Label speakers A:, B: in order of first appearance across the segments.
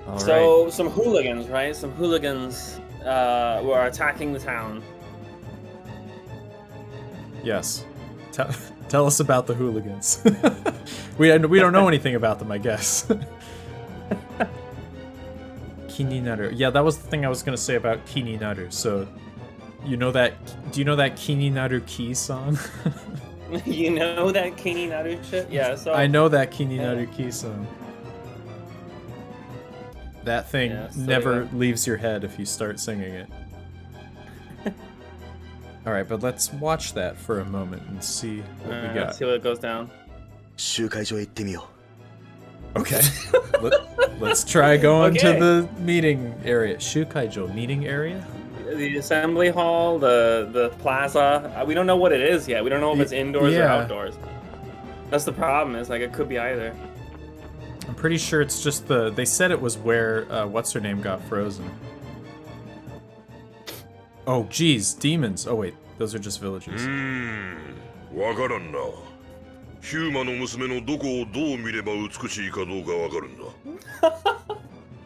A: All right.
B: So some hooligans, right? Some hooligans were attacking the town.
A: Yes. Tell us about the hooligans. we don't know anything about them, I guess. Kininaru. Yeah, that was the thing I was gonna say about Kininaru. So, you know that? Do you know that Kininaru Ki song?
B: You know that Kininaru shit? Yeah. So
A: I know that Kininaru Ki song. That thing never leaves your head if you start singing it. Alright, but let's watch that for a moment and see what we got.
B: Let's see what goes down.
A: Okay. Let's try going to the meeting area. Shukaijo, meeting area?
B: The assembly hall, the plaza. We don't know what it is yet. We don't know if it's indoors or outdoors. That's the problem, is like it could be either.
A: I'm pretty sure it's just they said it was where what's-her-name got frozen. Oh, geez, demons. Oh, wait, those are just villagers.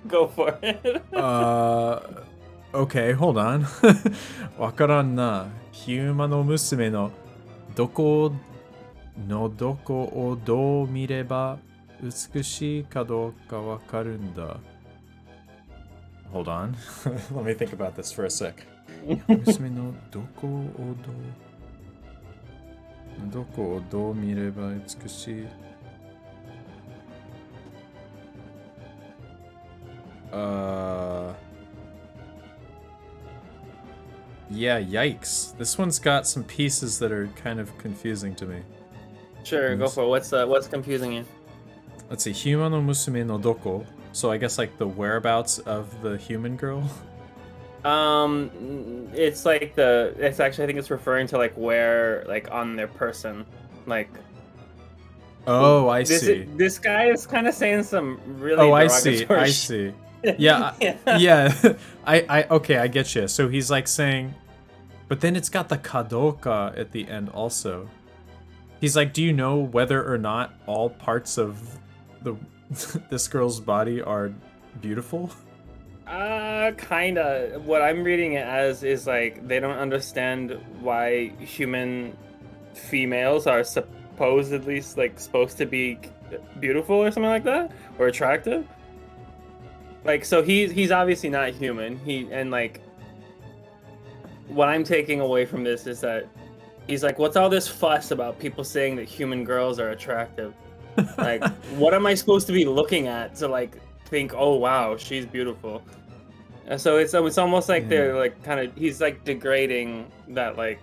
B: Go for it.
A: Okay, hold on. わからんな。ヒューマの娘のどこをどう見れば美しいかどうかわかるんだ。Hold on. Let me think about this for a sec. 娘のどこをどう見れば美しい。Yeah, yikes. This one's got some pieces that are kind of confusing to me.
B: Sure, go for it. What's confusing you?
A: Let's see, Hyuma no musume no doko. So I guess like the whereabouts of the human girl?
B: It's like it's actually, I think it's referring to like where, like on their person. Like,
A: oh, I see.
B: This guy is kind of saying some really
A: I see. Yeah, yeah. Okay, I get you. So he's like saying, but then it's got the kadoka at the end also. He's like, do you know whether or not all parts of this girl's body are beautiful?
B: Kinda. What I'm reading it as is like they don't understand why human females are supposedly like supposed to be beautiful or something like that, or attractive. Like, so he's obviously not human. And like, what I'm taking away from this is that he's like, what's all this fuss about people saying that human girls are attractive? Like, what am I supposed to be looking at to like think, oh wow, she's beautiful? And so it's almost like they're like kind of, he's like degrading that, like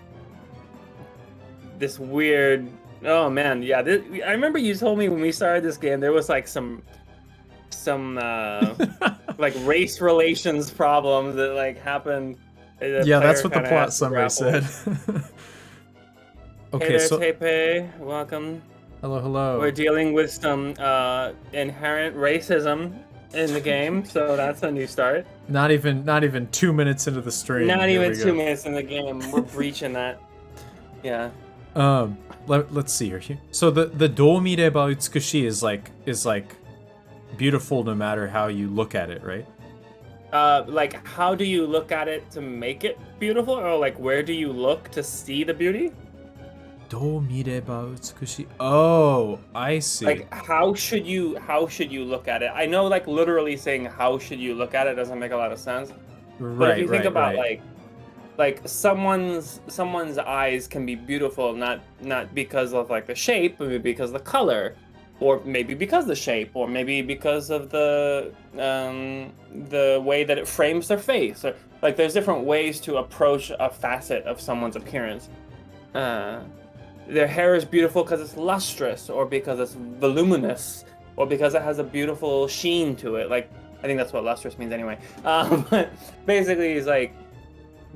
B: this weird. Oh man, yeah. I remember you told me when we started this game there was like some like race relations problems that like happened.
A: Yeah, that's what the plot summary said. Okay,
B: hey there, Tepe, welcome.
A: Hello.
B: We're dealing with some inherent racism in the game, so that's a new start.
A: Not even 2 minutes into the stream.
B: Not even 2 minutes in the game, we're breaching that. Yeah.
A: Let's see here. So the do mireba utsukushi is like beautiful no matter how you look at it, right?
B: Like how do you look at it to make it beautiful, or like where do you look to see the beauty?
A: Do mireba utsukushi. Oh, I see.
B: Like how should you look at it? I know like literally saying how should you look at it doesn't make a lot of sense.
A: Right,
B: but if you think about
A: right.
B: like someone's eyes can be beautiful not because of like the shape, but because of the color, or maybe because of the shape, or maybe because of the way that it frames their face. Or like there's different ways to approach a facet of someone's appearance. Their hair is beautiful because it's lustrous, or because it's voluminous, or because it has a beautiful sheen to it. Like, I think that's what lustrous means anyway. But basically, it's like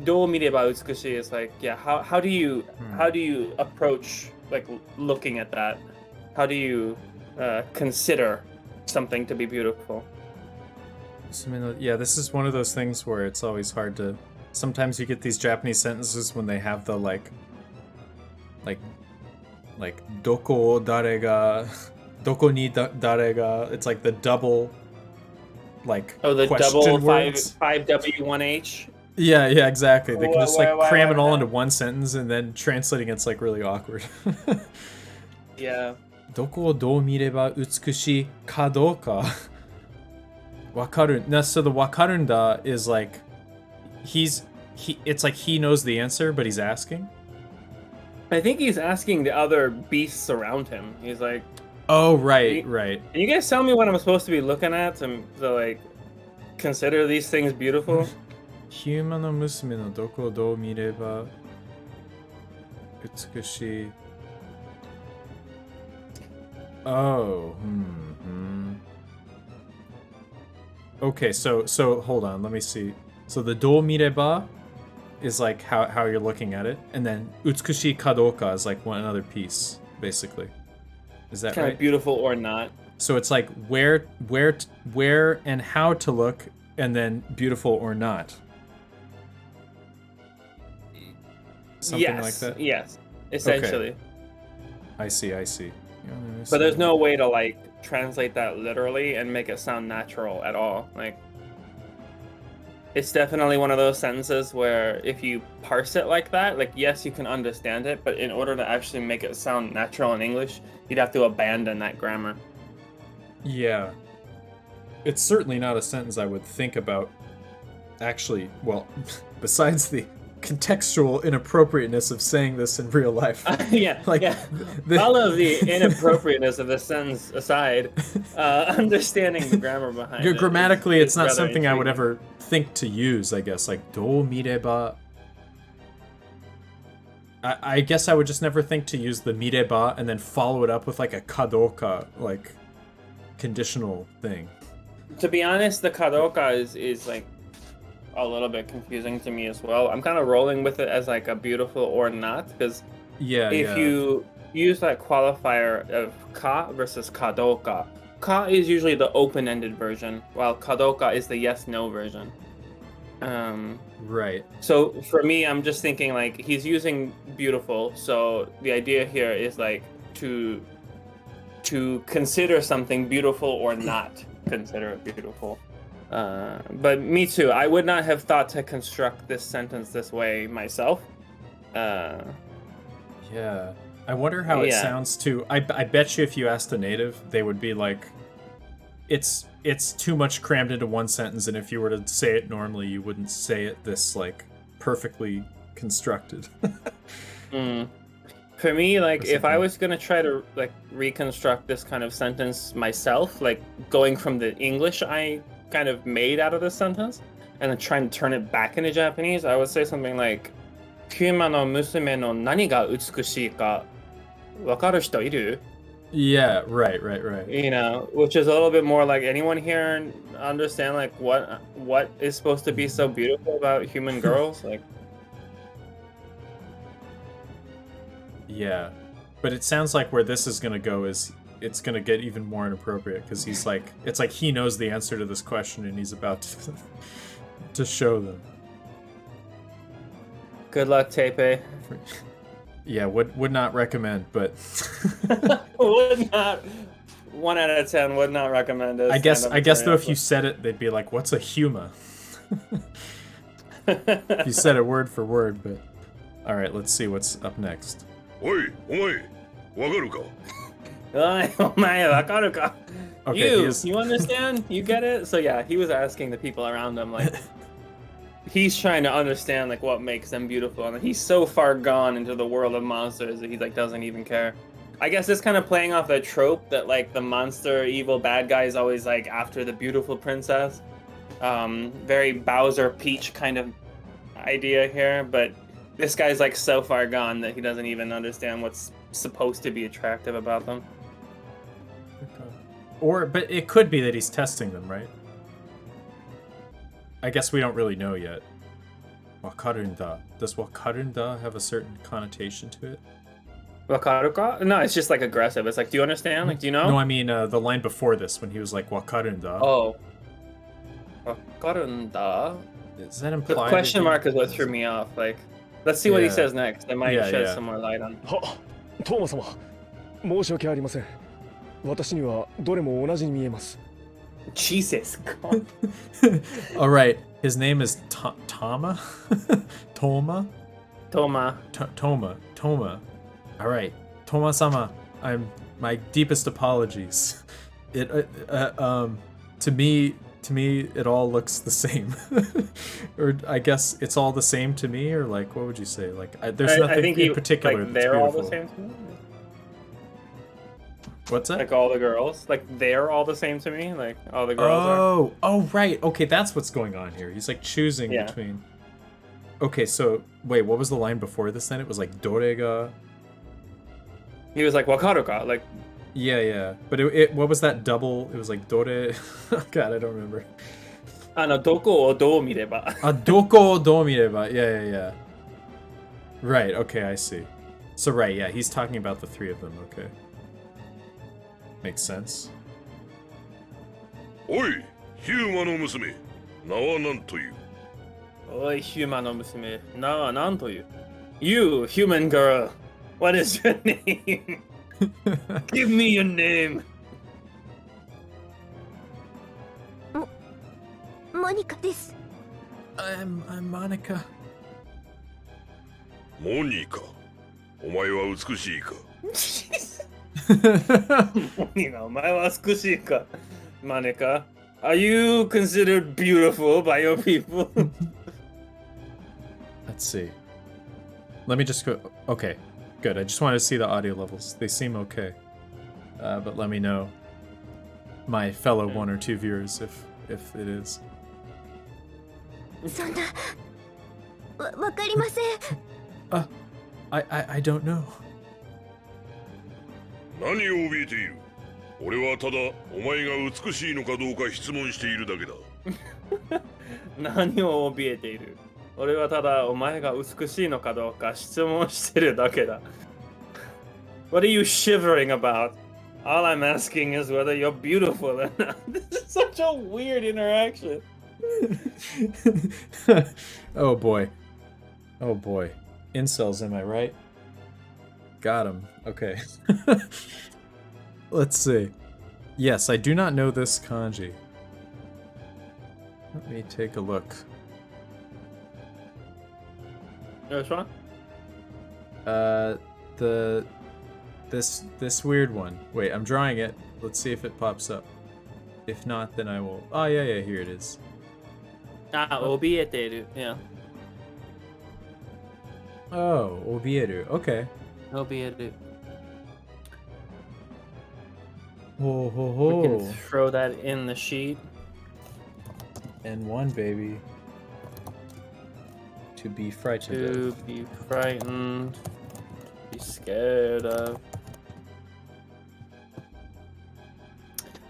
B: do mireba utsukushi is like, yeah, how do you approach like looking at that? How do you consider something to be beautiful?
A: Yeah, this is one of those things where it's always hard to. Sometimes you get these Japanese sentences when they have the like doko dare ga, doko ni dare ga. It's like the double like
B: Oh, the
A: question
B: double
A: words.
B: 5W1H.
A: Yeah, they can just like cram it all
B: why
A: into one sentence, and then translating it's like really awkward.
B: Yeah.
A: どこをどう見れば美しいかどうかわかる. So the わかるんだ is like it's like he knows the answer, but he's asking.
B: I think he's asking the other beasts around him. He's like,
A: oh, right. Can
B: you guys tell me what I'm supposed to be looking at to like consider these things beautiful?
A: ヒューマの娘のどこをどう見れば美しい. Oh, Okay, so hold on, let me see. So the どう見れば is like how you're looking at it, and then 美しいかどうか is like one other piece, basically. Is that
B: kind
A: right?
B: of beautiful or not.
A: So it's like where and how to look, and then beautiful or not. Something like that?
B: Yes, essentially.
A: Okay. I see.
B: But there's no way to like translate that literally and make it sound natural at all. Like, it's definitely one of those sentences where if you parse it like that, like, yes, you can understand it, but in order to actually make it sound natural in English, you'd have to abandon that grammar.
A: Yeah. It's certainly not a sentence I would think about. Actually, well, besides the contextual inappropriateness of saying this in real life.
B: All of the inappropriateness of this sentence aside, understanding the grammar behind it.
A: Grammatically, it's not something I would ever think to use, I guess. Like, どう見れば. I guess I would just never think to use the 見れば and then follow it up with like a かどうか, like conditional thing.
B: To be honest, the かどうか is like a little bit confusing to me as well. I'm kind of rolling with it as like a beautiful or not, because if you use that qualifier of ka versus kadoka, ka is usually the open-ended version, while kadoka is the yes/no version.
A: Right.
B: So for me, I'm just thinking like he's using beautiful. So the idea here is like to consider something beautiful or not consider it beautiful. But me too. I would not have thought to construct this sentence this way myself.
A: Yeah. I wonder how it sounds too. I bet you if you asked a native, they would be like, it's too much crammed into one sentence, and if you were to say it normally, you wouldn't say it this like perfectly constructed.
B: For me, like if I was gonna try to like reconstruct this kind of sentence myself, like going from the English I kind of made out of this sentence and then trying to turn it back into Japanese, I would say something like ヒューマの娘の何が美しいかわかる人いる?
A: Yeah, right.
B: You know, which is a little bit more like, anyone here understand like what is supposed to be so beautiful about human girls? Like,
A: yeah, but it sounds like where this is gonna go is it's gonna get even more inappropriate, because he's like, it's like he knows the answer to this question and he's about to show them.
B: Good luck, Tepe.
A: Yeah, would not recommend, but
B: would not. 1 out of 10 would not recommend it.
A: I guess though, if you said it, they'd be like, "What's a huma?" If you said it word for word, but all right, let's see what's up next.
C: Oi, omae, wakaru ka?
A: Okay,
B: you understand? You get it? So yeah, he was asking the people around him, like, he's trying to understand like what makes them beautiful, and he's so far gone into the world of monsters that he like doesn't even care. I guess it's kind of playing off that trope that like the monster evil bad guy is always like after the beautiful princess. Very Bowser Peach kind of idea here, but this guy's like so far gone that he doesn't even understand what's supposed to be attractive about them.
A: But it could be that he's testing them, right? I guess we don't really know yet. Wakarunda. Does wakarunda have a certain connotation to it?
B: Wakaruka? No, it's just like aggressive. It's like, do you understand? Like, do you know?
A: No, I mean the line before this when he was like wakarunda.
B: Oh. Wakarunda?
A: Does that imply
B: the question mark is what threw me off. Like, let's see what he says next. It might shed some more light on.
D: トーマ様、申し訳ありません。私にはどれも同じに見えます。
B: Jesus.
A: All right, his name is Tama? Toma?
B: Toma.
A: Toma. All right, Toma-sama. My deepest apologies. It to me it all looks the same. Or I guess it's all the same to me, or like what would you say? Like there's nothing
B: I think
A: in particular
B: like
A: that's
B: they're all
A: beautiful.
B: the same to me.
A: What's that?
B: Like all the girls, like they're all the same to me. Like all the girls are.
A: Oh, right. Okay, that's what's going on here. He's like choosing
B: Yeah.
A: between. Okay, so wait, what was the line before this then? It was like dorega.
B: He was like wakaru ka, like
A: Yeah. But it what was that double? It was like dore. God, I don't remember.
B: doko o dou mireba.
A: Doko domireba. Yeah. Right. Okay, I see. So right, yeah, he's talking about the three of them. Okay. Makes sense.
C: おいヒューマの娘名は何という？
B: おい、ヒューマンの娘。なあ、なんという。You, human girl. What is your name? Give me your name.
D: モニカです。
A: I'm Monica.
C: モニカお前は美しいか？
B: お前は美しいか、マネカ。Are you considered beautiful by your people?
A: Let's see. Let me just go. Okay, good. I just wanted to see the audio levels. They seem okay. But let me know, my fellow one or two viewers, if it is.
D: そんなわかりません。
A: I don't know.
C: 何を怯えている？俺はただお前が美しいのかどうか質問しているだけだ。
B: 何を怯えている？俺はただお前が美しいのかどうか質問してるだけだ。What are you shivering about? All I'm asking is whether you're beautiful or not. This is such a weird interaction.
A: Oh boy. Incels, am I right? Got him. Okay. Let's see. Yes, I do not know this kanji. Let me take a look.
B: What's wrong?
A: This weird one. Wait, I'm drawing it. Let's see if it pops up. If not, then I will. Oh yeah, here it is.
B: 怯えている。Yeah.
A: Oh, obieru. Okay.
B: 怯える。
A: Ho ho
B: We can
A: ho.
B: throw that in the sheet.
A: And one baby. To be frightened
B: To
A: of.
B: be frightened. Be scared of.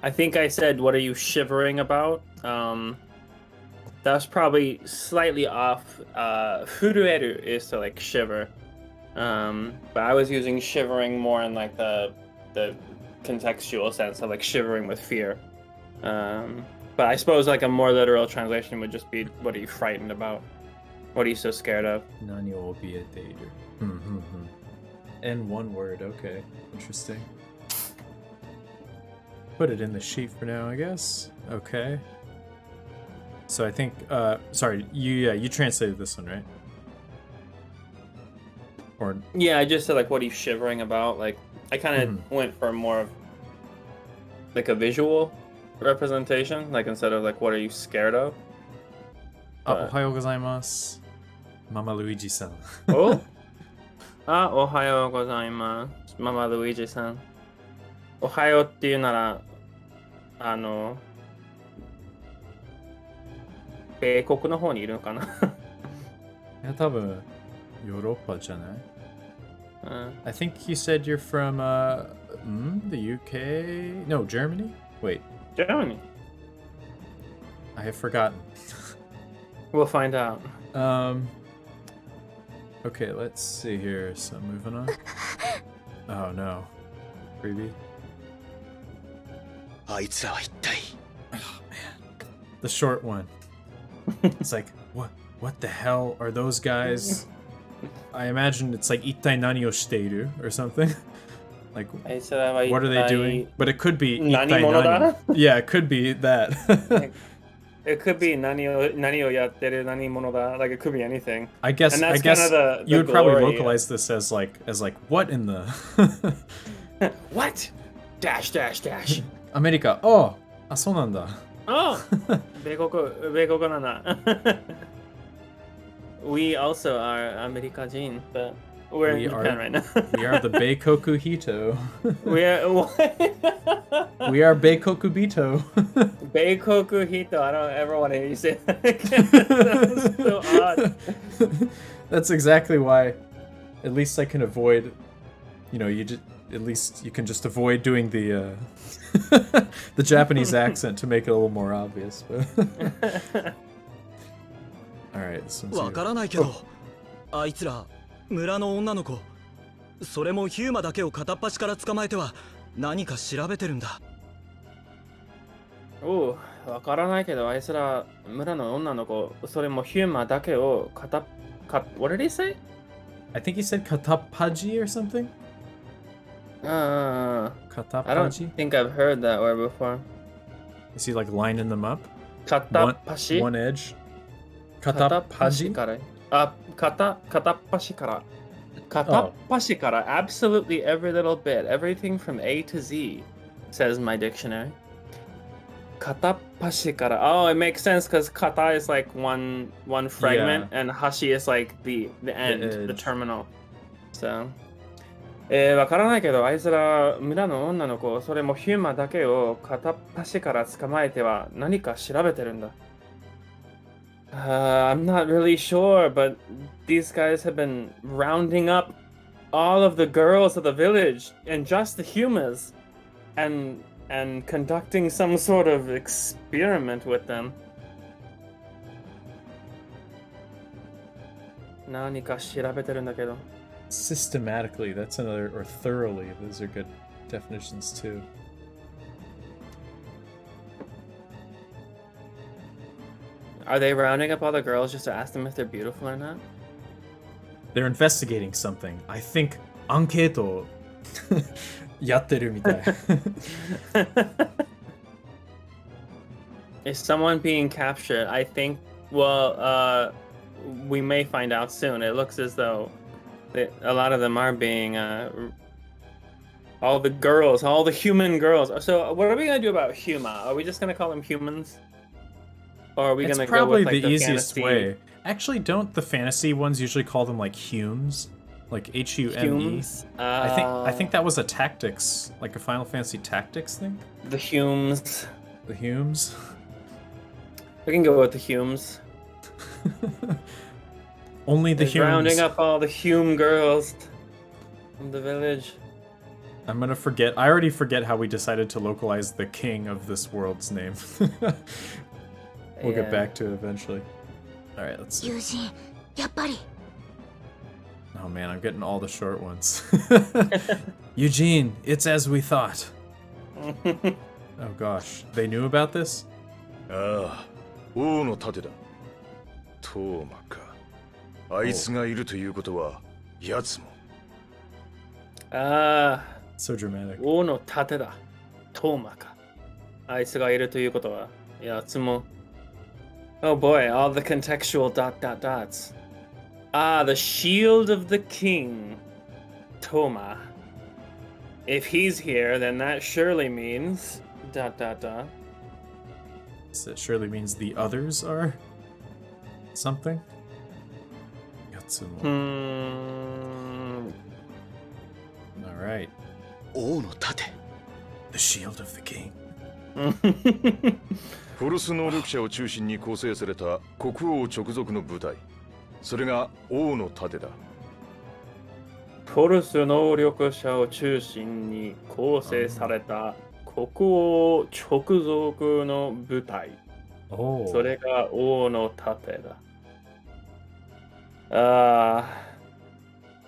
B: I think I said, what are you shivering about? That's probably slightly off. Furueru is to like shiver. But I was using shivering more in like the contextual sense of like shivering with fear. But I suppose like a more literal translation would just be, what are you frightened about? What are you so scared of?
A: Nani o obieteiru. And one word, okay. Interesting. Put it in the sheet for now, I guess. Okay. So I think, sorry, you translated this one, right? Or
B: Yeah, I just said like, what are you shivering about? Like, I kind of went for more of like a visual representation, like instead of like, what are you scared of?
A: Ohayou gozaimasu. Mama Luigi-san.
B: Oh? Ohayou gozaimasu. Mama Luigi-san. Ohayou っていうなら、米国の方にいるのかな。
A: いや、多分、ヨーロッパじゃない? I think you said you're from, the UK? No, Germany? Wait,
B: Germany.
A: I have forgotten.
B: We'll find out.
A: Okay, let's see here. So moving on. Oh no. Freebie. Oh man. The short one. It's like, what the hell are those guys? I imagine it's like ittai nani o shiteiru or something. Like,
B: あいつらは一体
A: what are they doing? But it could be
B: 何者だ?
A: Yeah, it could be that.
B: It could be 何をやってる何者だ. Like, it could be anything.
A: I guess
B: And that's kind of the
A: you would probably
B: glory.
A: localize this as like what in the
B: What? Dash, dash, dash.
A: アメリカ。Oh, あ、そうなんだ。
B: Oh, 米国なんだ. We also are アメリカ人, but we're in Japan right now.
A: We are the Beikoku Hito.
B: We are
A: We are Beikoku Bito.
B: Beikoku Hito. I don't ever want to hear you say that again. That was so odd.
A: That's exactly why. At least I can avoid. At least you can just avoid doing the the Japanese accent to make it a little more obvious. All right, this one's
E: わからないけど、あいつら村の女の子、それもヒューマだけを片っ端から捕まえては何か調べてるんだ。
B: おう、わからないけど、あいつら村の女の子、それもヒューマだけをWhat did he say?
A: I think he said katapaji or something.
B: I don't
A: Katapaji.
B: think I've heard that word before.
A: Is he like lining them up?
B: 片っ端
A: One edge.
B: 片っ端
A: Katapaji.
B: から片っ端から片っ端から absolutely every little bit, everything from A to Z, says my dictionary. 片っ端から Oh, it makes sense because kata is like one fragment, and hashi is like the end, the terminal. So わからないけど、あいつら村の女の子、それもヒューマだけを片っ端から捕まえては何か調べてるんだ。I'm not really sure, but these guys have been rounding up all of the girls of the village and just the humans and conducting some sort of experiment with them. 何か調べてるんだけど。
A: Systematically, that's another, or thoroughly. Those are good definitions too.
B: Are they rounding up all the girls just to ask them if they're beautiful or not?
A: They're investigating something. I think アンケートやってるみたい。
B: Is someone being captured? I think, well, we may find out soon. It looks as though a lot of them are being, all the girls, all the human girls. So what are we going to do about Huma? Are we just going to call them humans? Or are we going to go with like
A: the easiest
B: fantasy?
A: way. Actually, don't the fantasy ones usually call them like Humes? Like Hume?
B: Humes?
A: I think that was a tactics, like a Final Fantasy tactics thing.
B: The Humes.
A: The Humes.
B: We can go with the Humes.
A: Only the
B: He's
A: Humes.
B: rounding up all the Hume girls from the village.
A: I'm gonna forget. I already forget how we decided to localize the king of this world's name. We'll get back to it eventually. All right, let's see.
D: 友人、やっぱり。
A: Oh man, I'm getting all the short ones. Eugene, it's as we thought. Oh gosh, they knew about this?
C: ああ、王の盾だ。トーマか。あいつがいるということは、奴も。
A: So dramatic.
B: 王の盾だ。トーマか。あいつがいるということは、やつも。Oh boy, all the contextual ... dots. The shield of the king. Toma. If he's here, then that surely means ...
A: So it surely means the others are something? Yatsumo. Alright.
E: 王の盾。
A: The shield of the king.
C: フォルス能力者を中心に構成された国王直属の部隊。それが王の盾だ。
B: フォルス能力者を中心に構成された国王直属の部隊。
A: Oh.
B: それが王の盾だ。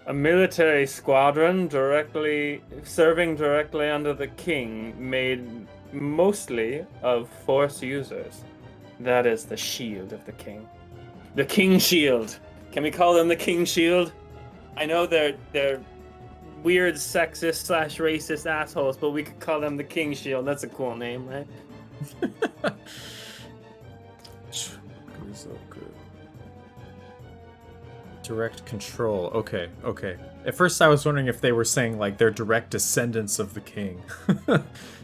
B: A military squadron serving directly under the king, made mostly of force users. That is the shield of the king. The king shield. Can we call them the king shield? I know they're weird sexist / racist assholes, but we could call them the King Shield. That's a cool name, right?
A: Direct control. Okay, okay. At first I was wondering if they were saying like they're direct descendants of the king.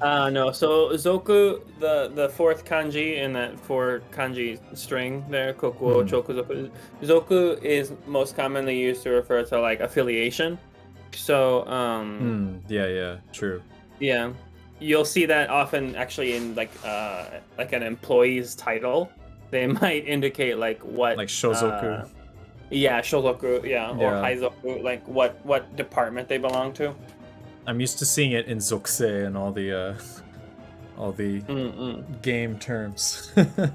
B: No. So Zoku, the fourth kanji in that 4 kanji string there, Kokuo, Choku, Zoku. Zoku is most commonly used to refer to like affiliation. So
A: yeah, true.
B: yeah, you'll see that often actually in like an employee's title. They might indicate like what
A: Like Shozoku.
B: Yeah, Shozoku, yeah, or
A: Yeah.
B: Haizoku, like what department they belong to.
A: I'm used to seeing it in Zokusei and all the game terms.
B: Yeah.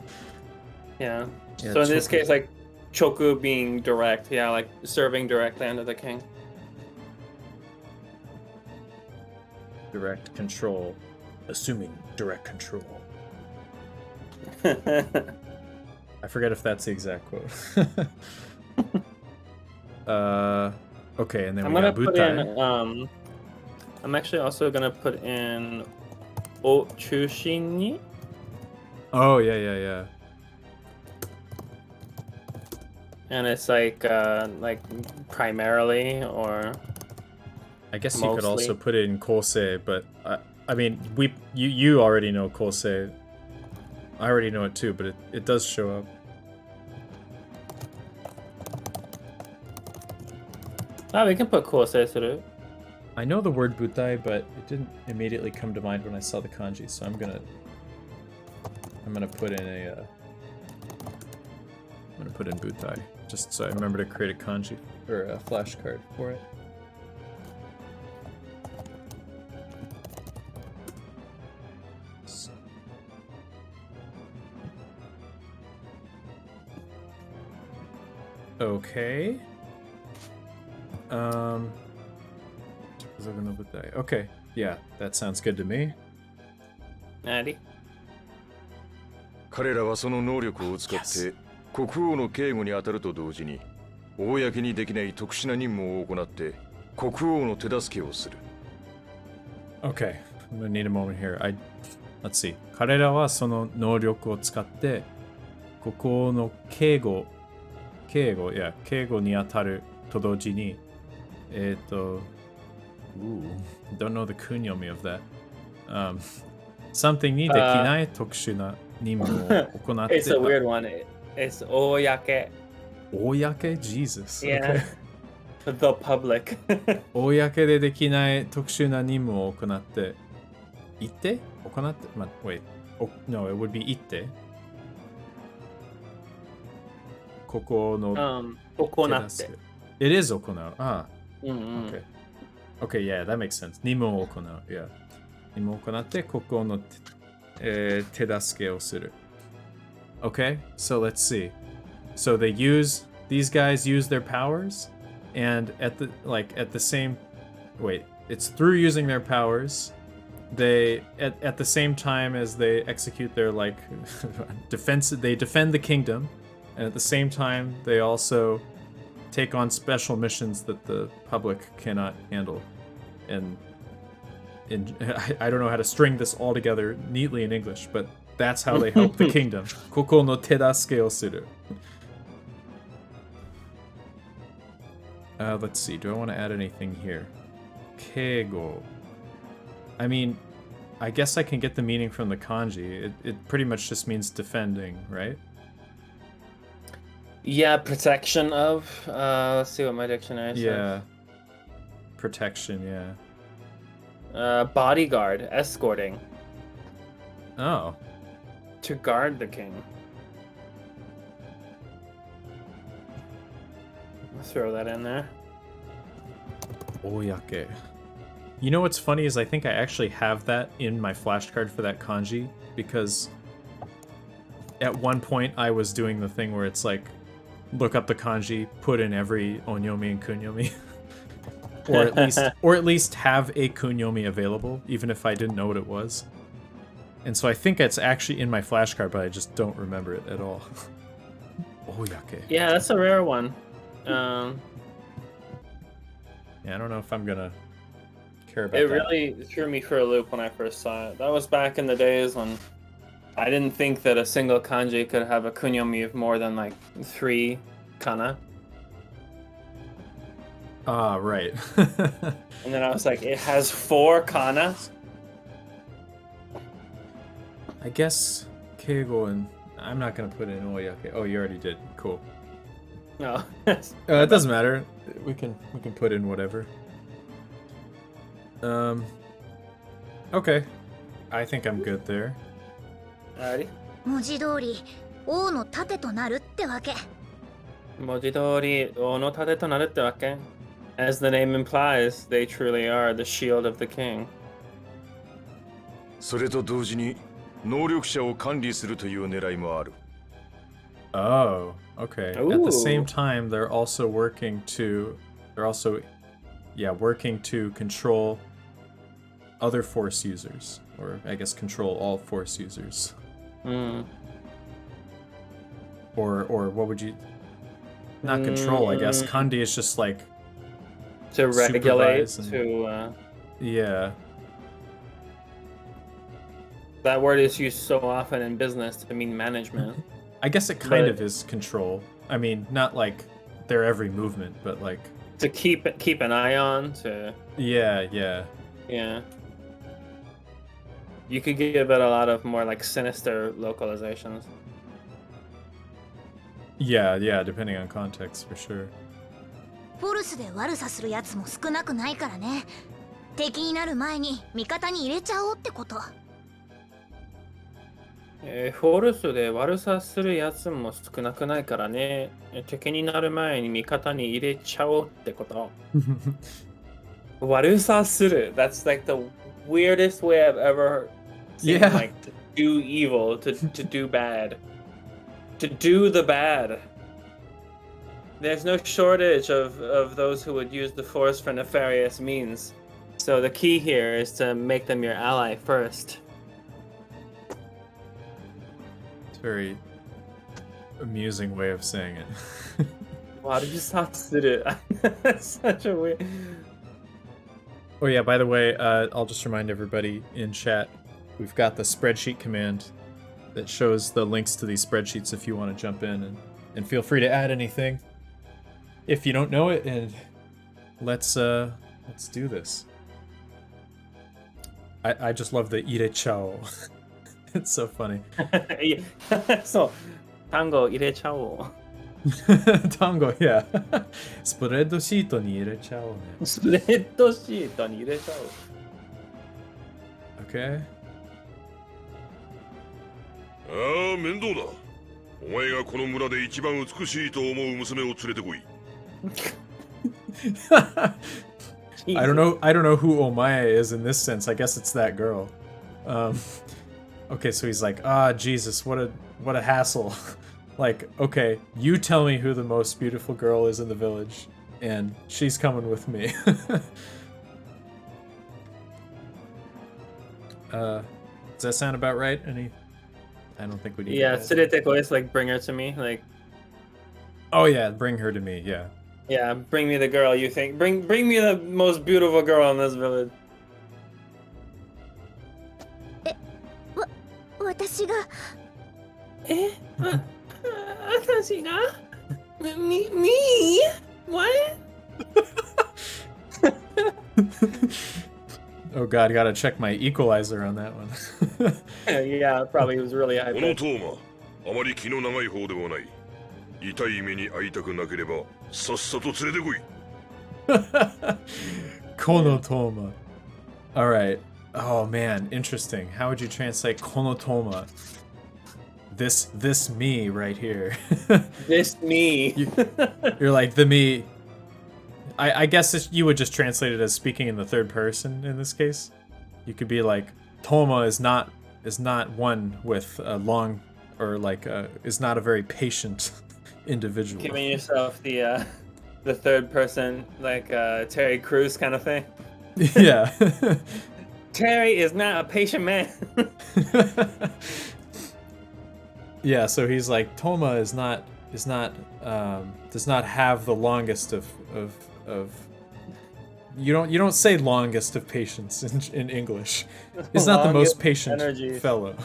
A: Yeah,
B: So in this
A: Choku.
B: case, like Choku being direct, yeah, like serving directly under the king.
A: Direct control. Assuming direct control. I forget if that's the exact quote. Okay, and then
B: I'm
A: we
B: gonna
A: got
B: put
A: Butai.
B: in. I'm actually also gonna put in O Chushin.
A: Oh yeah.
B: And it's like primarily or
A: I guess you could
B: Mostly.
A: also put it in Kosei, but I mean you already know Kosei. I already know it too, but it does show up.
B: we can put Kosei through.
A: I know the word Butai, but it didn't immediately come to mind when I saw the kanji, so I'm gonna put in Butai, just so I remember to create a kanji or a flashcard for it. Okay. Okay, yeah, that sounds good to me.
B: Addy.
C: 彼らはその能力を使って国王の警護に当たると同時に公にできない特殊な任務を行って国王の手助けをする。
A: Okay, I'm gonna need a moment here. Let's see. 彼らはその能力を使って国王の警護に当たると同時にdon't know the kunyomi of that. Something にできない特殊な任務を行って
B: It's a weird one. It's oyake.
A: 公 Jesus.
B: Yeah.
A: Okay.
B: The public.
A: 公でできない特殊な任務を行って行って行って、wait. No, it would be 行ってここの
B: 行って。
A: It is 行う。ああ。
B: Okay.
A: Okay, yeah, that makes sense. 任務を行う。Yeah. 任務を行ってここの手助けをする。Okay, so let's see. So these guys use their powers, and at the same, it's through using their powers, they at the same time as they execute their they defend the kingdom, and at the same time they also take on special missions that the public cannot handle. And I don't know how to string this all together neatly in English, but that's how they help the kingdom. Koko no tedasuke o suru. Let's see. Do I want to add anything here? Keigo. I mean, I guess I can get the meaning from the kanji. It pretty much just means defending, right?
B: Yeah, protection of. Let's see what my dictionary says.
A: Yeah. Protection, yeah.
B: Bodyguard, escorting.
A: Oh.
B: To guard the king. I'll throw that in there.
A: Oyake. You know what's funny is I think I actually have that in my flashcard for that kanji, because at one point I was doing the thing where it's like, look up the kanji, put in every onyomi and kunyomi. or at least have a kunyomi available, even if I didn't know what it was. And so I think it's actually in my flashcard, but I just don't remember it at all. Oyake.
B: Yeah, that's a rare one.
A: Yeah, I don't know if I'm gonna care about
B: It
A: that.
B: really threw me for a loop when I first saw it. That was back in the days when I didn't think that a single kanji could have a kunyomi of more than like 3 kana.
A: Ah, right.
B: And then I was like, it has 4 kana?
A: I guess Keigo and I'm not gonna put in Oyake. Oh, you already did. Cool.
B: No.
A: It doesn't matter. We can put in whatever. Okay. I think I'm good there.
B: Alrighty.
D: 文字通り王の盾となるってわけ。
B: 文字通り、王の盾となるってわけ。As the name implies, they truly are the shield of the king.
C: それと同時に能力者を管理するという狙いもある。
A: Oh, okay. At
B: Ooh.
A: the same time, they're also working to control other force users, or I guess control all force users. Or what would you not control, I guess. Kandi is just like
B: To regulate,
A: supervise and-
B: to
A: yeah.
B: that word is used so often in business to mean management.
A: I guess it kind
B: But-
A: of is control. I mean, not like their every movement, but like
B: To keep an eye on, to
A: yeah.
B: yeah. You could give it a lot of more like sinister localizations.
A: Yeah, depending on context for sure.
D: フォルスで悪さするやつも少なくないからね。敵になる前に味方に入れちゃおうってこと。
B: フォルスで悪さするやつも少なくないからね。敵になる前に味方に入れちゃおうってこと。悪さする. That's like the weirdest way I've ever seen,
A: Yeah.
B: like to do evil, to do bad. To do the bad. There's no shortage of those who would use the force for nefarious means. So the key here is to make them your ally first.
A: It's a very amusing way of saying it.
B: That's such a weird.
A: Oh yeah, by the way, I'll just remind everybody in chat, we've got the spreadsheet command that shows the links to these spreadsheets if you want to jump in and feel free to add anything if you don't know it, and let's do this. I just love the irechao. It's so funny.
B: So, tango 入れちゃおう。
A: Tango, yeah. スプレッドシートに入れちゃおうね。
B: スプレッドシートに入れちゃおう。
A: Okay.
F: ああ、面倒だ。お前がこの村で一番美しいと思う娘を連れてこい。
A: I don't know who Omae is in this sense. I guess it's that girl. Okay, so he's like, Jesus, what a hassle. Like, okay, you tell me who the most beautiful girl is in the village, and she's coming with me. Does that sound about right? I don't think we need.
B: Yeah,
A: to add-
B: 連れてこい is like bring her to me. Like,
A: Oh yeah, bring her to me. Yeah.
B: yeah, bring me the girl you think. Bring me the most beautiful girl in this village.
D: 私が
B: 私が me? What?
A: Oh god, gotta check my equalizer on that one.
B: Yeah, probably was really high.
F: このトーマ、あまり気の長い方ではない。痛い目に遭いたくなければ、さっさと連れてこい。
A: Konotoma. All right. Oh man, interesting. How would you translate konotoma? This me right here.
B: This me.
A: You're like the me. I guess you would just translate it as speaking in the third person in this case. You could be like, Toma is not one with a long, or like is not a very patient individual.
B: Giving yourself the third person, like Terry Crews kind of thing.
A: Yeah.
B: Terry is not a patient man.
A: Yeah, so he's like, Toma does not have the longest of You don't say longest of patience in English. It's not the most
B: Longest
A: patient
B: energy.
A: fellow.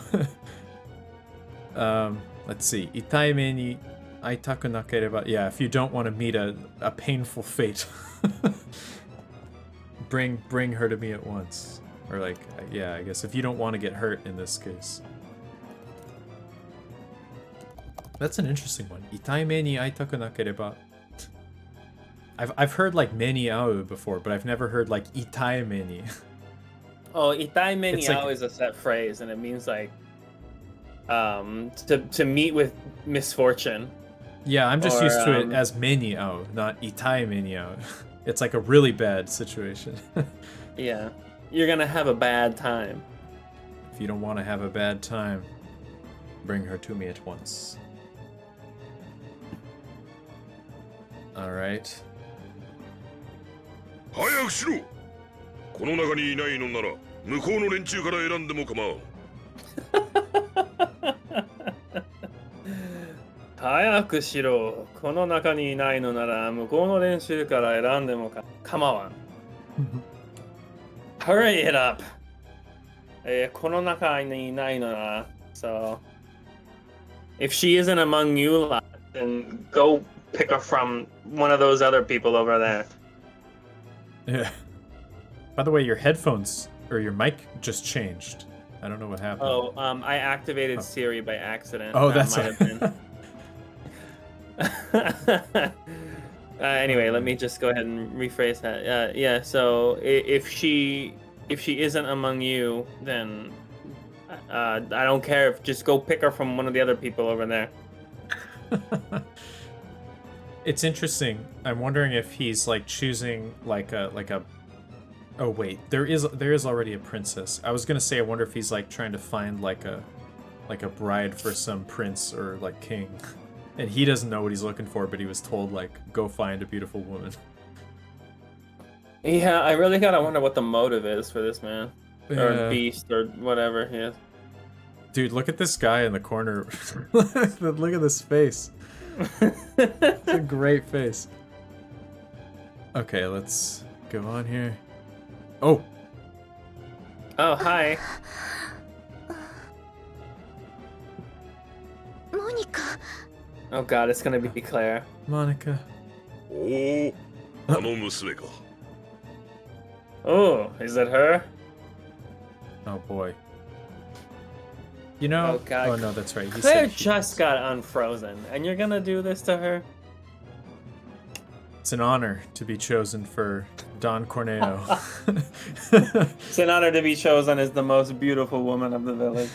A: Let's see. Itai me ni aitaku nakereba. Yeah, if you don't want to meet a painful fate, bring her to me at once. Or like, yeah, I guess if you don't want to get hurt in this case. That's an interesting one. Itai me ni aitaku nakereba. I've heard like meni au before, but I've never heard like itai meni.
B: Oh, itai me
A: It's
B: ni
A: like-
B: ao is a set phrase, and it means like to meet with misfortune.
A: Yeah, I'm just
B: Or,
A: used to it as meni au, not itai meni au. It's like a really bad situation.
B: Yeah, you're gonna have a bad time.
A: If you don't want to have a bad time, bring her to me at once. All right.
F: 早くしろ。この中にいないのなら向こうの連中から選んでも構わん。
B: 早くしろ。この中にいないのなら向こうの練習から選んでも構わん。Hurry it up. この中にいないのなら。So, if she isn't among you lot, then go pick her from one of those other people over there.
A: Yeah. By the way, your headphones or your mic just changed. I don't know what happened.
B: Oh, I activated Siri by accident.
A: Oh,
B: That
A: that's
B: might have been. Anyway, let me just go ahead and rephrase that. Yeah. So if she isn't among you, then I don't care. Just go pick her from one of the other people over there.
A: It's interesting. I'm wondering if he's like choosing like a Oh wait, there is already a princess. I was gonna say I wonder if he's like trying to find like a bride for some prince or like king, and he doesn't know what he's looking for, but he was told like go find a beautiful woman.
B: Yeah, I really gotta wonder what the motive is for this man, or
A: Yeah.
B: beast, or whatever he is.
A: Dude, look at this guy in the corner. Look at this face. It's a great face. Okay, let's go on here. Oh,
B: Oh, hi.
D: モニカ
B: Oh God, it's gonna be Claire.
A: Monica.
F: おお、あの娘か。
B: Oh, is it her?
A: Oh boy. You know?
B: Oh, God.
A: Oh no, that's right. He
B: Claire
A: said he-
B: just got unfrozen, and you're gonna do this to her?
A: It's an honor to be chosen for Don Corneo.
B: It's an honor to be chosen as the most beautiful woman of the village.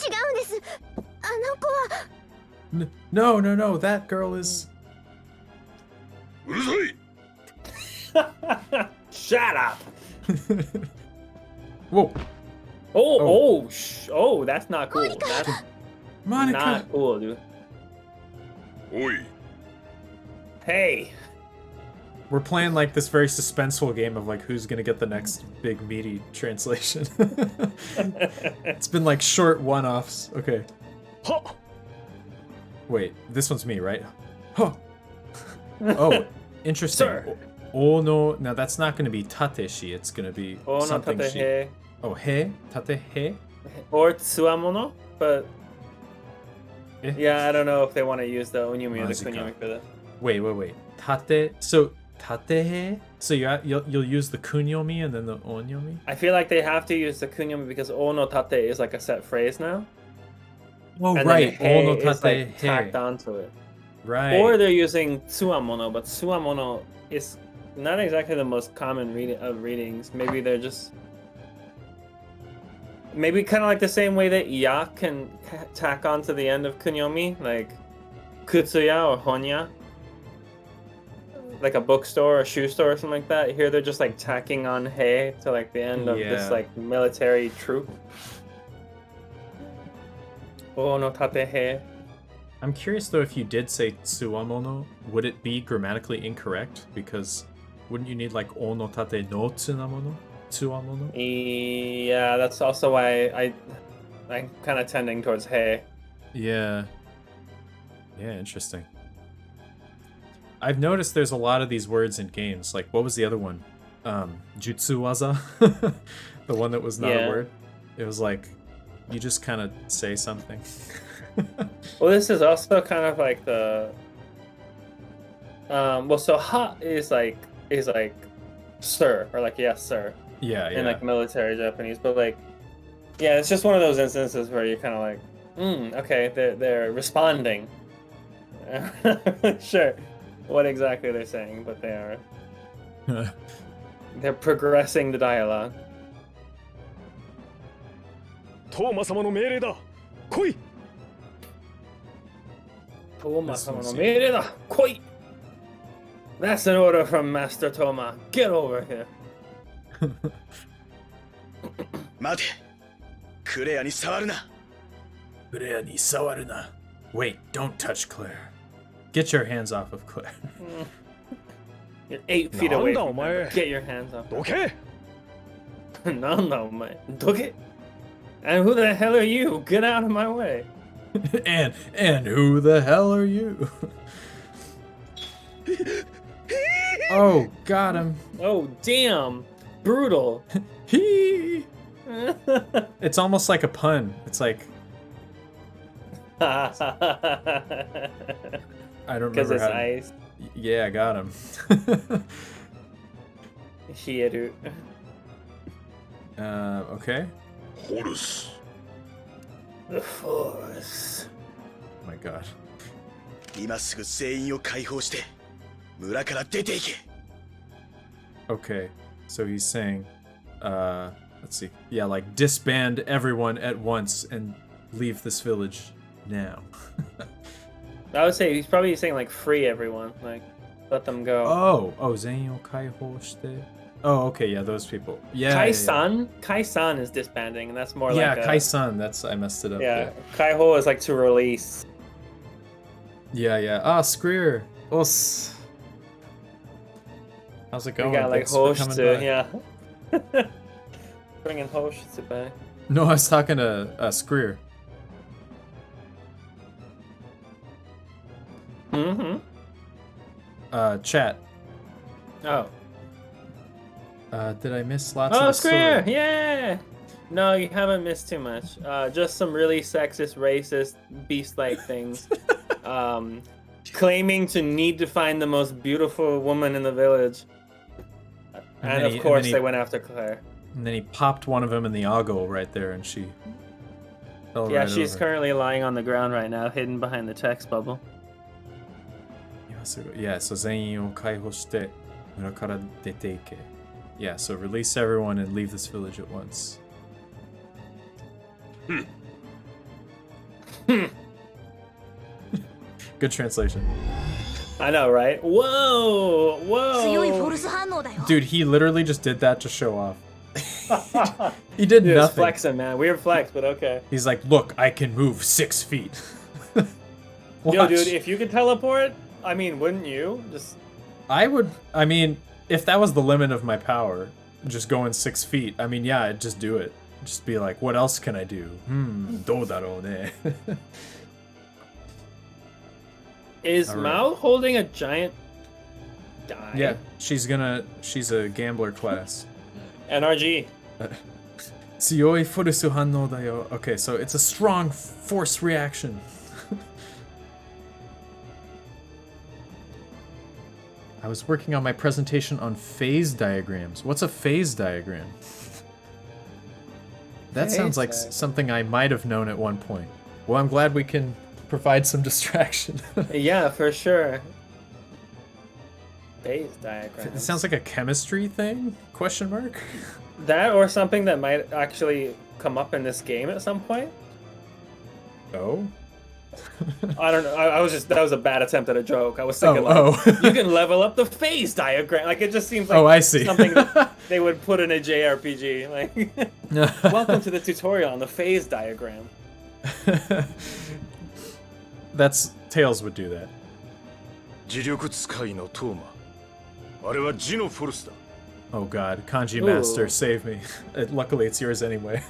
D: 違うんですあの子は
A: No, that girl is.
F: うるさい。
B: Shut up!
A: Whoa,
B: Oh, that's not cool. That's
A: Monica.
B: not cool, dude.
F: おい、
B: Hey,
A: We're playing like this very suspenseful game of like who's gonna get the next big meaty translation. It's been like short one-offs. Okay. Wait, this one's me, right? Huh. Oh, interesting.
B: Sir.
A: Oh no, now that's not gonna be tateshi. It's gonna be
B: oh no
A: something she.
B: tatehe.
A: Oh, he? Tate he?
B: Or tsuamono, but
A: Eh?
B: yeah, I don't know if they want to use the onyumi or the
A: Mazika.
B: kunyomi for this.
A: Wait. Tate. So tate he? So you'll use the kunyomi and then the onyomi?
B: I feel like they have to use the kunyomi because ono tate is like a set phrase now.
A: Oh
B: And
A: right.
B: then the
A: Ono
B: he is
A: tate
B: like
A: he.
B: tacked onto it.
A: Right.
B: Or they're using tsuamono, but tsuamono is not exactly the most common readings. Maybe they're just maybe kind of like the same way that ya can tack onto the end of kunyomi, like kutsuya or honya, like a bookstore or shoe store or something like that. Here they're just like tacking on he to like the end of
A: Yeah.
B: this like military troop. Oh no tate he.
A: I'm curious though if you did say tsuamono, would it be grammatically incorrect? Because wouldn't you need like ono tate no tsunamono? Tsuamono?
B: Yeah, that's also why I'm kind of tending towards hey.
A: Yeah. Yeah, interesting. I've noticed there's a lot of these words in games. Like, what was the other one? Jutsu waza? The one that was not a word. It was like, you just kind of say something.
B: Well, this is also kind of like the... well, so ha is like sir, or like yes sir.
A: Yeah, yeah.
B: In like military Japanese, but like, yeah, it's just one of those instances where you're kind of like, okay, they're responding. Sure, what exactly they're saying, but they are. They're progressing the dialogue.
E: トーマ様の命令だ。来い。
B: Toma様の命令だ。来い。That's an order from Master Toma. Get over here.
E: 待て。クレアに触るな。
A: クレアに触るな。Wait, don't touch Claire. Get your hands off of Claire.
B: You're 8 feet away
E: なんだ
B: from
E: お前。
B: her. Get your hands off.
E: どけ。
B: なんだお前。どけ。And who the hell are you? Get out of my way.
A: and who the hell are you? Oh, got him.
B: Oh, damn. Brutal.
A: He. It's almost like a pun. It's like I don't
B: Because
A: remember
B: it's
A: how.
B: ice.
A: Yeah, I got him.
B: Hieru.
A: Okay.
F: ホルス
B: The Force.
A: Oh my god.
E: 今すぐ全員を解放して村から出ていけ。
A: Okay. So he's saying, let's see. Yeah, like disband everyone at once and leave this village now.
B: I would say he's probably saying like free everyone, like let them go.
A: Oh, Zen yo kaihou shite. Oh, okay, yeah, those people. Yeah.
B: Kai-san? Kai-san is disbanding, and that's more
A: Yeah,
B: like
A: Kai-san, that's I messed it up.
B: Yeah,
A: there.
B: Kaiho is like to release.
A: Yeah, yeah. Ah, Screer. Os. How's it
B: We
A: going?
B: got like
A: Thanks for coming
B: Hoshitsu,
A: by.
B: yeah. Bringing Hoshitsu back.
A: No, I was talking to Screer.
B: Mm-hmm.
A: Chat.
B: Oh.
A: Did I miss lots of
B: Oh,
A: the
B: Square!
A: story?
B: Yeah! No, you haven't missed too much. Just some really sexist, racist, beast-like things. Claiming to need to find the most beautiful woman in the village. And of course, they went after Claire.
A: And then he popped one of them in the ogle right there, and she fell
B: Yeah,
A: right
B: she's
A: over.
B: currently lying on the ground right now, hidden behind the text bubble.
A: Yeah, so Zenを解放して村から出ていけ. Yeah, so release everyone and leave this village at once. Good translation.
B: I know, right? Whoa!
D: 強いフォ
B: Whoa!
D: ルス反応だよ。
A: Dude, he literally just did that to show off. He did
B: He was
A: nothing.
B: flexing, man. Weird flex, but okay.
A: He's like, look, I can move 6 feet.
B: Yo,
A: Watch.
B: dude, if you could teleport, I mean, wouldn't you? Just
A: I mean, if that was the limit of my power, just going 6 feet, I mean, yeah, I'd just do it. Just be like, what else can I do? どうだろうね.
B: is
A: All right.
B: Mao holding a giant die?
A: Yeah, she's a gambler class.
B: NRG.
A: 強いフォルス反応だよ. Okay, so it's a strong force reaction. I was working on my presentation on phase diagrams. What's a phase diagram? That sounds like something I might have known at one point. Well, I'm glad we can provide some distraction.
B: Yeah, for sure. Phase diagram.
A: It sounds like a chemistry thing? Question mark?
B: That or something that might actually come up in this game at some point.
A: Oh?
B: I don't know. That was a bad attempt at a joke. I was thinking you can level up the phase diagram. Like it just seems like
A: I see.
B: something that they would put in a JRPG. Like welcome to the tutorial on the phase diagram.
A: That's Tails would do that.
C: 磁力使いのトーマ。あれは磁のフォルスだ。
A: Oh god, Kanji
B: Ooh.
A: Master, save me. Luckily it's yours anyway.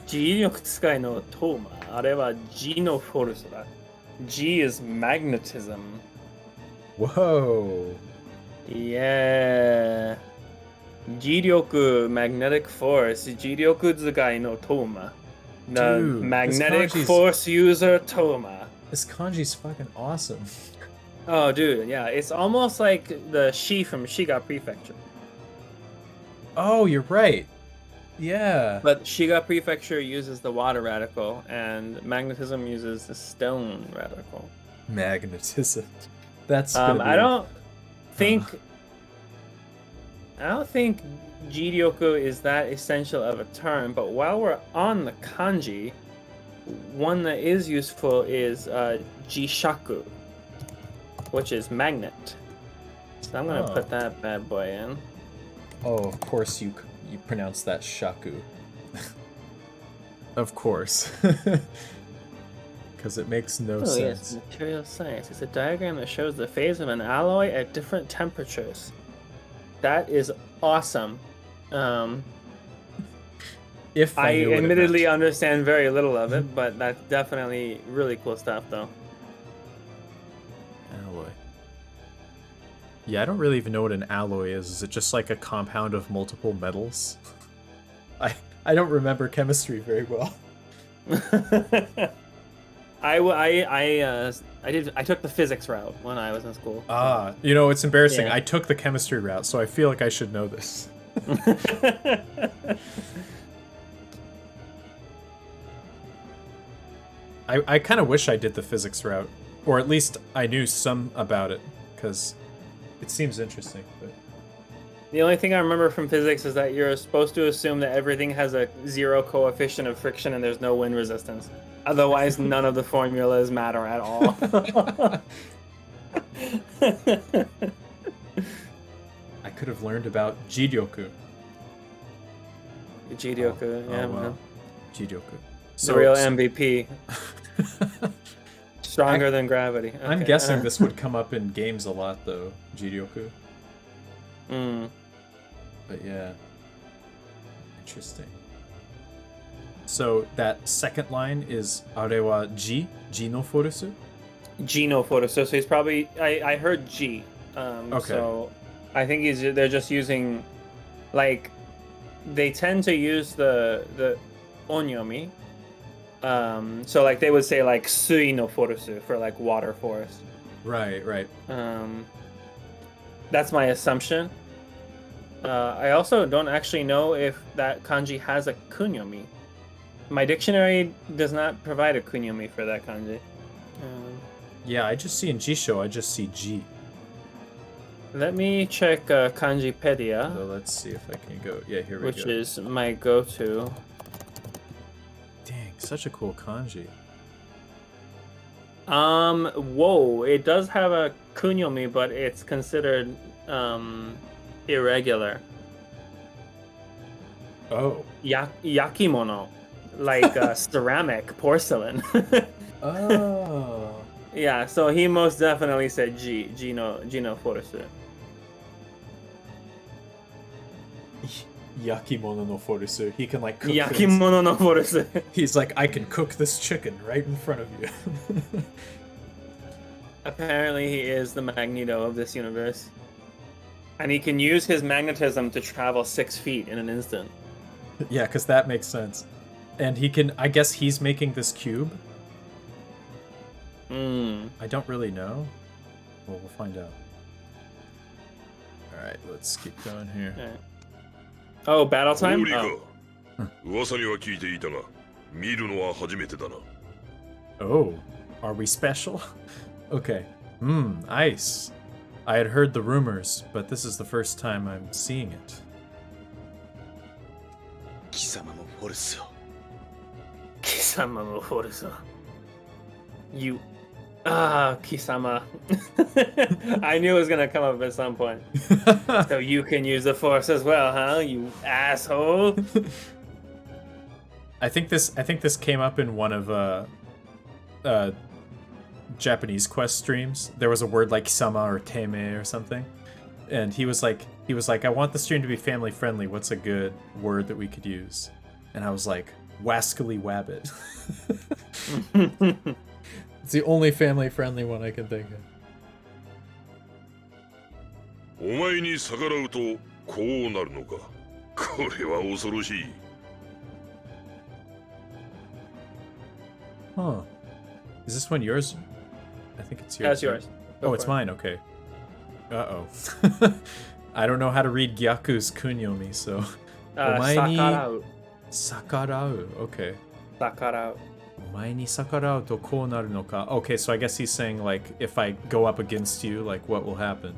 B: 磁力使いのトーマ。あれはGのフォルスだ。G is magnetism.
A: Whoa.
B: Yeah. Jiryoku, magnetic force. Jiryoku Zugai no Toma. The
A: Dude, this
B: magnetic
A: kanji's-
B: force user Toma.
A: This kanji's fucking awesome.
B: Oh, dude, yeah. It's almost like the Shi from Shiga Prefecture.
A: Oh, you're right. Yeah.
B: But Shiga Prefecture uses the water radical, and magnetism uses the stone radical.
A: Magnetism. That's gonna be
B: I don't think Jiryoku is that essential of a term, but while we're on the kanji, one that is useful is Jishaku, which is magnet. So I'm gonna
A: Oh.
B: put that bad boy in.
A: Oh, of course you pronounce that shaku. Of course. Because it makes no
B: Oh yes,
A: sense.
B: material science. It's a diagram that shows the phase of an alloy at different temperatures. That is awesome.
A: If
B: I
A: knew what it
B: admittedly
A: meant.
B: understand very little of it, but that's definitely really cool stuff, though.
A: Alloy. Yeah, I don't really even know what an alloy is. Is it just like a compound of multiple metals? I don't remember chemistry very well.
B: I took the physics route when I was in school.
A: Ah, you know, it's embarrassing.
B: Yeah.
A: I took the chemistry route, so I feel like I should know this. I kind of wish I did the physics route, or at least I knew some about it, because it seems interesting. But
B: The only thing I remember from physics is that you're supposed to assume that everything has a zero coefficient of friction and there's no wind resistance. Otherwise, none of the formulas matter at all.
A: I could have learned about Jidyoku.
B: Jiryoku, yeah,
A: oh, wow.
B: man.
A: Jidyoku.
B: The real MVP. Stronger than gravity.
A: I'm
B: Okay.
A: guessing this would come up in games a lot, though, Jidyoku.
B: Mm.
A: But yeah. Interesting. So that second line is Arewa Ji no Forusu?
B: Gino photo. So he's probably. I heard G.
A: Okay.
B: So I think they're just using, like, they tend to use the onyomi. So like they would say like sui no forusu for like water force.
A: Right.
B: That's my assumption. I also don't actually know if that kanji has a kunyomi. My dictionary does not provide a kunyomi for that kanji.
A: Yeah, I just see in Jisho, I just see G.
B: Let me check Kanjipedia,
A: So let's see if I can go. Yeah, here we
B: which
A: go.
B: is my go-to.
A: Dang, such a cool kanji.
B: Whoa, it does have a kunyomi, but it's considered irregular.
A: Oh.
B: Yakimono, like ceramic porcelain.
A: Oh.
B: Yeah, so he most definitely said Gino Forusu.
A: Yakimono no Forusu. He can like cook things.
B: Yakimono no Forusu.
A: He's like, I can cook this chicken right in front of you.
B: Apparently he is the Magneto of this universe. And he can use his magnetism to travel 6 feet in an instant.
A: Yeah, because that makes sense. And he can, I guess he's making this cube. I don't really know. Well, we'll find out. Alright, let's keep going here.
B: Alright. Oh, battle
F: ホ
B: time?
F: ーリー
B: Oh.
F: か噂には聞いていたが見るのは初めてだな
A: Oh, are we special? Okay. Ice. I had heard the rumors, but this is the first time I'm seeing it.
E: 貴様もフォルスを
B: Kisama mo Forusu. You. Kisama. I knew it was gonna come up at some point. So you can use the force as well, huh? You asshole.
A: I think this came up in one of Japanese quest streams. There was a word like sama or teme or something. And he was like, I want the stream to be family friendly. What's a good word that we could use? And I was like, wascally wabbit. It's the only family friendly one I can think of.
F: お前に逆らうとこうなるのか。これは恐ろしい。
A: Huh. Is this one yours? I think it's yours.
B: That's yours. Go
A: Oh, it's
B: for it.
A: mine. Okay. Uh-oh. I don't know how to read Gyaku's kunyomi, so...
B: Sakarau.
A: Sakarau. Okay.
B: Sakarau.
A: お前に逆らうとこうなるのか. Okay, so I guess he's saying, like, if I go up against you, like, what will happen?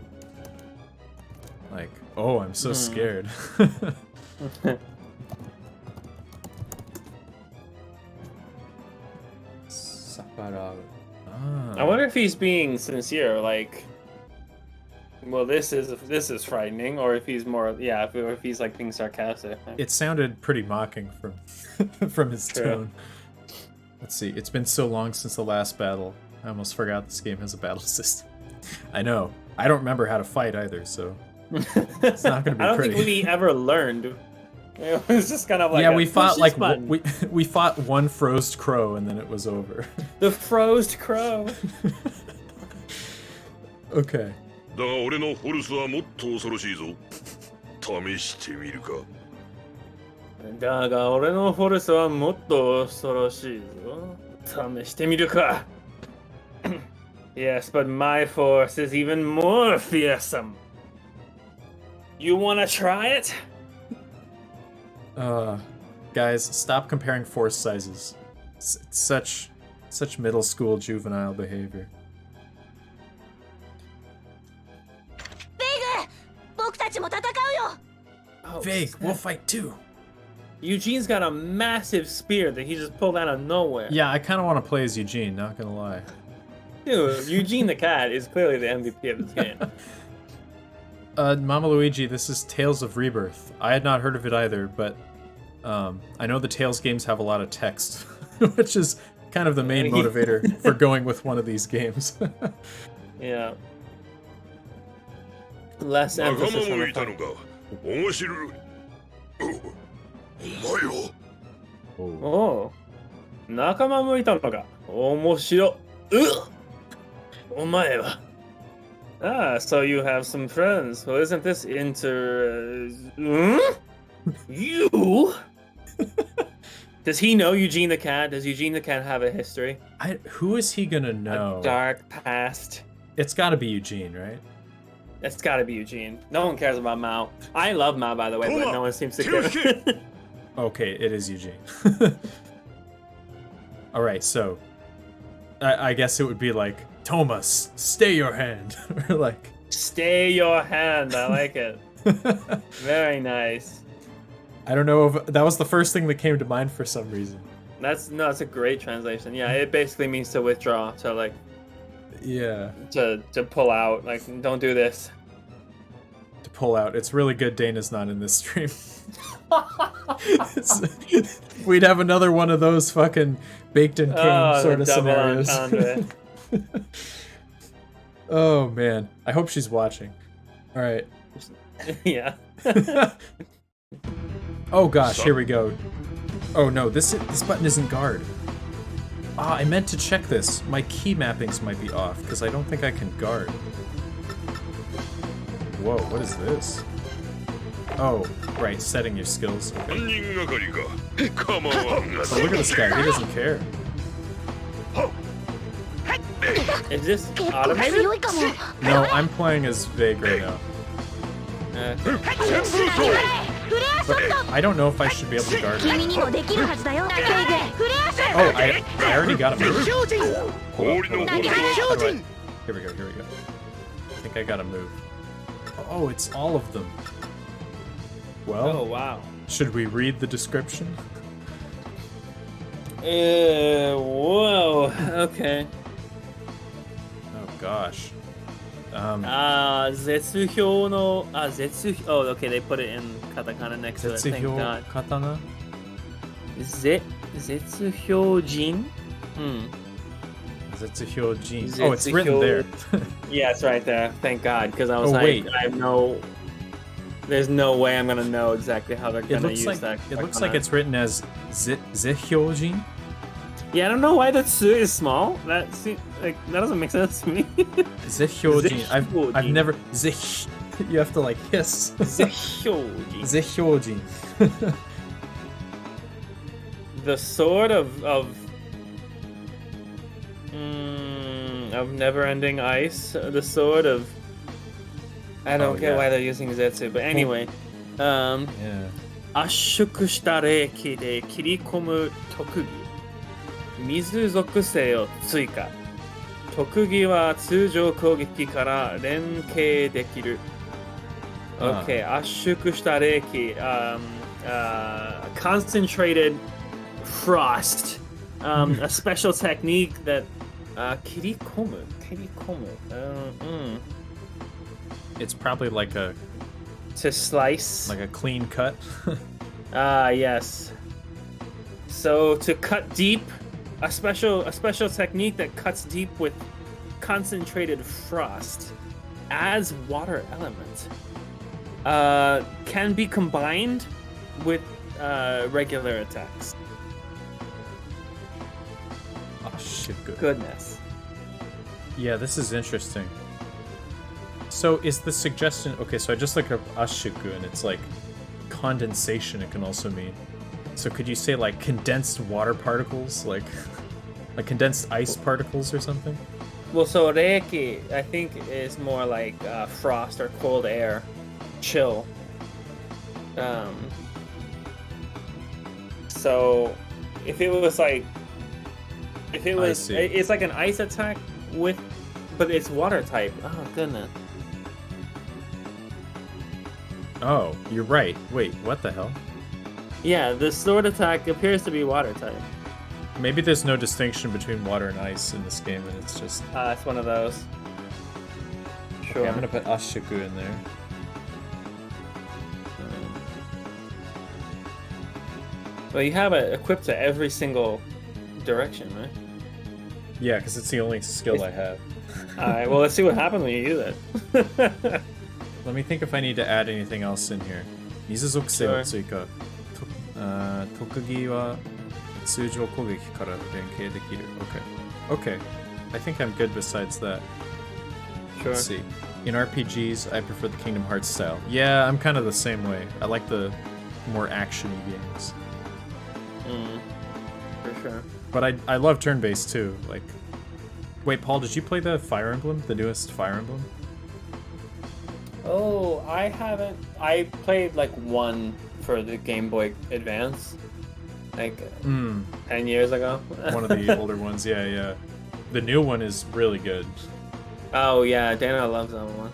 A: Like, oh, I'm so scared. Sakarau.
B: I wonder if he's being sincere, like, well, this is frightening, or if he's more, yeah, or if he's like being sarcastic.
A: It sounded pretty mocking from his
B: True.
A: tone. Let's see. It's been so long since the last battle. I almost forgot this game has a battle system. I know. I don't remember how to fight either, so it's not gonna be
B: I don't
A: pretty.
B: think we ever learned. It was just kind of like
A: Yeah, we fought like
B: button.
A: we fought one frozen crow and then it was over.
B: The frozen crow.
A: Okay.
F: だが俺のホルスはもっと恐ろしいぞ。試してみるか。
B: だが俺のフォルスはもっと恐ろしいぞ。試してみるか。Yes, but my force is even more fearsome. You wanna try it?
A: Guys, stop comparing force sizes. It's such middle school juvenile behavior.
D: 僕たちも戦うよ。
B: Oh,
A: Vague,
B: snap.
A: we'll fight too.
B: Eugene's got a massive spear that he just pulled out of nowhere.
A: Yeah, I kind of want to play as Eugene, not gonna lie.
B: Dude, Eugene the cat is clearly the MVP of this game.
A: Mama Luigi, this is Tales of Rebirth. I had not heard of it either, but I know the Tales games have a lot of text, which is kind of the main motivator for going with one of these games.
B: Yeah. Less
F: 仲間
B: emphasis on
F: も
B: the
F: いたの
B: fun.
F: か。面白い。お前よ。
B: Oh. 仲間もいたのか。面白。お前は。Ah, so you have some friends. Well, isn't this You? Does he know Eugene the cat? Does Eugene the cat have a history?
A: Who is he gonna know?
B: A dark past?
A: It's gotta be Eugene, right?
B: It's gotta be Eugene. No one cares about Mao. I love Mao, by the way, but no one seems to
F: Kill
B: care.
A: Okay, it is Eugene. Alright, so... I guess it would be like, Thomas, stay your hand. Or like...
B: Stay your hand. I like it. Very nice.
A: I don't know if... That was the first thing that came to mind for some reason.
B: That's a great translation. Yeah, it basically means to withdraw, to like
A: Yeah.
B: to pull out. Like, don't do this.
A: To pull out. It's really good Dana's not in this stream. We'd have another one of those fucking baked in cane sort of scenarios. Oh man. I hope she's watching. Alright.
B: Yeah.
A: Oh gosh, here we go. Oh no, this button isn't guard. Ah, I meant to check this. My key mappings might be off, because I don't think I can guard. Whoa, what is this? Oh, right, setting your skills. Okay.
F: 3人がかりか。構わんが。
A: Oh, look at this guy, he doesn't care.
B: Is this
D: 結構
B: automated?
D: 強いかも。
A: No, I'm playing as Vague right now.
B: Uh,
D: フレアショット。
A: I don't know if I should be able to guard it.
D: 君にもできるはずだよ。フレアショット。
A: Oh, I already got him.
F: 氷のホルスは
A: Here we go, here we go. I think I gotta move. Oh, it's all of them. Well,
B: oh wow.
A: should we read the description?
B: Whoa. Okay.
A: Oh gosh.
B: Zetsuhyo no. Zetsuhyo. Oh, okay. They put it in katakana next to it. Thank
A: Zetsuhyo
B: God.
A: katana?
B: Zetsuhyojin.
A: Zetsuhyojin. Oh, it's written there.
B: Yeah, it's right there. Thank God, because I was
A: Oh,
B: like,
A: wait.
B: I have no. There's no way I'm gonna know exactly how they're
A: It
B: gonna
A: looks
B: use
A: like
B: that.
A: it looks like it's written as Zehyojin.
B: Yeah, I don't know why the tsu is small. That doesn't make sense to me.
A: Zehyojin. I've
B: Zehyojin.
A: never You have to like hiss.
B: ぜひょうじん
A: Zehyojin.
B: The sword of never-ending ice. The sword of I don't
A: Oh,
B: get
A: yeah.
B: why they're using Zetsu, but anyway.
A: Yeah.
B: 圧縮した霊気で切り込む特技。水属性を追加。特技は通常攻撃から連携できる。Okay, 圧縮した霊気。Concentrated frost. A special technique that 切り込む。
A: It's probably like a
B: To slice.
A: clean cut.
B: Yes. So to cut deep, a special technique that cuts deep with concentrated frost as water element. Can be combined with regular attacks.
A: Oh shit, good.
B: Goodness.
A: Yeah, this is interesting. So is the suggestion okay? So I just looked up ashuku and it's like condensation. It can also mean. So could you say like condensed water particles, like condensed ice particles or something?
B: Well, so reiki, I think, is more like frost or cold air, chill. So if it was like,
A: see.
B: it's like an ice attack with, but it's water type. Oh goodness.
A: Oh, you're right. Wait, what the hell?
B: Yeah, the sword attack appears to be water type.
A: Maybe there's no distinction between water and ice in this game, and it's just.
B: It's one of those. Sure.
A: Okay, I'm gonna put ashuku in there.
B: Well, you have it equipped to every single direction, right?
A: Yeah, because it's the only skill I have.
B: Alright, well, let's see what happens when you use it.
A: Let me think if I need to add anything else in here. 水属性を追加。特技は通常攻撃から連携できる。Okay. I think I'm good besides that.
B: Sure.
A: Let's see. In RPGs, I prefer the Kingdom Hearts style. Yeah, I'm kind of the same way. I like the more action-y games.
B: For sure.
A: But I love turn-based too. Like, wait, Paul, did you play the Fire Emblem? The newest Fire Emblem?
B: Oh, I haven't. I played like one for the Game Boy Advance, like 10 years ago.
A: One of the older ones, yeah. The new one is really good.
B: Oh yeah, Dana loves that one.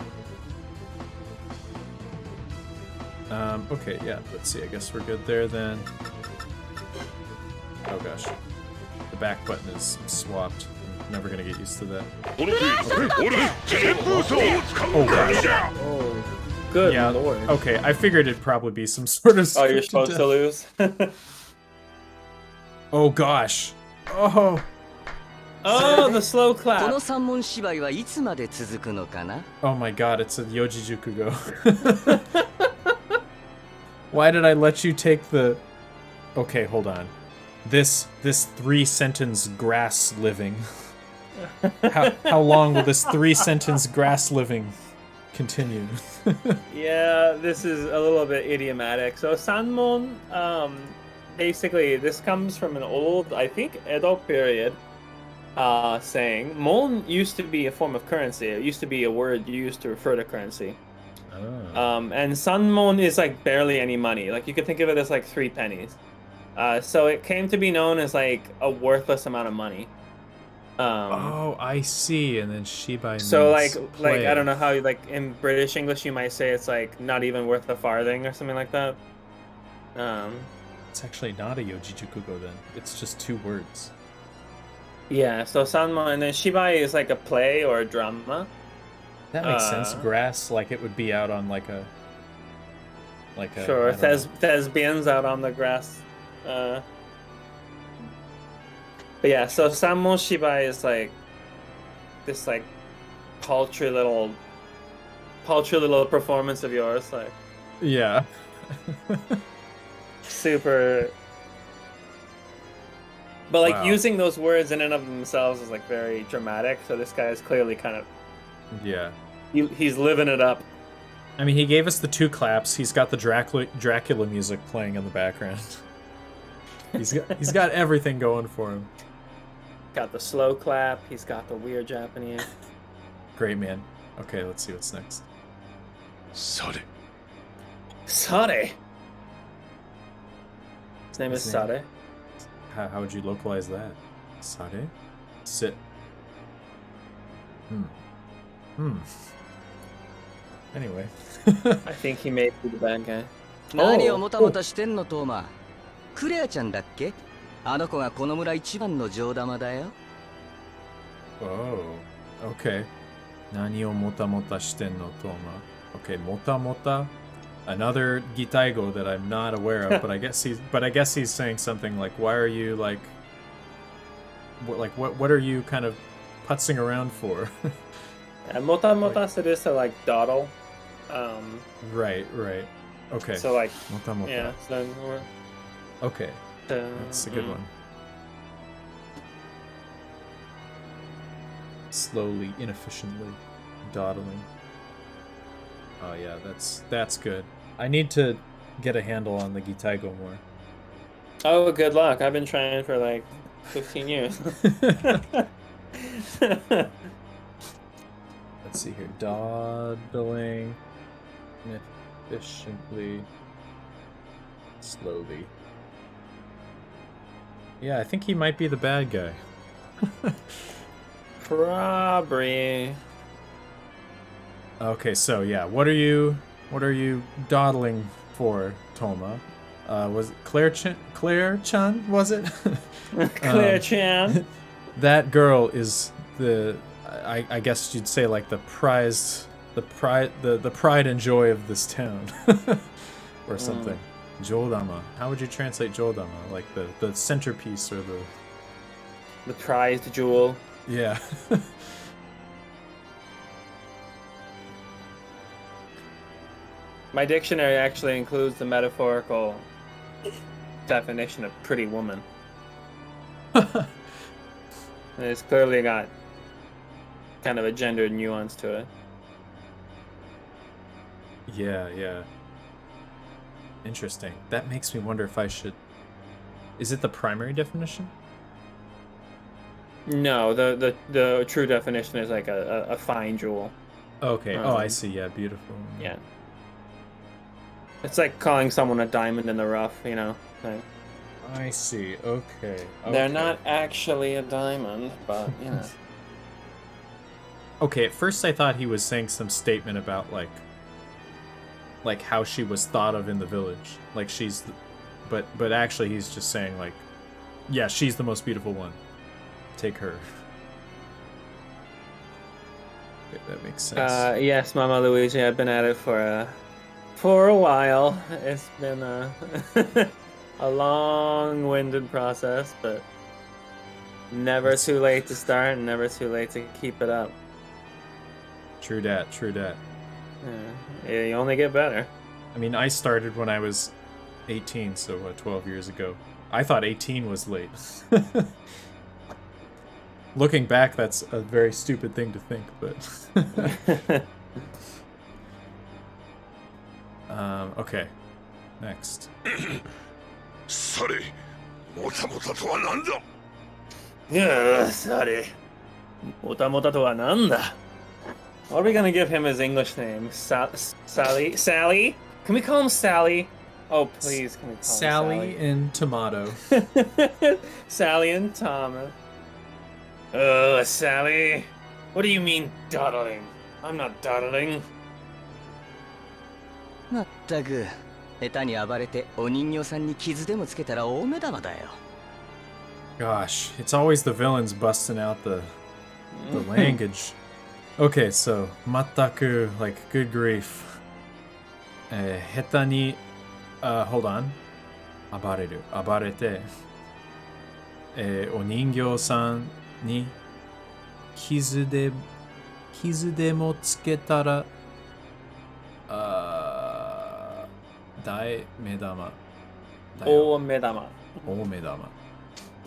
A: Okay, yeah, let's see. I guess we're good there then. Oh gosh. The back button is swapped. I'm never gonna get used to that. Oh gosh.
B: Oh, good
A: Yeah,
B: lord.
A: okay, I figured it'd probably be some sort of
B: Oh, you're
A: scripted
B: supposed
A: death.
B: to lose?
A: Oh gosh. Oh.
B: Oh, the slow
G: こ
B: clap.
G: の三文芝居はいつまで続くのかな
A: Oh my god, it's a Yojijuku go. Why did I let you take the... Okay, hold on. This 3-sentence grass living. How long will this 3-sentence grass living continue?
B: Yeah, this is a little bit idiomatic. So Sanmon, basically, this comes from an old, I think, Edo period saying. Mon used to be a form of currency. It used to be a word used to refer to currency. And Sanmon is like barely any money. Like you could think of it as like 3 pennies. So it came to be known as like a worthless amount of money.
A: Oh, I see. And then Shibai
B: So
A: means
B: like
A: play.
B: I don't know how like in British English you might say it's like not even worth a farthing or something like that.
A: It's actually not a Yojijukugo then. It's just 2 words.
B: Yeah, so Sanmon, and then Shibai is like a play or a drama.
A: That makes sense. Grass, like it would be out on like a
B: Sure,
A: I don't know.
B: thespians out on the grass. But yeah, so Sanmon Shibai is like this like paltry little performance of yours, like
A: Yeah.
B: super. But like
A: Wow.
B: using those words in and of themselves is like very dramatic. So this guy is clearly kind of
A: Yeah.
B: he's living it up.
A: I mean, he gave us the 2 claps. He's got the Dracula music playing in the background. he's got everything going for him.
B: Got the slow clap. He's got the weird Japanese.
A: Great, man. Okay, let's see what's next.
C: それ
B: Sade. His name is
A: His name-
B: Sade.
A: How would you localize that? Sade? Sit. Anyway.
B: I think he may be the bad guy.
G: 何をもたもたしてんのトーマ。クレアちゃんだっけ？あの子がこの村一番の上玉だよ。
A: Oh, okay. Nani o mota mota shiten no toma. Okay, mota mota. Another Gitaigo that I'm not aware of, but I guess he's saying something like, why are you like what are you kind of putzing around for?
B: Mota mota is to like dawdle.
A: Right. Okay.
B: So like,
A: Mota mota.
B: yeah. So we're,
A: Okay. That's a good one. Slowly, inefficiently, dawdling. Oh yeah, that's good. I need to get a handle on the Gitaigo more.
B: Oh, good luck. I've been trying for like 15 years.
A: Let's see here. Dawdling, inefficiently, slowly. Yeah, I think he might be the bad guy.
B: Probably.
A: Okay, so yeah, what are you dawdling for, Toma? Was it Claire Chan, was it?
B: Claire Chan.
A: That girl is I guess you'd say like the pride and joy of this town. Or something. Jodama. How would you translate Jodama? Like the centerpiece or
B: The prized jewel.
A: yeah.
B: My dictionary actually includes the metaphorical definition of pretty woman. And it's clearly got kind of a gendered nuance to it.
A: Yeah. Interesting. That makes me wonder if I should... Is it the primary definition?
B: No, the true definition is like a fine jewel.
A: Okay. Oh, I see. Yeah, beautiful.
B: Yeah. It's like calling someone a diamond in the rough, you know. Like,
A: I see. Okay.
B: they're not actually a diamond, but you know.
A: Okay, at first I thought he was saying some statement about like how she was thought of in the village. Like she's but actually he's just saying like, yeah, she's the most beautiful one. Take her. Okay, that makes sense.
B: Yes, Mama Luigi, I've been at it for a while. It's been a long-winded process, but never too late to start and never too late to keep it up.
A: True dat.
B: Yeah, you only get better.
A: I mean, I started when I was 18, so 12 years ago. I thought 18 was late. Looking back, that's a very stupid thing to think, but... Okay. Next.
F: されもたもたとは何だ
B: Sorry. Mota mota to wa nanda? What are we gonna give him his English name? Sally? Sally? Can we call him Sally? Oh, please, can we call
A: Sally and Tomato.
B: him Sally? Sally and Thomas. Oh, Sally. What do you mean, dawdling? I'm not dawdling.
G: まったく下手に暴れてお人形さんに傷でもつけたら大目玉だよ。
A: Gosh, it's always the villains busting out the language. Okay, so, mataku, like, good grief. Heta ni, hold on. Abareru, abarete. O ningyo san ni kizu de mo tsuketara, dai medama.
B: Oh, medama.
A: O medama.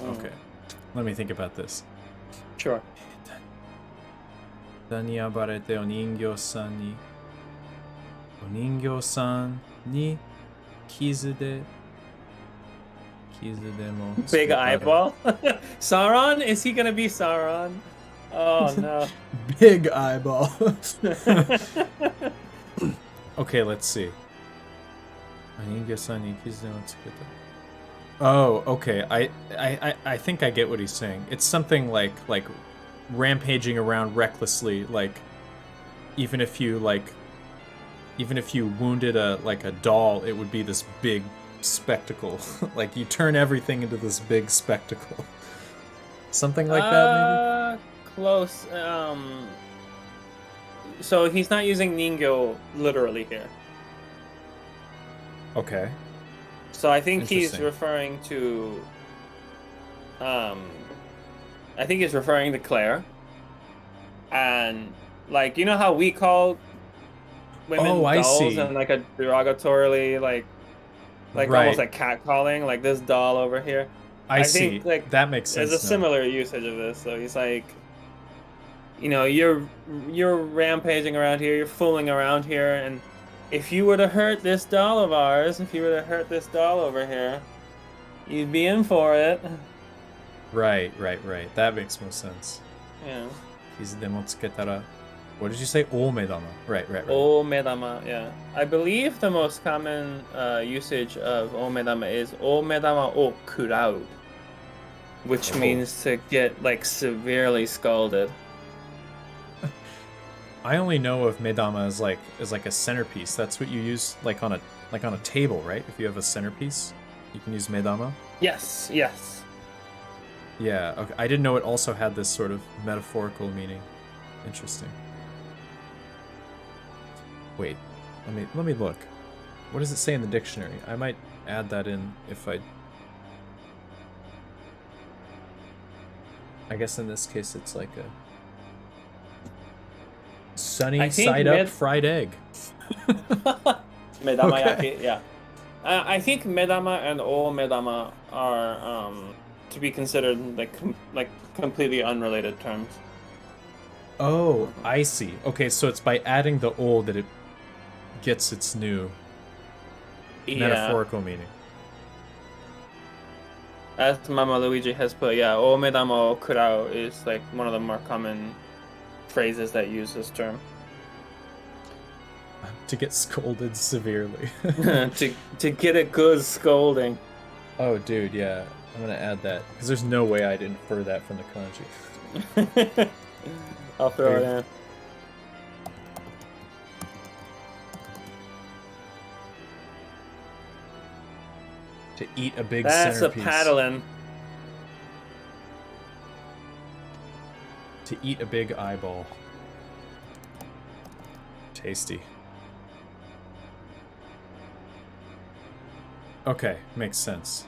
A: Okay. Let me think about this.
B: Sure.
A: 下に暴れてお人形さんにお人形さんに傷でも
B: Big eyeball. Sauron? Is he gonna be Sauron? Oh no.
A: Big eyeball. Okay, let's see. お人形さんに傷でもつけた。Oh, okay. I think I get what he's saying. It's something like rampaging around recklessly, like even if you wounded a doll, it would be this big spectacle. Like you turn everything into this big spectacle. Something like that, maybe?
B: Close. So he's not using Ningyo literally here.
A: Okay.
B: So I think he's
A: Interesting.
B: referring to I think he's referring to Claire. And like, you know how we call women
A: I
B: dolls
A: see.
B: and like a derogatorily like
A: Right.
B: almost like catcalling, like this doll over here.
A: I see.
B: think, like,
A: That makes sense.
B: There's a
A: now.
B: similar usage of this. So he's like, you know, you're rampaging around here, you're fooling around here, and if you were to hurt this doll of ours, if you were to hurt this doll over here, you'd be in for it.
A: Right. That makes more sense.
B: Yeah.
A: 傷でもつけたら What did you say? 大目玉. Right.
B: O medama, yeah. I believe the most common usage of o medama is o medama o kurau, which means to get like severely scalded.
A: I only know of medama as like a centerpiece. That's what you use like on a table, right? If you have a centerpiece, you can use medama.
B: Yes.
A: Yeah, okay. I didn't know it also had this sort of metaphorical meaning. Interesting. Wait, let me look. What does it say in the dictionary? I might add that in if I guess in this case it's like a sunny
B: I think
A: side up fried egg.
B: Medama
A: Okay.
B: yaki, yeah. I think medama and o medama are to be considered like completely unrelated terms.
A: Oh, I see. Okay, so it's by adding the o that it gets its new metaphorical meaning.
B: As Mama Luigi has put, yeah, o medama o kurao is like one of the more common phrases that use this term.
A: To get scolded severely.
B: to get a good scolding.
A: Oh, dude, yeah. I'm gonna add that because there's no way I'd infer that from the kanji.
B: I'll throw it in.
A: To eat a big
B: That's
A: centerpiece.
B: a paddling.
A: To eat a big eyeball. Tasty. Okay, makes sense.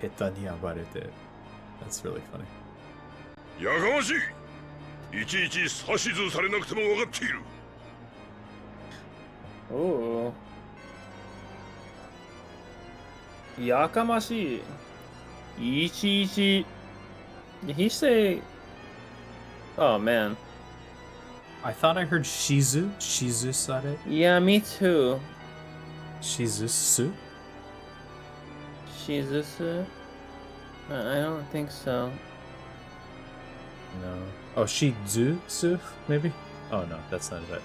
A: 下手に暴れて. That's really funny.
F: やかましい。いちいち指図されなくても分かっている。
B: Ooh. Yakamashi. Ichi. Did he say... Oh, man.
A: I thought I heard shizu. Shizu sare.
B: Yeah, me too.
A: Shizusu.
B: Shizusu? I don't think so.
A: No. Oh, shizusu, maybe? Oh, no, that's not it.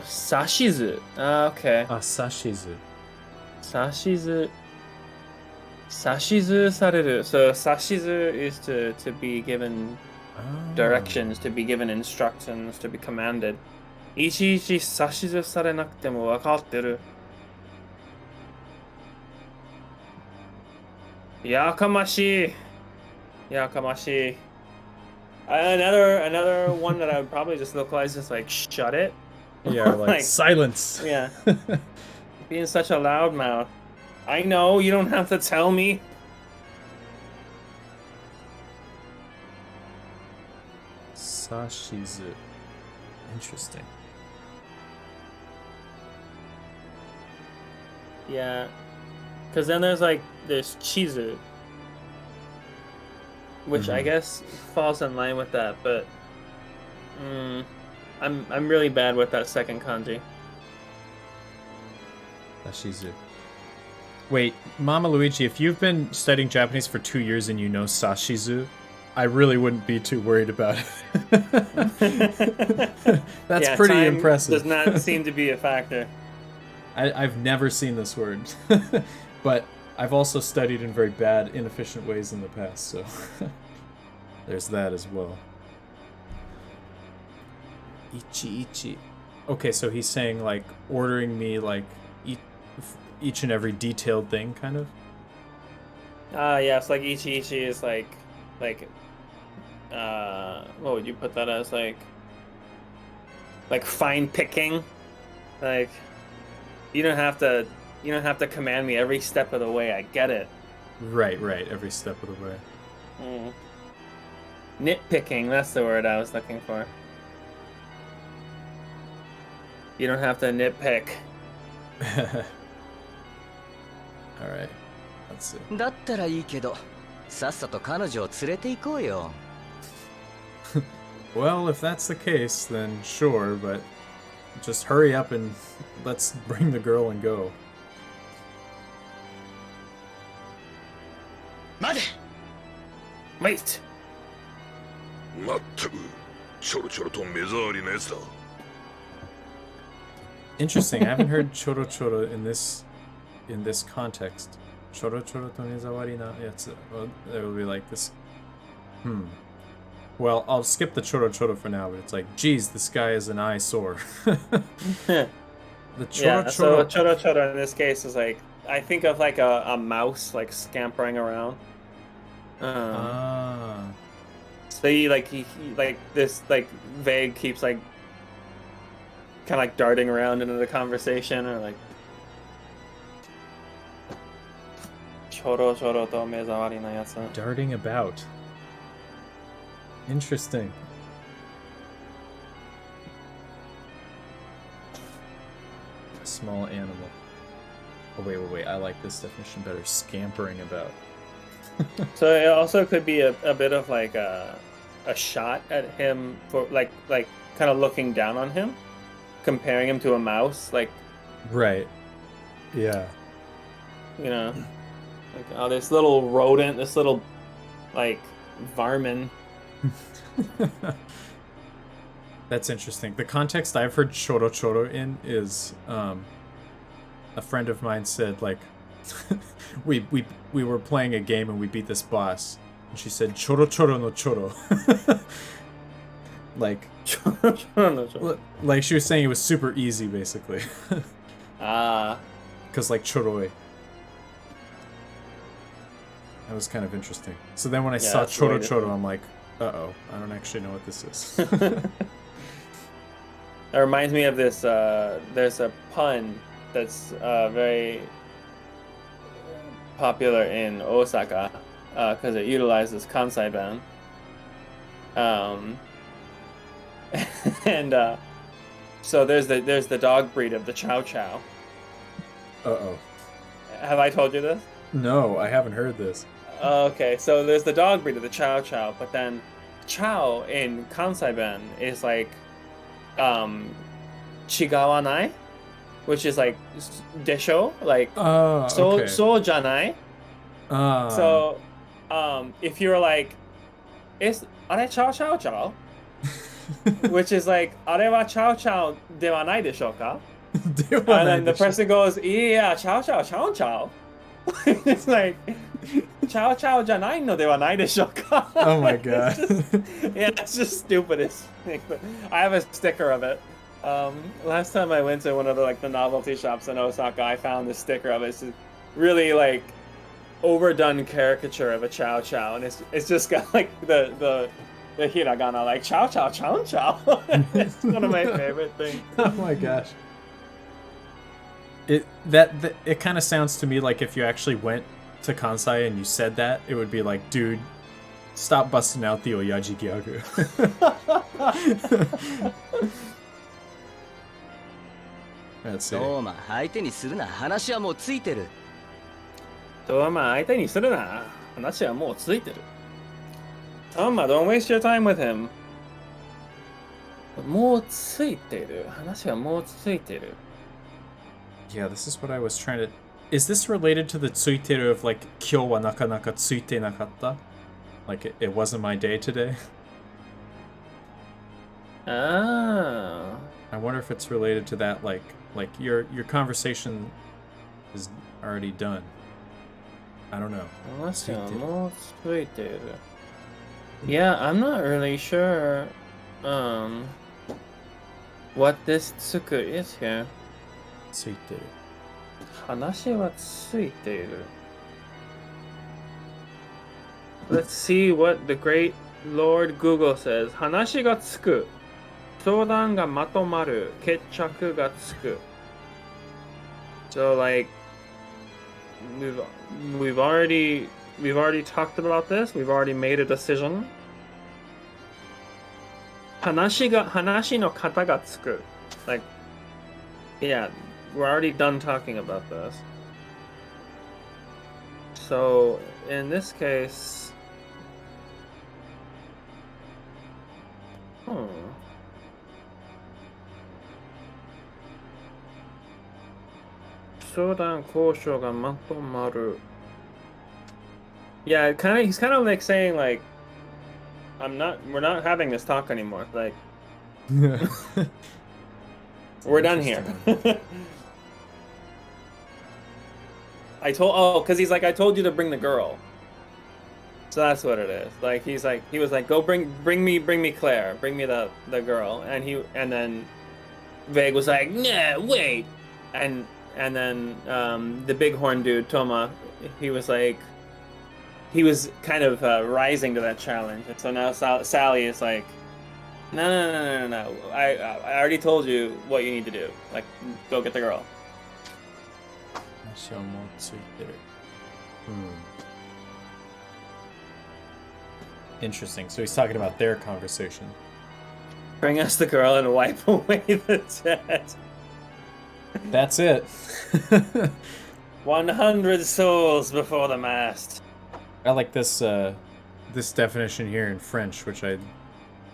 B: Sashizu. Okay.
A: Sashizu.
B: Sashizu. Sashizu sareru. So sashizu is to be given directions, to be given instructions, to be commanded. Ichi sashizu sarenakute mo wakatteru. Yakamashi. Yakamashi. Another one that I would probably just localize is like shut it.
A: Yeah, like silence.
B: Yeah. Being such a loudmouth. I know, you don't have to tell me.
A: Sashizu. Interesting.
B: Yeah. Because then there's chizu, which I guess falls in line with that, but I'm really bad with that second kanji.
A: Sashizu. Wait, Mama Luigi, if you've been studying Japanese for 2 years and you know Sashizu, I really wouldn't be too worried about it. That's pretty
B: time
A: impressive.
B: Does not seem to be a factor.
A: I've never seen this word, but I've also studied in very bad, inefficient ways in the past, so there's that as well. Ichi. Okay, so he's saying, like, ordering me, like, each and every detailed thing, kind of?
B: Yes, like ichi is like, what would you put that as? Like fine picking? Like, you don't have to command me every step of the way, I get it.
A: Right, every step of the way.
B: Nitpicking, that's the word I was looking for. You don't have to nitpick.
A: Alright, let's see.
G: だったらいいけど、さっさと彼女を連れて行こうよ。
A: Well, if that's the case, then sure, but just hurry up and let's bring the girl and go.
E: 待て
B: Wait!
F: まったくちょろちょろと目障りなやつだ。
A: Interesting, I haven't heard choro choro in this context. Choro choro to mezawari na yatsu. Well, it would be like this. Well, I'll skip the choro choro for now, but it's like, geez, this guy is an eyesore. The choro
B: so choro in this case is like, I think of like a mouse like scampering around. So he like this like vague keeps like kind of like darting around into the conversation, or like choro choro to mezawari na yatsu.
A: Darting about. Interesting. A small animal. Oh, wait. I like this definition better. Scampering about.
B: So it also could be a bit of like a shot at him for like kind of looking down on him, comparing him to a mouse, like,
A: Right. Yeah.
B: you know, like, oh, this little rodent, this little like varmin.
A: That's interesting. The context I've heard choro choro in is a friend of mine said, like, we were playing a game and we beat this boss, and she said choro choro no choro. Like, like she was saying it was super easy, basically. Because like choroi. That was kind of interesting. So then when I saw
B: that's really
A: choro choro, I'm like, uh-oh, I don't actually know what this is.
B: It reminds me of this. There's a pun that's very popular in Osaka because it utilizes Kansai Ben. And so there's the dog breed of the Chow Chow.
A: Uh-oh.
B: Have I told you this?
A: No, I haven't heard this.
B: Okay, so there's the dog breed of the Chow Chow, but then Chow in Kansai Ben is like chigawanai, which is like desho, like
A: okay.
B: so janai. So if you're like, is are Chow Chow Chow? Which is like, are wa Chow Chow de wa nai desho ka? And then the person goes, yeah, Chow Chow Chow Chow. It's like, Chow Chow janai no de wa nai desho ka?
A: Oh my god.
B: It's just stupidest thing. But I have a sticker of it. Last time I went to one of the novelty shops in Osaka, I found this sticker of it. It's a really like overdone caricature of a Chow Chow, and it's just got like the hiragana like Chow Chow Chow Chow. It's one of my favorite things.
A: Oh my gosh. It kind of sounds to me like if you actually went to Kansai and you said that, it would be like, dude, stop busting out the oyaji gyagu. Let's see.
G: どうま相手にするな話はもうついてる
B: 相手にするな。話はもうついてる。don't waste your time with him. もうついてる。話はもうついてる。
A: Yeah, this is what I was trying to... Is this related to the tsuiteru of like, 今日はなかなかついてなかった? Like, it wasn't my day today?
B: Ah.
A: I wonder if it's related to that, like your conversation is already done. I don't know.
B: 話はもうついてる。Yeah, I'm not really sure what this tsuku is here.
A: ついてる。
B: 話はついている。Let's see what the great Lord Google says. 話がつく。相談がまとまる。決着がつく。So like we've already talked about this. We've already made a decision. 話の型がつく。Like, yeah, we're already done talking about this. So in this case,相談交渉がまとまる。Yeah, he's kind of like saying like, we're not having this talk anymore. Like, we're done here. Because he's like, I told you to bring the girl. So that's what it is. Like, he was like, go bring me Claire, bring me the girl, and then Vague was like, nah, wait, and then the bighorn dude Toma, he was kind of rising to that challenge, and so now Sally is like, no. I already told you what you need to do. Like, go get the girl.
A: Interesting. So he's talking about their conversation.
B: Bring us the girl and wipe away the debt.
A: That's it.
B: 100 souls before the mast.
A: I like this this definition here in French, which I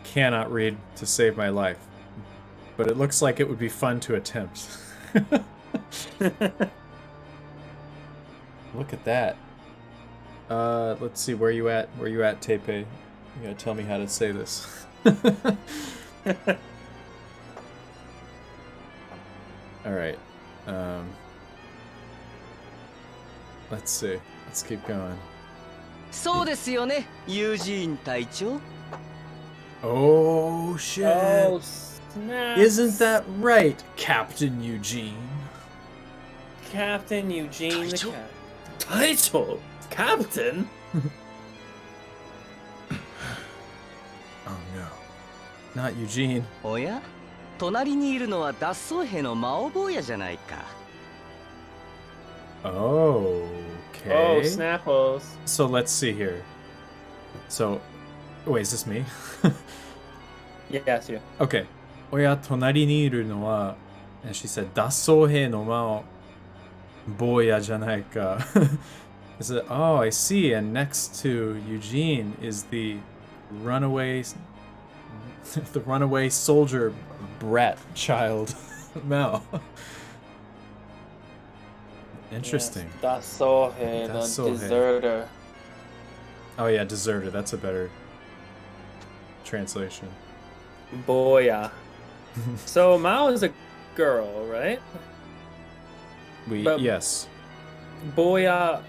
A: cannot read to save my life. But it looks like it would be fun to attempt. Look at that. Let's see, where you at? Where you at, Tepe? You gotta tell me how to say this. Alright. Let's see. Let's keep going.
G: そうですよね、ユージーン隊長。
A: Oh shit!
B: Oh snap!
A: Isn't that right, Captain Eugene?
B: Captain Eugene the Cat. Title? Captain?
A: Oh no. Not Eugene.
G: おや、隣にいるのは脱走兵の魔王坊やじゃないか。
A: Oh, okay.
B: Oh, snapples.
A: So let's see here. So, wait, is this me?
B: Yes, you.
A: Okay. おや、隣にいるのは, and she said, 脱走兵の魔王坊やじゃないか. Is it? Oh, I see. And next to Eugene is the runaway soldier brat child, Mel. Interesting.
B: Yes, Dasohe, the deserter.
A: Oh yeah, deserter. That's a better translation.
B: Boya. So Mao is a girl, right?
A: Yes.
B: Boya.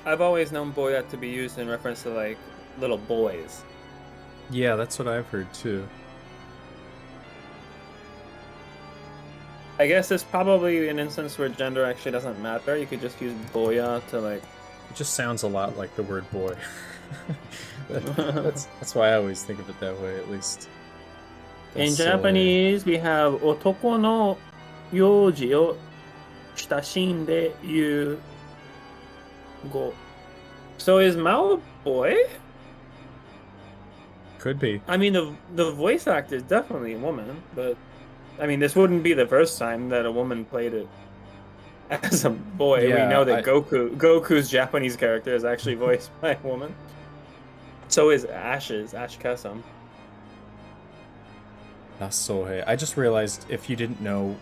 B: I've always known boya to be used in reference to like little boys.
A: Yeah, that's what I've heard too.
B: I guess it's probably an instance where gender actually doesn't matter. You could just use boya to like.
A: It just sounds a lot like the word boy. That's why I always think of it that way, at least.
B: In Japanese, we have 男の幼児を親しんで言う語. So is Mao a boy?
A: Could be.
B: I mean, the voice actor is definitely a woman, but I mean, this wouldn't be the first time that a woman played it. as a boy.
A: Yeah,
B: we know that
A: I-
B: Goku's Japanese character is actually voiced by a woman. So is Ash Kesum.
A: Dasohei. I just realized if you didn't know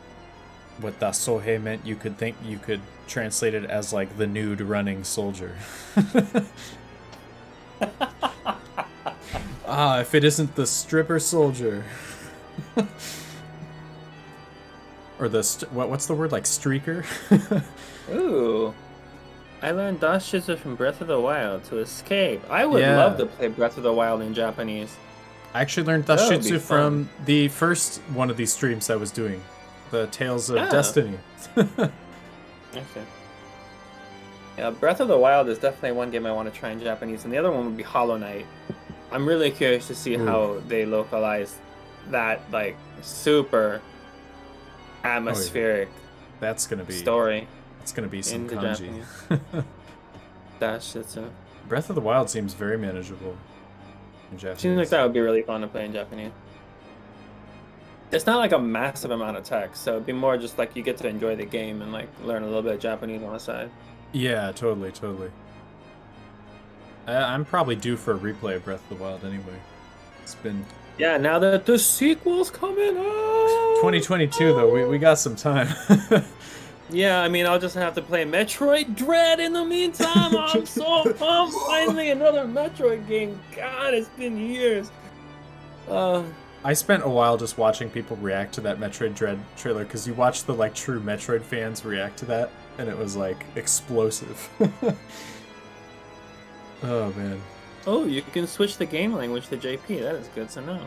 A: what Dasohei meant, you could translate it as like the nude running soldier. If it isn't the stripper soldier. Or the what's the word, like streaker?
B: Ooh. I learned Dashitsu from Breath of the Wild to escape. I would
A: Yeah.
B: love to play Breath of the Wild in Japanese.
A: I actually learned
B: That would be
A: Dashitsu
B: fun.
A: from the first one of these streams I was doing, the Tales of
B: Ah.
A: Destiny.
B: Okay. Yeah, Breath of the Wild is definitely one game I want to try in Japanese, and the other one would be Hollow Knight. I'm really curious to see how they localize that, like, super atmospheric
A: That's gonna be
B: story
A: It's gonna be some
B: into
A: kanji.
B: Dashitsu.
A: Breath of the Wild seems very manageable in Japanese.
B: Seems like that would be really fun to play in Japanese. It's not like a massive amount of text, so it'd be more just like you get to enjoy the game and like learn a little bit of Japanese on the side.
A: Yeah, totally. I'm probably due for a replay of Breath of the Wild anyway. It's been
B: Yeah, now that the sequel's coming out.
A: 2022 though. We got some time.
B: Yeah, I mean, I'll just have to play Metroid Dread in the meantime. I'm so pumped! Finally, another Metroid game. God, it's been years.
A: I spent a while just watching people react to that Metroid Dread trailer because you watch the like true Metroid fans react to that, and it was like explosive. Oh man.
B: Oh, you can switch the game language to JP. That is good to know.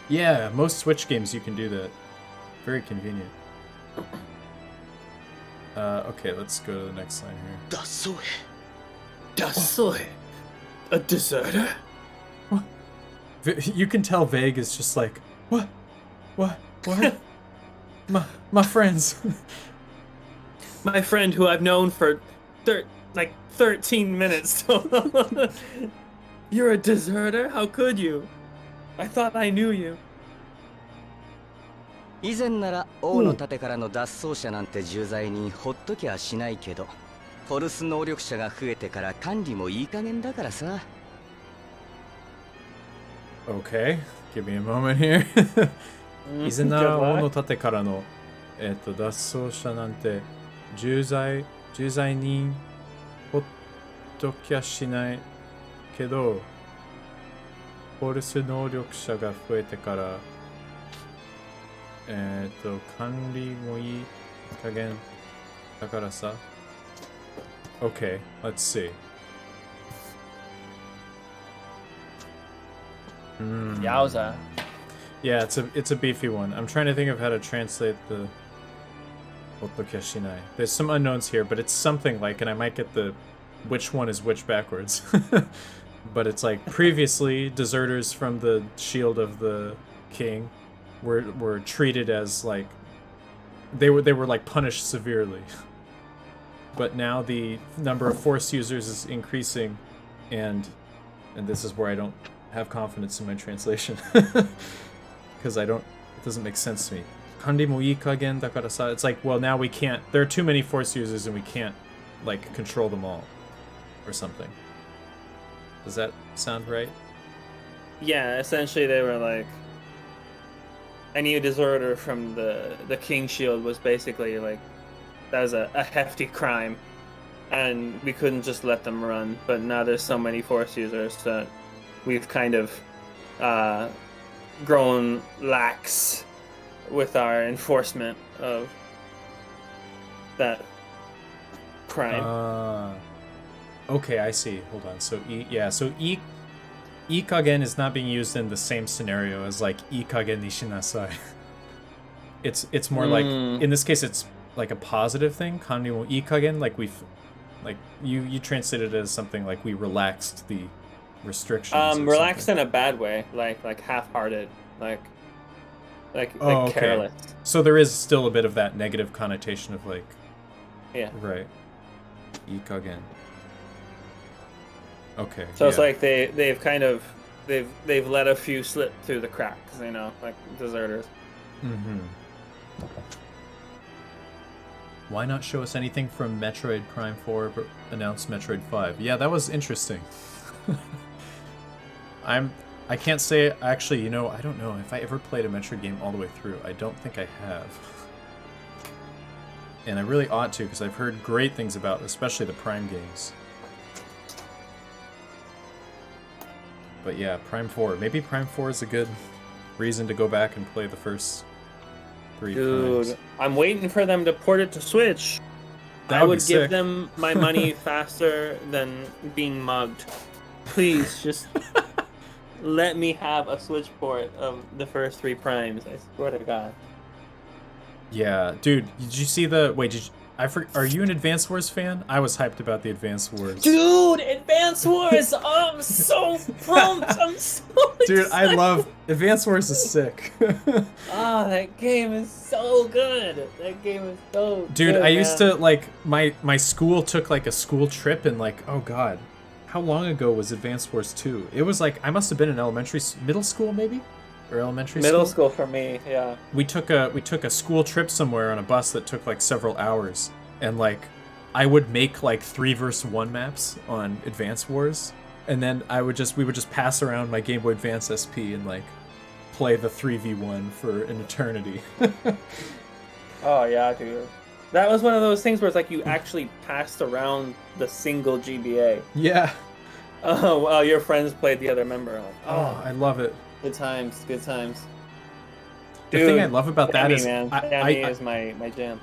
A: Yeah, most Switch games you can do that. Very convenient. Okay, let's go to the next line here.
B: Dasoe. A deserter?
A: You can tell Vague is just like, what? my friends.
B: My friend who I've known for 13 minutes. You're a deserter? How could you? I thought I knew you.
G: 以前なら王の盾からの脱走者なんて重罪にほっときゃしないけど、フォルス能力者が増えてから管理もいい加減だからさ。
A: Okay, give me a moment here. 以前なら王の盾からの脱走者なんて重罪人ほっときゃしないけど、フォルス能力者が増えてから管理もいい加減だからさ。Okay, let's see.
B: Yowza.
A: Yeah, it's a beefy one. I'm trying to think of how to translate the Otokeshinai. There's some unknowns here, but it's something like, and I might get the which one is which backwards. But it's like previously deserters from the shield of the king were treated as like they were like punished severely. But now the number of force users is increasing, and this is where I don't have confidence in my translation. Because it doesn't make sense to me. Kandi mo ii kagen dakara sa. It's like, well, now we can't, there are too many force users and we can't like control them all or something. Does that sound right?
B: Yeah, essentially they were like, any deserter from the King Shield was basically like, that was a hefty crime, and we couldn't just let them run. But now there's so many force users that we've kind of grown lax with our enforcement of that crime.
A: Okay, I see. Hold on. So Ikagen is not being used in the same scenario as like Ikagen nishinasai. It's more like, in this case it's like a positive thing. Kanri mo Ikagen, like you translated it as something like we relaxed the restrictions. or
B: Relaxed
A: something.
B: in a bad way, like half-hearted, like
A: Okay.
B: careless.
A: So there is still a bit of that negative connotation of like,
B: Yeah.
A: right, Ikagen. Okay.
B: So it's
A: yeah.
B: like they've kind of they've let a few slip through the cracks, you know, like deserters.
A: Mm-hmm. Why not show us anything from Metroid Prime 4 but announce Metroid 5? Yeah, that was interesting. I can't say, actually, you know, I don't know if I ever played a Metroid game all the way through. I don't think I have. And I really ought to, because I've heard great things about, especially the Prime games. But yeah, Prime 4. Maybe Prime 4 is a good reason to go back and play the first 3
B: Dude,
A: Primes.
B: I'm waiting for them to port it to Switch.
A: That
B: I
A: would
B: would
A: be
B: give
A: sick.
B: them my money faster than being mugged. Please, just let me have a Switch port of the first 3 Primes. I swear to God.
A: Yeah, dude, did you see the... Wait, are you an Advance Wars fan? I was hyped about the Advance Wars.
B: Dude, Advance Wars! Oh, I'm so pumped! I'm so
A: Dude, I
B: excited.
A: love... Advance Wars is sick.
B: Oh, that game is so good. That game is so
A: Dude,
B: good,
A: I used
B: man.
A: to, like, my school took, like, a school trip and, like, oh god. How long ago was Advance Wars 2? It was, like, I must have been in middle school, maybe? Or elementary
B: Middle school for me, yeah.
A: We took a school trip somewhere on a bus that took, like, several hours. And, like, I would make, like, 3v1 maps on Advance Wars. And then we would just pass around my Game Boy Advance SP and, like, play the 3v1 for an eternity.
B: Oh yeah, dude. That was one of those things where it's like you actually passed around the single GBA.
A: Yeah.
B: Oh, well, your friends played the other member.
A: Oh, I love it.
B: Good times, good times.
A: The thing I love about that is
B: man. Sammy is my jam.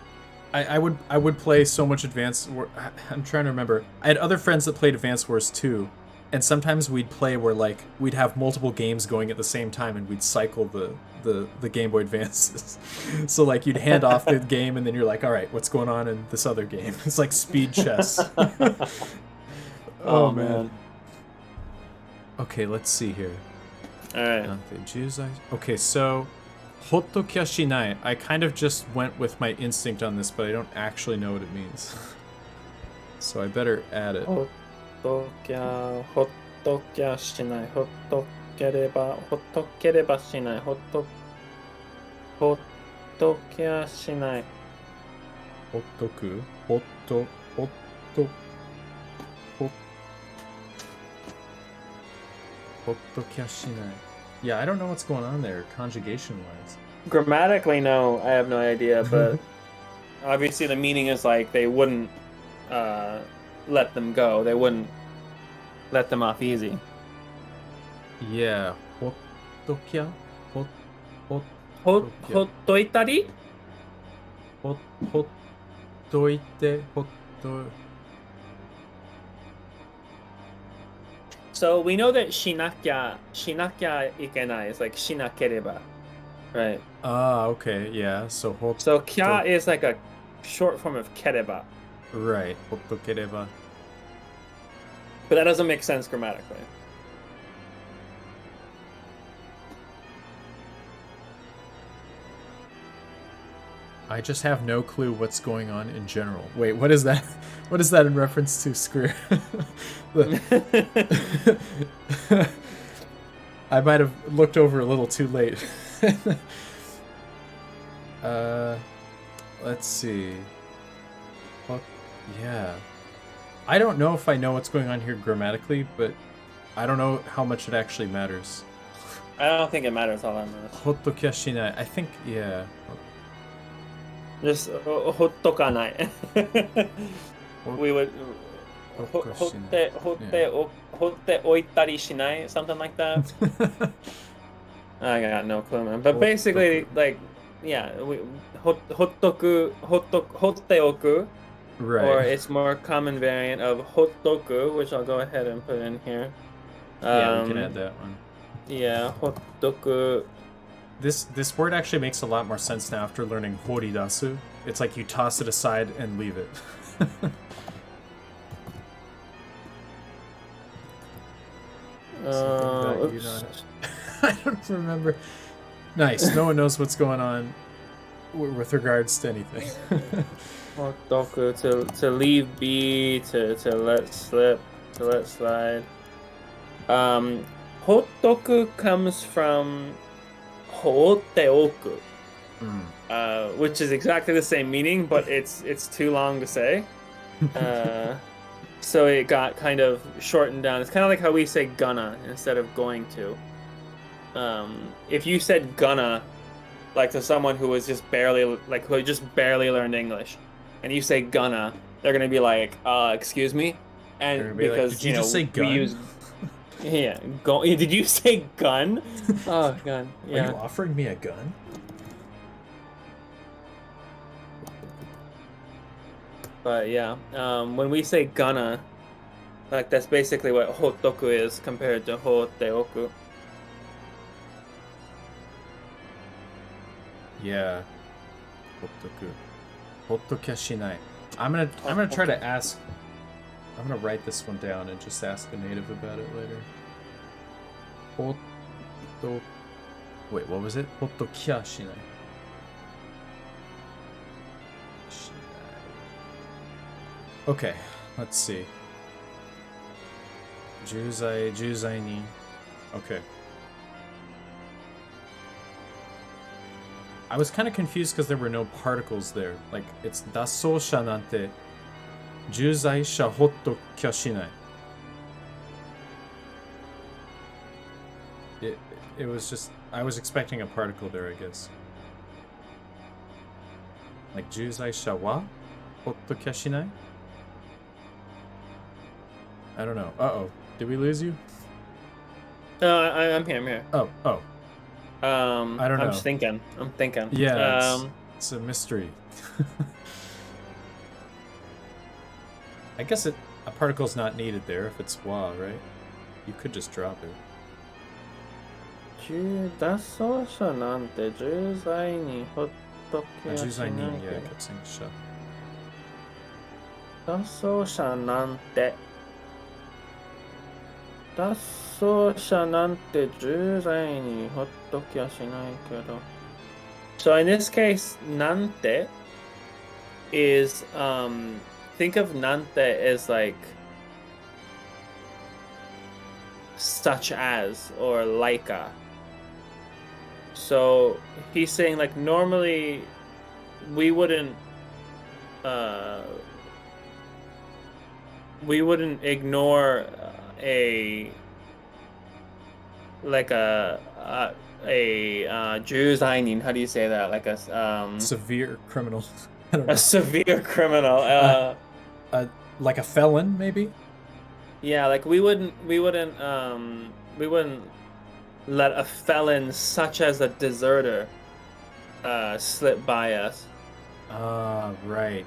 A: I would play so much Advance War. I'm trying to remember. I had other friends that played Advance Wars 2, and sometimes we'd play where, like, we'd have multiple games going at the same time, and we'd cycle the Game Boy Advances. So, like, you'd hand off the game, and then you're like, all right, what's going on in this other game? It's like speed chess. Oh man. Okay, let's see here.
B: Alright.
A: Okay, so Hottokia shinai. I kind of just went with my instinct on this, but I don't actually know what it means. So I better add it.
B: ほっときゃしない。ほっとければしない。ほっときゃしない。
A: Hottoku. Hottokia shinai. Yeah, I don't know what's going on there, conjugation-wise.
B: Grammatically, no, I have no idea, but obviously the meaning is like they wouldn't let them go. They wouldn't let them off easy.
A: Yeah, Hottokia?
B: Hot, hot, to itari?
A: Hottoite, hotto...
B: So we know that shinakya ikenai is like shinakereba, right?
A: Ah, okay, yeah, so hotto...
B: So kya is like a short form of kereba,
A: Right, hottokereba.
B: but that doesn't make sense grammatically.
A: I just have no clue what's going on in general. Wait, what is that? What is that in reference to? Screw. I might have looked over a little too late. Let's see. Well, yeah. I don't know if I know what's going on here grammatically, but I don't know how much it actually matters.
B: I don't think it matters all that much.
A: Hottokia shinai. I think, yeah.
B: Just hottokanai. We would hotte oitari shinai, something like that. I got no clue, man. But basically, like, yeah, hottoku, hotte oku,
A: Right.
B: or its more common variant of hottoku, which I'll go ahead and put in here.
A: Yeah, we can add that one.
B: Yeah, hottoku.
A: This word actually makes a lot more sense now after learning horidasu. It's like you toss it aside and leave it. I don't remember. Nice. No one knows what's going on with regards to anything.
B: Hotoku, to leave be, to let slip, to let slide. Hotoku comes from hootte oku. which is exactly the same meaning, but it's too long to say. So it got kind of shortened down. It's kind of like how we say gonna instead of going to. If you said gonna, like to someone who was just barely, like who just barely learned English, and you say gonna, they're gonna be like, excuse me, and
A: Be like,
B: because
A: did you just say gun?
B: we use, yeah, go. Did you say gun? Oh, gun. Yeah.
A: Are you offering me a gun?
B: But yeah, when we say gonna, like that's basically what hotoku is compared to hoteoku.
A: Yeah. Hottoku. Hottokya shinai. I'm gonna try to ask. I'm gonna write this one down and just ask a native about it later. Hotto. Wait, what was it? Hottokya shinai. Okay, let's see. Juzai ni. Okay. I was kind of confused because there were no particles there. Like, it's dasosha nante juzaisha hottokya shinai. It was just, I was expecting a particle there, I guess. Like, juzaisha wa hottokya shinai? I don't know. Uh-oh. Did we lose you?
B: I'm here.
A: Oh.
B: I
A: don't know.
B: I'm just thinking.
A: Yeah, it's a mystery. I guess a particle's not needed there if it's wa, right? You could just drop it.
B: 脱走者なんて重罪にほっとけやしない
A: Juzai ni,
B: け
A: yeah,
B: ど
A: I kept saying sha.
B: 脱走者なんて脱走者なんて重罪にほっときゃしないけど So in this case, nante is think of nante as like such as or like a. So he's saying like normally we wouldn't ignore a juzainin. How do you say that? Like a
A: Severe criminal. I don't know.
B: a severe criminal.
A: Like a felon, maybe?
B: Yeah, like we wouldn't let a felon such as a deserter slip by us.
A: Ah, right.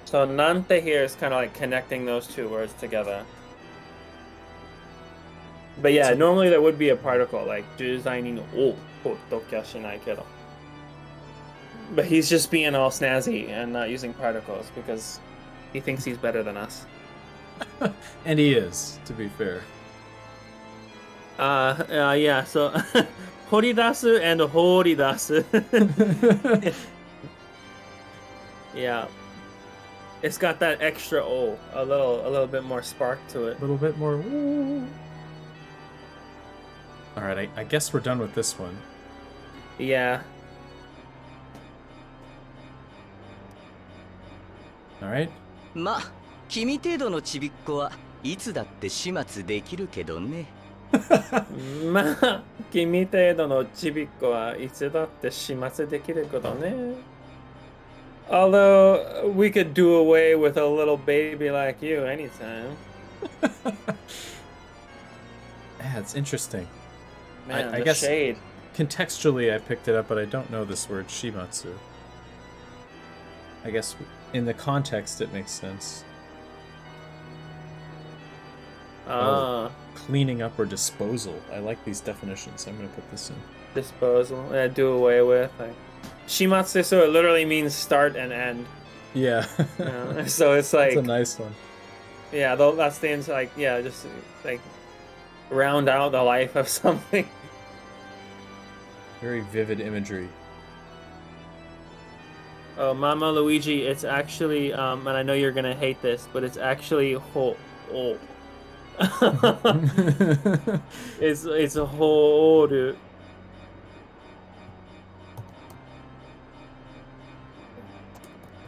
B: So nante here is kind of like connecting those two words together. But yeah, normally there would be a particle like juzaini no o hotokya shinai kedo. But he's just being all snazzy and not using particles because he thinks he's better than us.
A: And he is, to be fair.
B: Yeah, so horidasu and horidasu. Yeah. It's got that extra O, a little bit more spark to it.
A: A little bit more. Alright, I guess we're done with this one.
B: Yeah.
A: Alright?
G: まあ君程度のちびっこはいつだって始末できるけどね。
B: まあ、君程度のちびっこはいつだって始末できることね。Although we could do away with a little baby like you anytime.
A: Yeah, it's interesting.
B: Man,
A: I
B: the
A: guess
B: shade.
A: contextually I picked it up, but I don't know this word shimatsu. I guess in the context it makes sense. Cleaning up or disposal. I like these definitions. I'm gonna put this in.
B: Disposal. Yeah, do away with. Like, shimatsu, so it literally means start and end.
A: Yeah.
B: So it's like.
A: That's a nice one.
B: Yeah, that's the end. Like, yeah, just like round out the life of something.
A: Very vivid imagery.
B: Oh, Mama Luigi, it's actually, and I know you're gonna hate this, but it's actually it's a whole.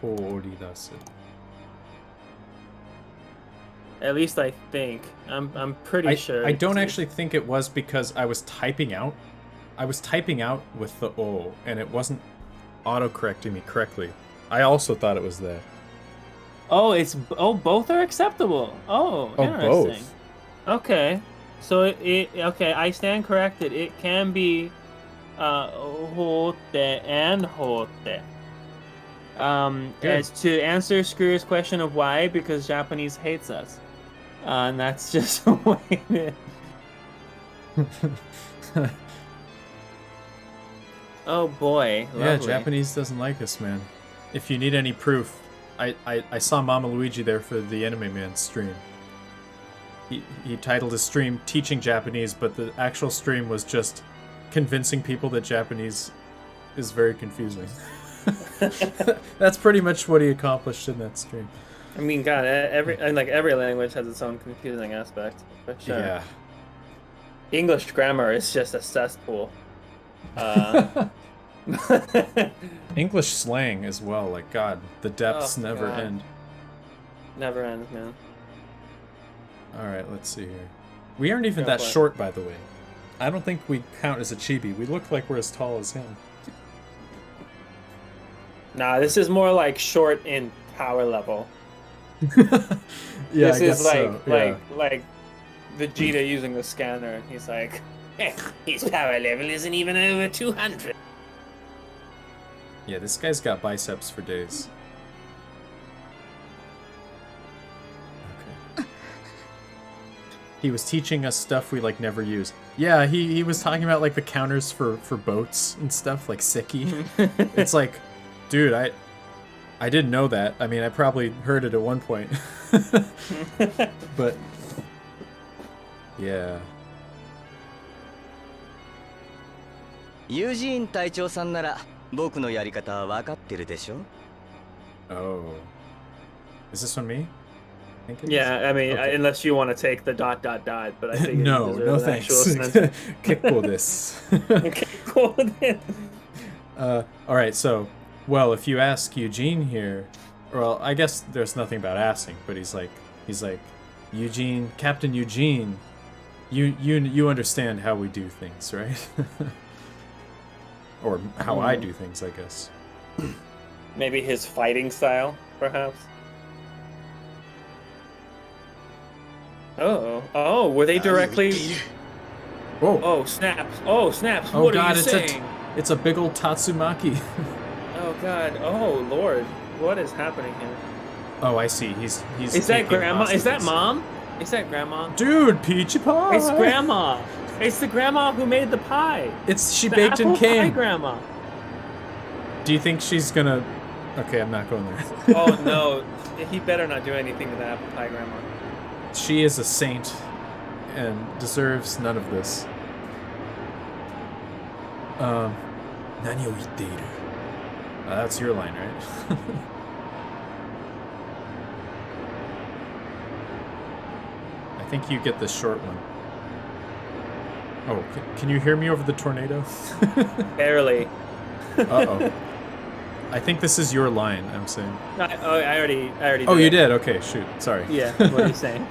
A: Toridasu.
B: At least I think. I'm pretty sure.
A: I don't actually think it was because I was typing out. I was typing out with the O, and it wasn't auto-correcting me correctly. I also thought it was that.
B: Oh, both are acceptable. Oh, interesting.
A: Both.
B: Okay. So okay, I stand corrected. It can be hote and hote. As to answer Screw's question of why, because Japanese hates us. And that's just the way it is. Oh boy, lovely.
A: Yeah, Japanese doesn't like us, man. If you need any proof, I saw Mama Luigi there for the Anime Man stream. He titled his stream Teaching Japanese, but the actual stream was just convincing people that Japanese is very confusing. That's pretty much what he accomplished in that stream.
B: I mean, God, every language has its own confusing aspect, for sure.
A: Yeah.
B: English grammar is just a cesspool.
A: English slang as well, like God, the depths never end.
B: Never ends, man.
A: Alright, let's see here. We aren't even that short, by the way. I don't think we count as a chibi. We look like we're as tall as him.
B: Nah, this is more like short in power level.
A: Yeah,
B: this
A: I guess
B: is like
A: so. Yeah.
B: like Vegeta using the scanner. He's like, his power level isn't even over 200.
A: Yeah, this guy's got biceps for days. Okay. He was teaching us stuff we like never use. Yeah, he was talking about like the counters for boats and stuff, like Seki. It's like, dude, I didn't know that. I mean, I probably heard it at one point. But yeah.
G: ユージーン隊長さんなら僕のやり方は分かってるでしょ?
A: Oh. Is this on me? I think it is.
B: Yeah, I mean,
A: Okay.
B: unless you want to take the ... but I think
A: No thanks. Kekko this. Alright, so, well, if you ask Eugene here, well, I guess there's nothing about asking, but he's like, Eugene, Captain Eugene, you understand how we do things, right? Or how I do things, I guess.
B: Maybe his fighting style, perhaps. Oh, were they directly?
A: Whoa!
B: Oh snaps! Oh snaps!
A: Oh
B: What
A: God!
B: are you saying?
A: It's a big old Tatsumaki.
B: Oh God! Oh Lord! What is happening here?
A: Oh, I see. He's.
B: Is that grandma?
A: hostages.
B: Is that mom? Is that grandma?
A: Dude, peachy pie.
B: It's grandma. It's the grandma who made the pie.
A: She
B: The
A: baked and
B: apple pie
A: came.
B: grandma.
A: Do you think she's gonna? Okay, I'm not going there.
B: Oh no! He better not do anything to the apple pie grandma.
A: She is a saint and deserves none of this. 何を言っている? That's your line, right? I think you get the short one. Oh, can you hear me over the tornado?
B: Barely.
A: Uh-oh. I think this is your line, I'm saying.
B: I already.
A: Oh, you
B: it.
A: did? Okay, shoot. Sorry.
B: Yeah, what are you saying?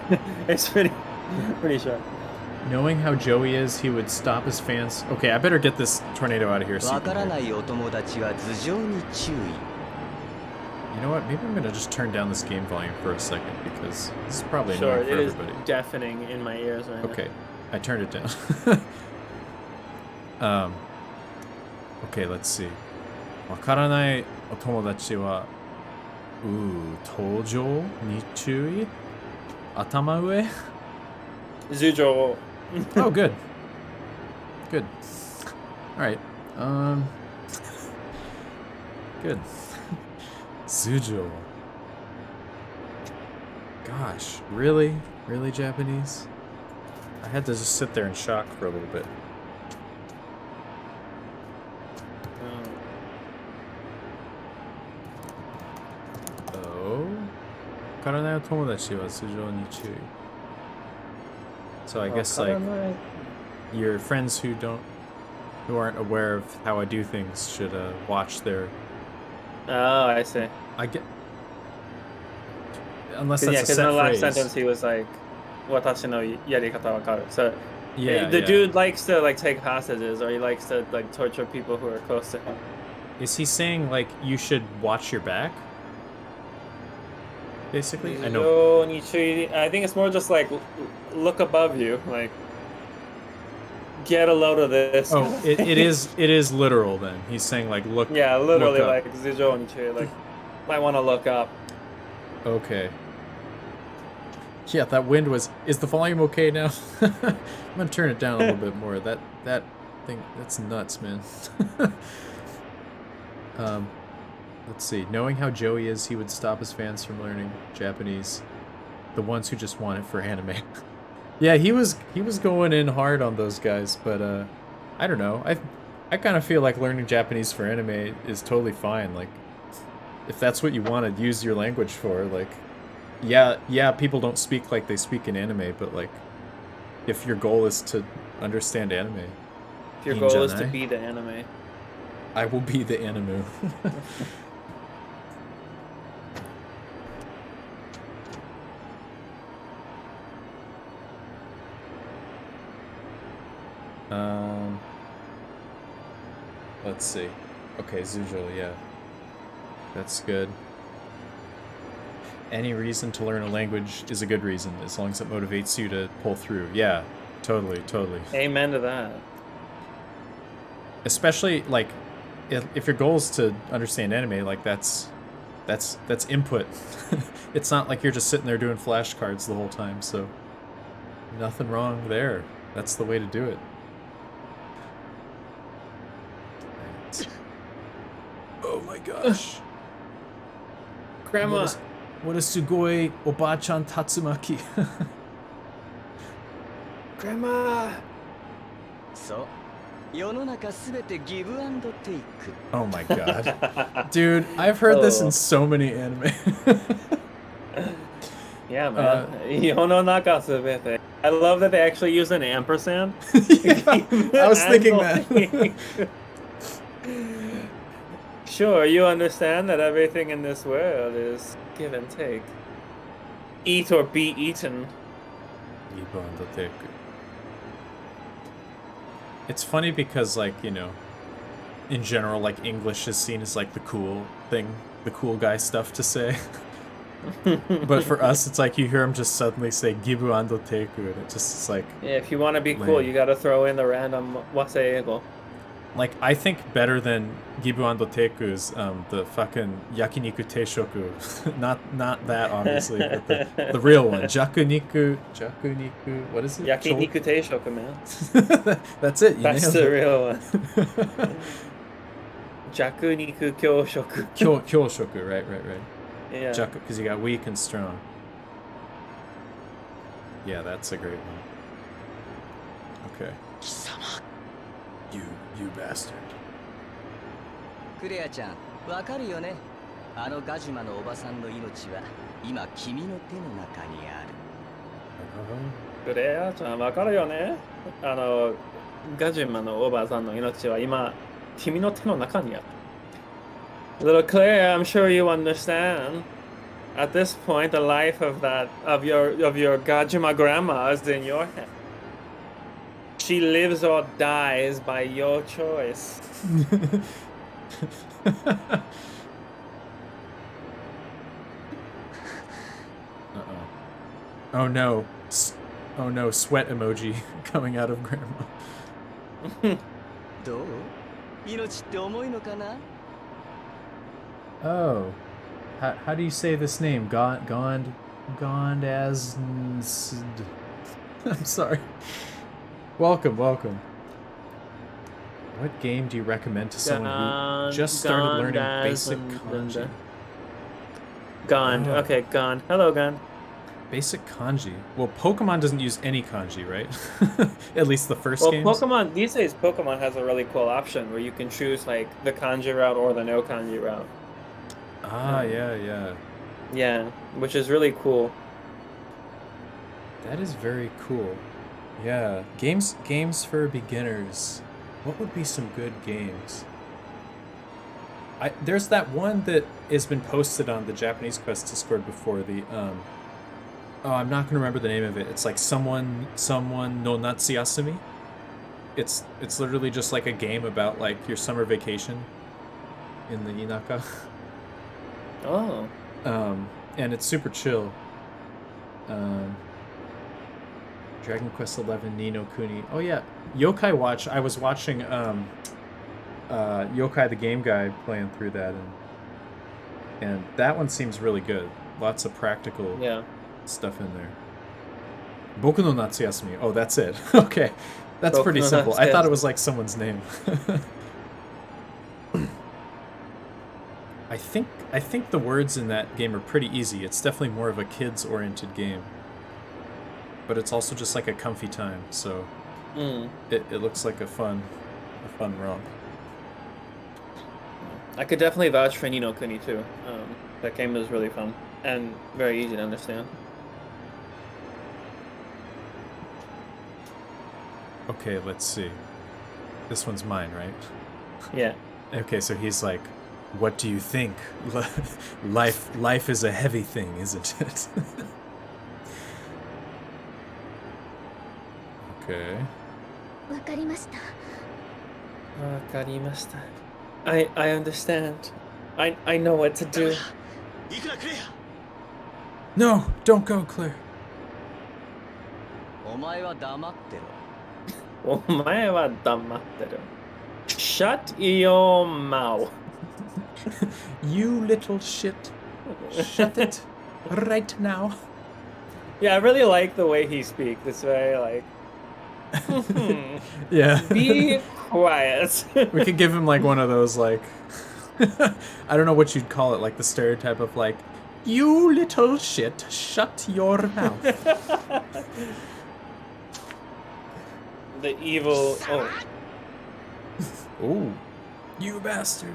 B: It's pretty short.
A: Knowing how Joey is, he would stop his fans. Okay, I better get this tornado out of here. So you
G: わ
A: can
G: から
A: hear.
G: ないお友達は頭上に注意.
A: You know what? Maybe I'm gonna just turn down this game volume for a second because this is probably
B: Sure,
A: annoying
B: it
A: for
B: is
A: everybody.
B: deafening in my ears right
A: Okay, I turned it down. Okay, let's see. わからないお友達は、登場に注意? 頭上?
B: now. Zujo.
A: Oh, good. Good. Alright. Good. Zujo. Gosh, really? Really Japanese? I had to just sit there in shock for a little bit. Oh? わからないお友達は頭上に注意. So I guess like your friends who aren't aware of how I do things should watch their
B: Oh, I see.
A: I get. Unless
B: Yeah,
A: that's a
B: because
A: set
B: in the last
A: phrase.
B: sentence he was like, "Watashi no yarikata wakaru." So
A: Yeah,
B: the
A: yeah.
B: dude likes to like take hostages, or he likes to like torture people who are close to him.
A: Is he saying like you should watch your back? Basically, I know.
B: I think it's more just like look above you, like get a load of this.
A: Oh, it is literal then. He's saying like look.
B: Yeah, literally
A: look up.
B: like Zujo Nichi, like might want to look up.
A: Okay. Yeah, that wind was. Is the volume okay now? I'm gonna turn it down a little bit more. That thing, that's nuts, man. Let's see. Knowing how Joey is, he would stop his fans from learning Japanese. The ones who just want it for anime. Yeah, he was going in hard on those guys, but I don't know. I kind of feel like learning Japanese for anime is totally fine. Like, if that's what you want to use your language for, like, yeah, people don't speak like they speak in anime, but like, if your goal is to understand anime,
B: If your goal is to be the anime,
A: I will be the anime. Let's see. Okay, Zujo, yeah. That's good. Any reason to learn a language is a good reason, as long as it motivates you to pull through. Yeah, totally.
B: amen to that.
A: Especially, like, if your goal is to understand anime, like, that's input. It's not like you're just sitting there doing flashcards the whole time, so nothing wrong there. That's the way to do it. Oh my gosh.
B: Grandma.
A: What a sugoi Oba-chan Tatsumaki.
B: Grandma.
G: So, 世の中すべてギブアンドテイク。
A: Oh my god. Dude, I've heard this in so many anime.
B: Yeah, man. Yononaka subete. I love that they actually use an ampersand.
A: I was thinking that.
B: Sure, you understand that everything in this world is give and take. Eat or be eaten.
A: It's funny because, like, you know, in general, like, English is seen as, like, the cool thing, the cool guy stuff to say. But for us, it's like you hear him just suddenly say Gibu ando teku, and it just is like...
B: Yeah, if you want to be cool, you gotta throw in the random waseigo.
A: Like, I think better than Gibu ando teku is the fucking yakiniku teishoku. not that, obviously, but the real one. Jakuniku, what is it?
B: Yakiniku teishoku, man.
A: That's it, you
B: That's
A: nailed
B: the
A: it.
B: real one. Jakuniku kyoshoku.
A: Kyoshoku, right.
B: Yeah.
A: Jaku, because you got weak and strong. Yeah, that's a great one. Okay. You bastard.
G: クレアちゃん、わかるよね。あのガジュマのおばさんの命は今君の手の中にある。
B: クレアちゃん、わかるよね。ガジュマのおばあさんの命は今君の手の中にある。Little Claire, I'm sure you understand. At this point, the life of your Gajima grandma is in your hand. She lives or dies by your choice.
A: Oh no. Oh no, sweat emoji coming out of grandma.
G: どう？命って重いのかな？
A: Oh. How do you say this name? Gond as... I'm sorry. Welcome. What game do you recommend to someone who just started learning basic kanji?
B: Gond.
A: Oh.
B: Okay, Gond. Hello, Gond.
A: Basic kanji. Well, Pokemon doesn't use any kanji, right? At least the first
B: Well,
A: games.
B: Pokemon, these days, Pokemon has a really cool option where you can choose, like, the kanji route or the no kanji route.
A: Ah, yeah.
B: Yeah, which is really cool.
A: That is very cool. Yeah, games for beginners. What would be some good games? there's that one that has been posted on the Japanese Quest Discord before. I'm not gonna remember the name of it. It's like someone no Natsuyasumi. It's literally just like a game about like your summer vacation in the Inaka.
B: Oh.
A: And it's super chill. Dragon Quest XI Ni no Kuni. Oh yeah, Yokai Watch. I was watching Yokai the Game Guy playing through that, and that one seems really good. Lots of practical stuff in there. Boku no Natsuyasumi. Oh, that's it. Okay, that's
B: Boku
A: pretty
B: no
A: simple. I thought it
B: Natsuyasumi.
A: was like someone's name. I think the words in that game are pretty easy. It's definitely more of a kids-oriented game. But it's also just like a comfy time, so it looks like a fun romp.
B: I could definitely vouch for Ni no Kuni too. That game is really fun and very easy to understand.
A: Okay, let's see. This one's mine, right?
B: Yeah.
A: Okay, so he's like, "What do you think? Life is a heavy thing, isn't it?" Okay.
D: わかりました。
B: Wakarimashita. I understand. I know what to do.
E: いくらクレア
A: No, don't go, Claire.
G: お前は黙ってろ。
B: お前は黙ってろ. Shut your mouth.
A: You little shit. Shut it right now.
B: Yeah, I really like the way he speaks. It's very like
A: Yeah.
B: be quiet.
A: We could give him like one of those like I don't know what you'd call it, like the stereotype of like, you little shit, shut your mouth.
B: The evil. Oh,
A: Oh, you bastard.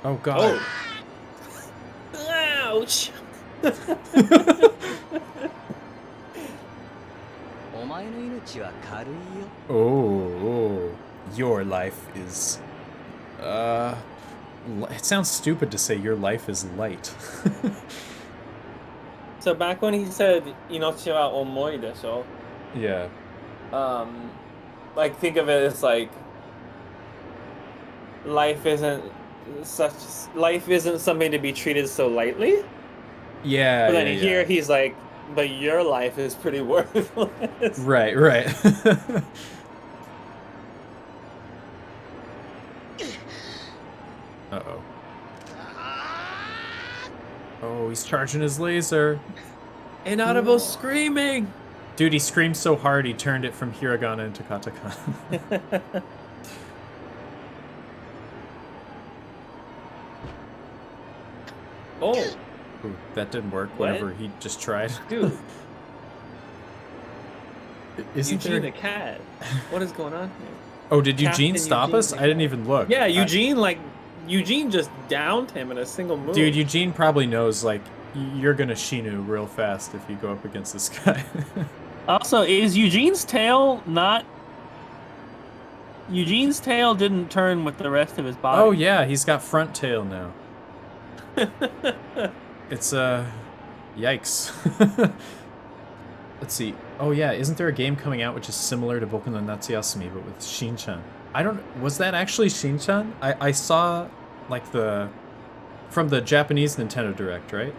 A: Oh god.
B: oh. Ouch.
G: お前の命は軽いよ。
A: Oh, your life is it sounds stupid to say your life is light.
B: So back when he said "inochi wa omoi desho,"
A: Yeah.
B: like think of it as like life isn't something to be treated so lightly.
A: Yeah.
B: But then
A: yeah,
B: here
A: yeah.
B: he's like, but your life is pretty worthless.
A: Right. Uh-oh. Oh, he's charging his laser.
B: Inaudible screaming.
A: Dude, he screamed so hard he turned it from hiragana into katakana.
B: Oh,
A: Ooh, that didn't work.
B: What?
A: Whatever he just tried.
B: dude,
A: Isn't
B: Eugene
A: there?
B: the cat. What is going on here?
A: Oh, did Eugene
B: Captain
A: stop
B: Eugene
A: us?
B: the
A: I didn't
B: cat.
A: even look.
B: Yeah, Eugene just downed him in a single move.
A: Dude, Eugene probably knows like you're gonna Shinu real fast if you go up against this guy.
B: Also, is Eugene's tail not? Eugene's tail didn't turn with the rest of his body.
A: Oh yeah, he's got front tail now. It's yikes. Let's see. Oh yeah, isn't there a game coming out which is similar to Boku no Natsuyasumi but with Shin-chan? Was that actually Shin-chan? I saw like from the Japanese Nintendo Direct, right?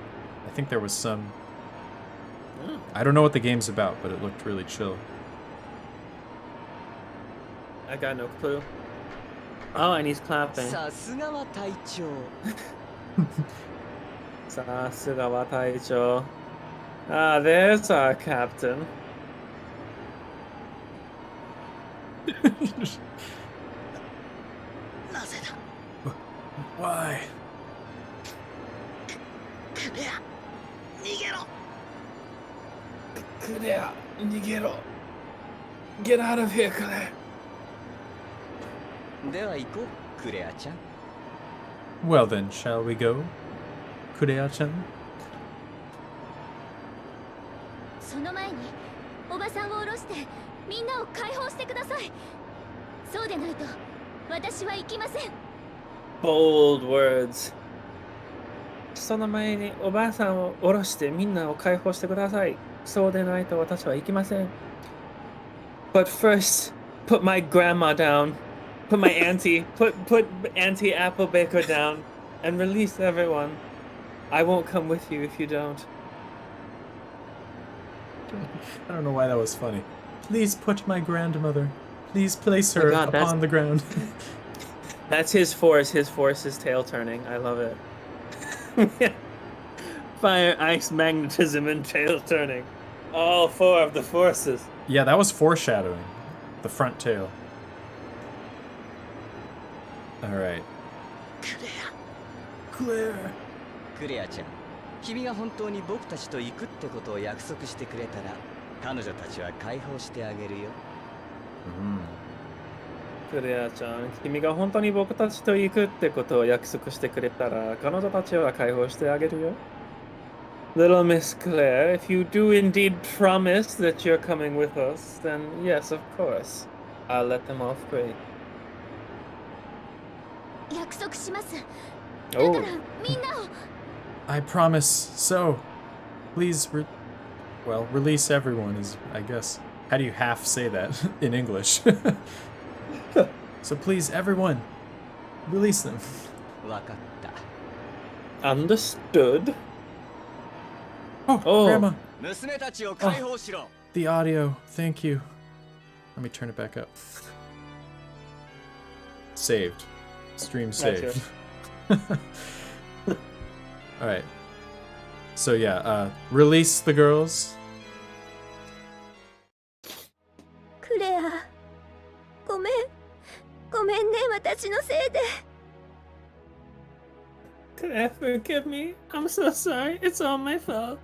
A: I think there was some. I don't know what the game's about, but it looked really chill.
B: I got no clue. Oh, and he's clapping.
G: さすがは隊長。
B: Sasugawa Taicho. Ah, there's our captain.
A: Why?
B: Claire, Nigero. Get out of here, Claire.
G: では行こう、クレアちゃん。
A: Well then, shall we go? Kureya-chan?
D: その前におばさんを下ろしてみんなを解放してください。そうでないと私は行きません。
B: Bold words. その前におばあさんを下ろしてみんなを解放してください。そうでないと私は行きません。But first, put my grandma down. Put my auntie, put Auntie Applebaker down and release everyone. I won't come with you if you don't.
A: I don't know why that was funny. Please put my grandmother. Please place her
B: God, that's-
A: upon the ground.
B: That's his force. His force is tail turning. I love it. Fire, ice, magnetism, and tail turning. All four of the forces.
A: Yeah, that was foreshadowing. The front tail. Alright. Claire.
G: クレアちゃん、君が本当に僕たちと行くってことを約束してくれたら、彼女たちは解放してあげるよ。
B: クレアちゃん、君が本当に僕たちと行くってことを約束してくれたら、彼女たちは解放してあげるよ。Little Miss Claire, if you do indeed promise that you're coming with us, then yes, of course. I'll let them all free.
D: 約束します。だか
B: Oh,
D: らみんなを
A: I promise. So, please, release everyone is, I guess. How do you half say that in English? So please, everyone, release them.
G: わかった。
B: understood.
A: Oh,
B: Oh.
A: Grandma,
G: 娘たちを解放しろ。
A: the audio. Thank you. Let me turn it back up. Saved. Stream saved. All right. So yeah, release the girls.
D: クレア、ごめん。ごめんね、私のせいで。
B: Claire, forgive me. I'm so sorry. It's all my fault.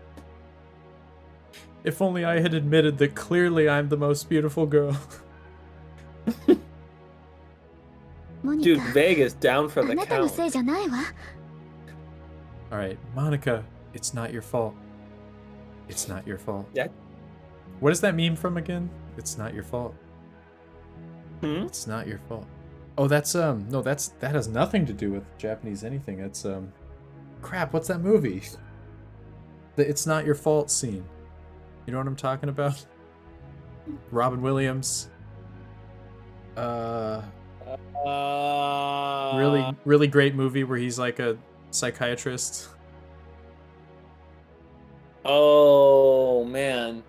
A: If only I had admitted that clearly I'm the most beautiful girl.
D: モニ
B: Dude,
D: カ、
B: Vegas down for
D: あ
B: the
D: なたのせ
B: count.
D: いじゃないわ。
A: All right, Monica, it's not your fault. It's not your fault.
B: Yeah.
A: What does that meme from again? It's not your fault.
B: Hmm?
A: It's not your fault. Oh, that's no, that has nothing to do with Japanese anything. It's crap, what's that movie? The It's Not Your Fault scene. You know what I'm talking about? Robin Williams. Really great movie where he's like a psychiatrist.
B: Oh, man.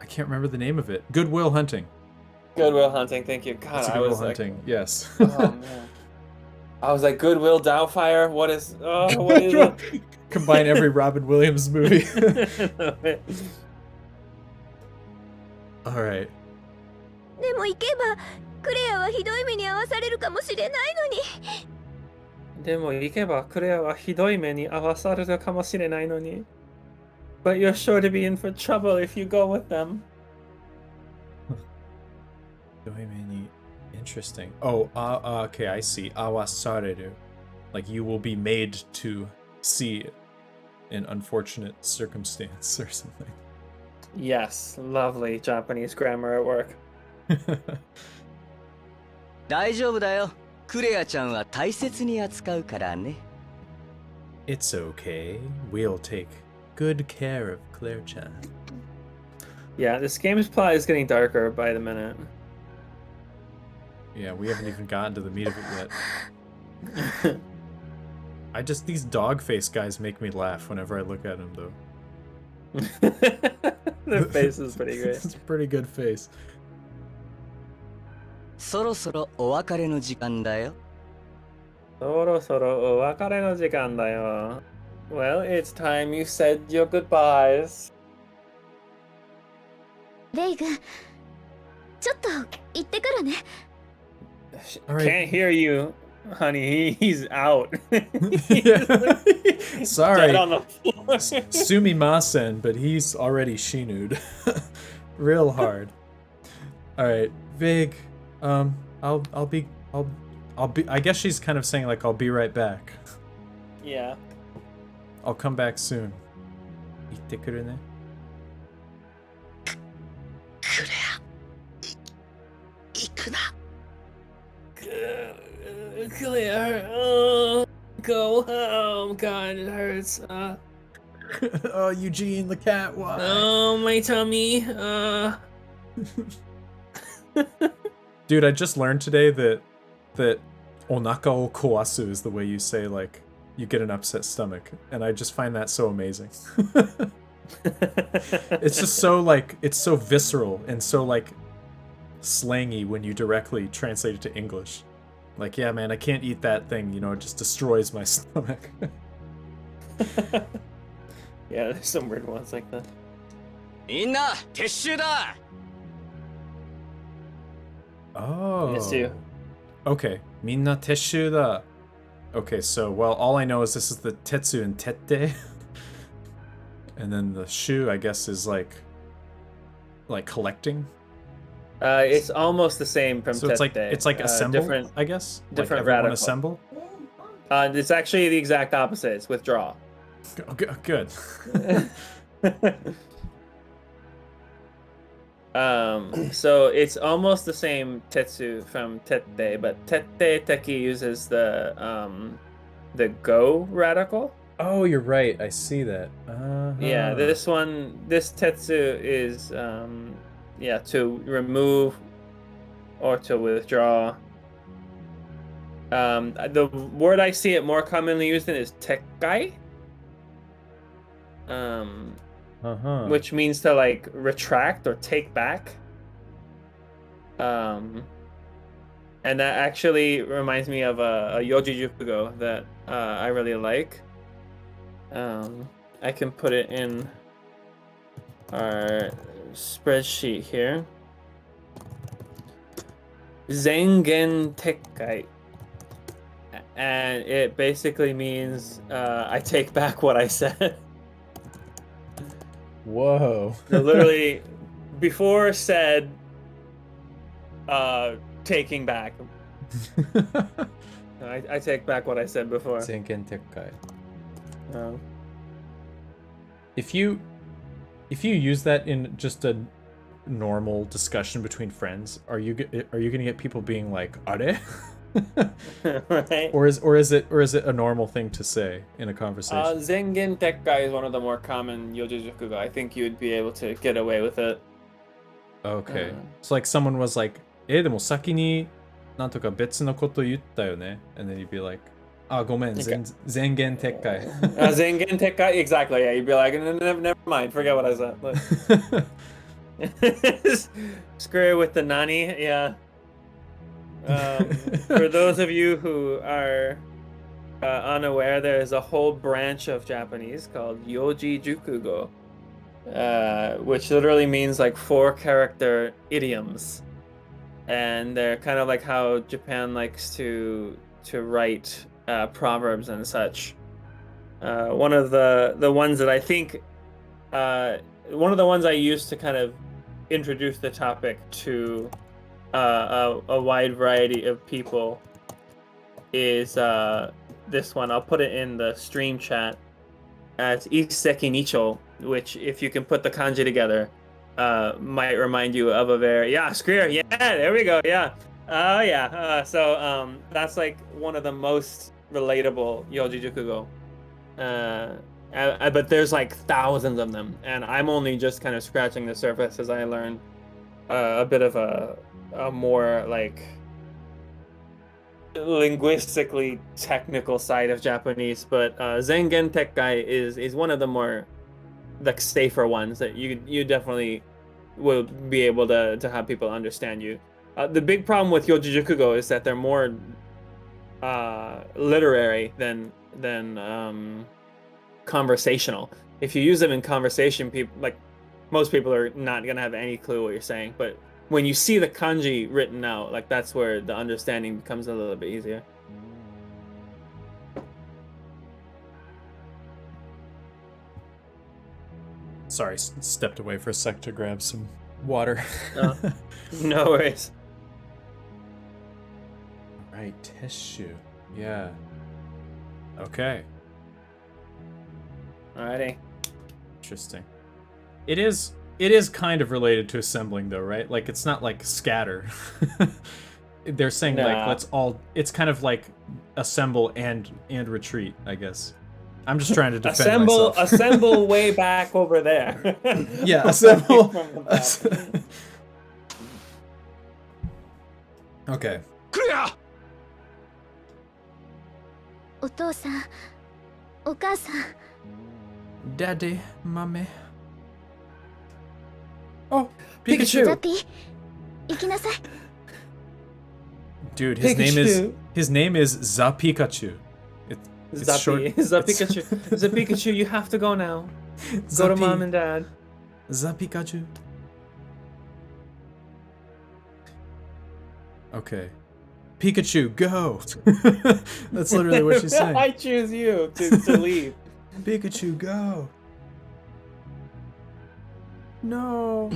A: I can't remember the name of it. Good Will Hunting.
B: Goodwill Hunting, thank you. God,
A: That's a
B: I
A: Good Will
B: was like,
A: Hunting. Yes.
B: oh, man. I was like, Goodwill Doubtfire? What is it?
A: Combine every Robin Williams movie. All right.
D: でも行けば、クレアはひどい目に遭わされるかもしれないのに。
B: でも行けばクレアはひどい目に遭わされるかもしれないのに。But you're sure to be in for trouble if you go with them.
A: Interesting. Oh, okay, I see. Awasareru. Like you will be made to see an unfortunate circumstance or something.
B: Yes, lovely Japanese grammar at work.
G: 大丈夫だよ。クレアちゃんは大切に扱うからね。
A: It's okay. We'll take good care of Claire-chan.
B: Yeah, this game's plot is getting darker by the minute.
A: Yeah, we haven't even gotten to the meat of it yet. These dog face guys make me laugh whenever I look at them, though.
B: Their face is pretty great.
A: It's a pretty good face.
G: そろそろお別れの時間だよ。
B: そろそろお別れの時間だよ。Well, it's time you said your goodbyes.
D: レイグ、ちょっと行ってくるね。
A: All right.
B: Can't hear you, honey. He's out.
A: Sorry.
B: Dead on the floor.
A: Sumimasen, but he's already shinued. Real hard. All right, Vig. I'll be. I guess she's kind of saying like I'll be right back.
B: Yeah.
A: I'll come back soon. 行ってくるね。
H: クレア、行くな。
B: Clear. Oh, go home. God, it hurts.
A: Oh, Eugene the cat, why?
B: Oh, my tummy.
A: Dude, I just learned today that onaka o kowasu is the way you say, like, you get an upset stomach. And I just find that so amazing. It's just so, like, it's so visceral and so, like, slangy when you directly translate it to English. Like, yeah, man, I can't eat that thing, you know, it just destroys my stomach.
B: Yeah, there's some weird ones like that.
E: みんな撤収だ
A: Oh.
B: Miss you.
A: Okay, minna teshu da. Okay, so, well, all I know is this is the tetsu and tette. And then the shu, I guess, is like collecting.
B: It's almost the same from
A: So it's like
B: tete.
A: assemble,
B: different,
A: I guess.
B: different
A: like everyone
B: radical.
A: assemble.
B: It's actually the exact opposite. It's withdraw.
A: Good.
B: So it's almost the same tetsu from tette, but tette teki uses the go radical.
A: Oh, you're right. I see that.
B: Yeah, this tetsu is to remove or to withdraw. The word I see it more commonly used in is tekkai. Which means to like retract or take back. And that actually reminds me of a Yoji Jukugo that I really like. I can put it in our spreadsheet here. Zengen Tekkai. And it basically means I take back what I said.
A: Whoa.
B: So literally, before said, taking back. I take back what I said before.
A: Zengen Tekkai.
B: Um,
A: If you use that in just a normal discussion between friends, are you gonna get people being like, "Are?"
B: right?
A: Or is it a normal thing to say in a conversation?
B: Zengen Tekkai is one of the more common Yojijukuga. I think you'd be able to get away with it.
A: Okay. So like someone was like, でも先になんとか別のこと言ったよね? And then you'd be like, あ、ごめん、zengen tekkai.
B: Zengen Tekkai, exactly. Yeah, you'd be like, never mind, forget what I said. Screw it with the nani, yeah. For those of you who are unaware, there's a whole branch of Japanese called Yoji Jukugo, which literally means like 4-character idioms, and they're kind of like how Japan likes to write proverbs and such. One of the ones that I think, one of the ones I used to kind of introduce the topic to a wide variety of people is this one. I'll put it in the stream chat. It's Iseki Nicho, which, if you can put the kanji together, might remind you of a very screw. Yeah, there we go. Yeah. So that's like one of the most relatable Yoji Jukugo. But there's like thousands of them, and I'm only just kind of scratching the surface as I learn a bit of a more like linguistically technical side of Japanese. But Zengen Tekkai is one of the more like safer ones that you definitely will be able to have people understand you. The big problem with Yoji Jukugo is that they're more literary than conversational. If you use them in conversation, most people are not gonna have any clue what you're saying. But when you see the kanji written out, like that's where the understanding becomes a little bit easier.
A: Sorry, stepped away for a sec to grab some water.
B: No worries.
A: Right, tissue. Yeah. Okay.
B: Alrighty.
A: Interesting. It is kind of related to assembling though, right? Like it's not like scatter. they're saying like
B: Nah.
A: let's all. It's kind of like assemble and retreat. I guess. I'm just trying to defend myself.
B: Assemble way back over there.
A: Yeah, assemble.
B: From the back.
A: Okay.
C: クレア。
D: お父さんお母さん
A: Daddy, mommy. Oh,
B: ピカ
A: Pikachu.
B: チュウ
D: ザピ行きなさい
A: Dude, his
B: Pikachu.
A: name is Za Pikachu. It's short.
B: Zappy, Zapikachu, Zapikachu, you have to go now. Go to mom and dad.
A: Za Pikachu. Okay. Pikachu, go! That's literally what she's saying.
B: I choose you to leave.
A: Pikachu, go! No!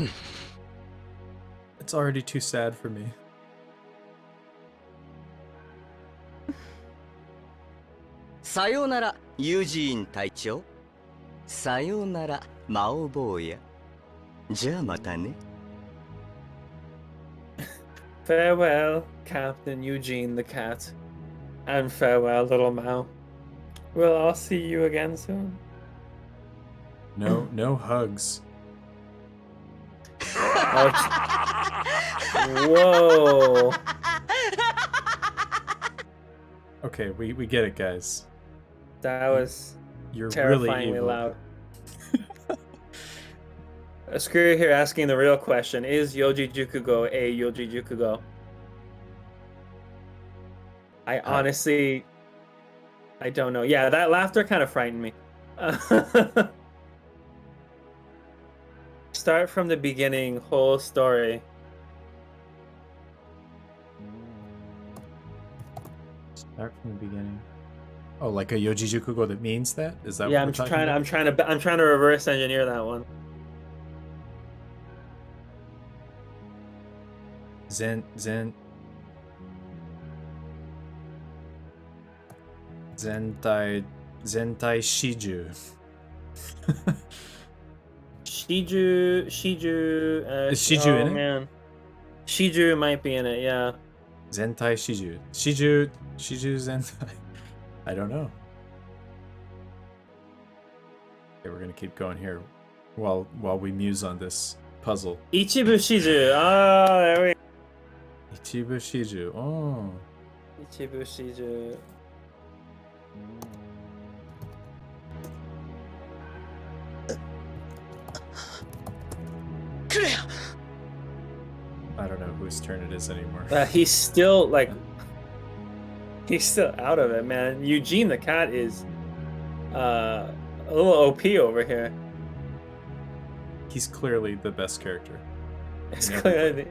A: It's already too sad for me.
G: さようならユージーン隊長。さようなら魔王坊や。じゃあまたね。
B: Farewell, Captain Eugene the cat. And farewell, little Mao. We'll all see you again soon.
A: No hugs.
B: Whoa.
A: Okay, we get it, guys.
B: That was
A: You're
B: terrifyingly
A: really evil.
B: loud. Screw here asking the real question. Is Yoji Jukugo a Yoji Jukugo? I honestly... I don't know. Yeah, that laughter kind of frightened me. Start from the beginning, whole story.
A: Start from the beginning. Oh, like a Yojijukugo that means that? Is that
B: Yeah,
A: what
B: I'm
A: we're talking
B: trying.
A: about?
B: I'm trying to reverse engineer that one.
A: Zentai Shiju.
B: Shiju.
A: Is Shiju in it?
B: Man. Shiju might be in it. Yeah.
A: Zentai Shiju. Shiju Zentai. I don't know. Okay, we're gonna keep going here while we muse on this puzzle.
B: Ichibu Shiju. Ah, there we.
A: Ichibu Shiju. Oh.
B: Ichibu Shiju.
A: I don't know whose turn it is anymore.
B: He's still like. He's still out of it, man. Eugene the cat is a little OP over here.
A: He's clearly the best character.
B: It's
A: Yeah.
B: clearly.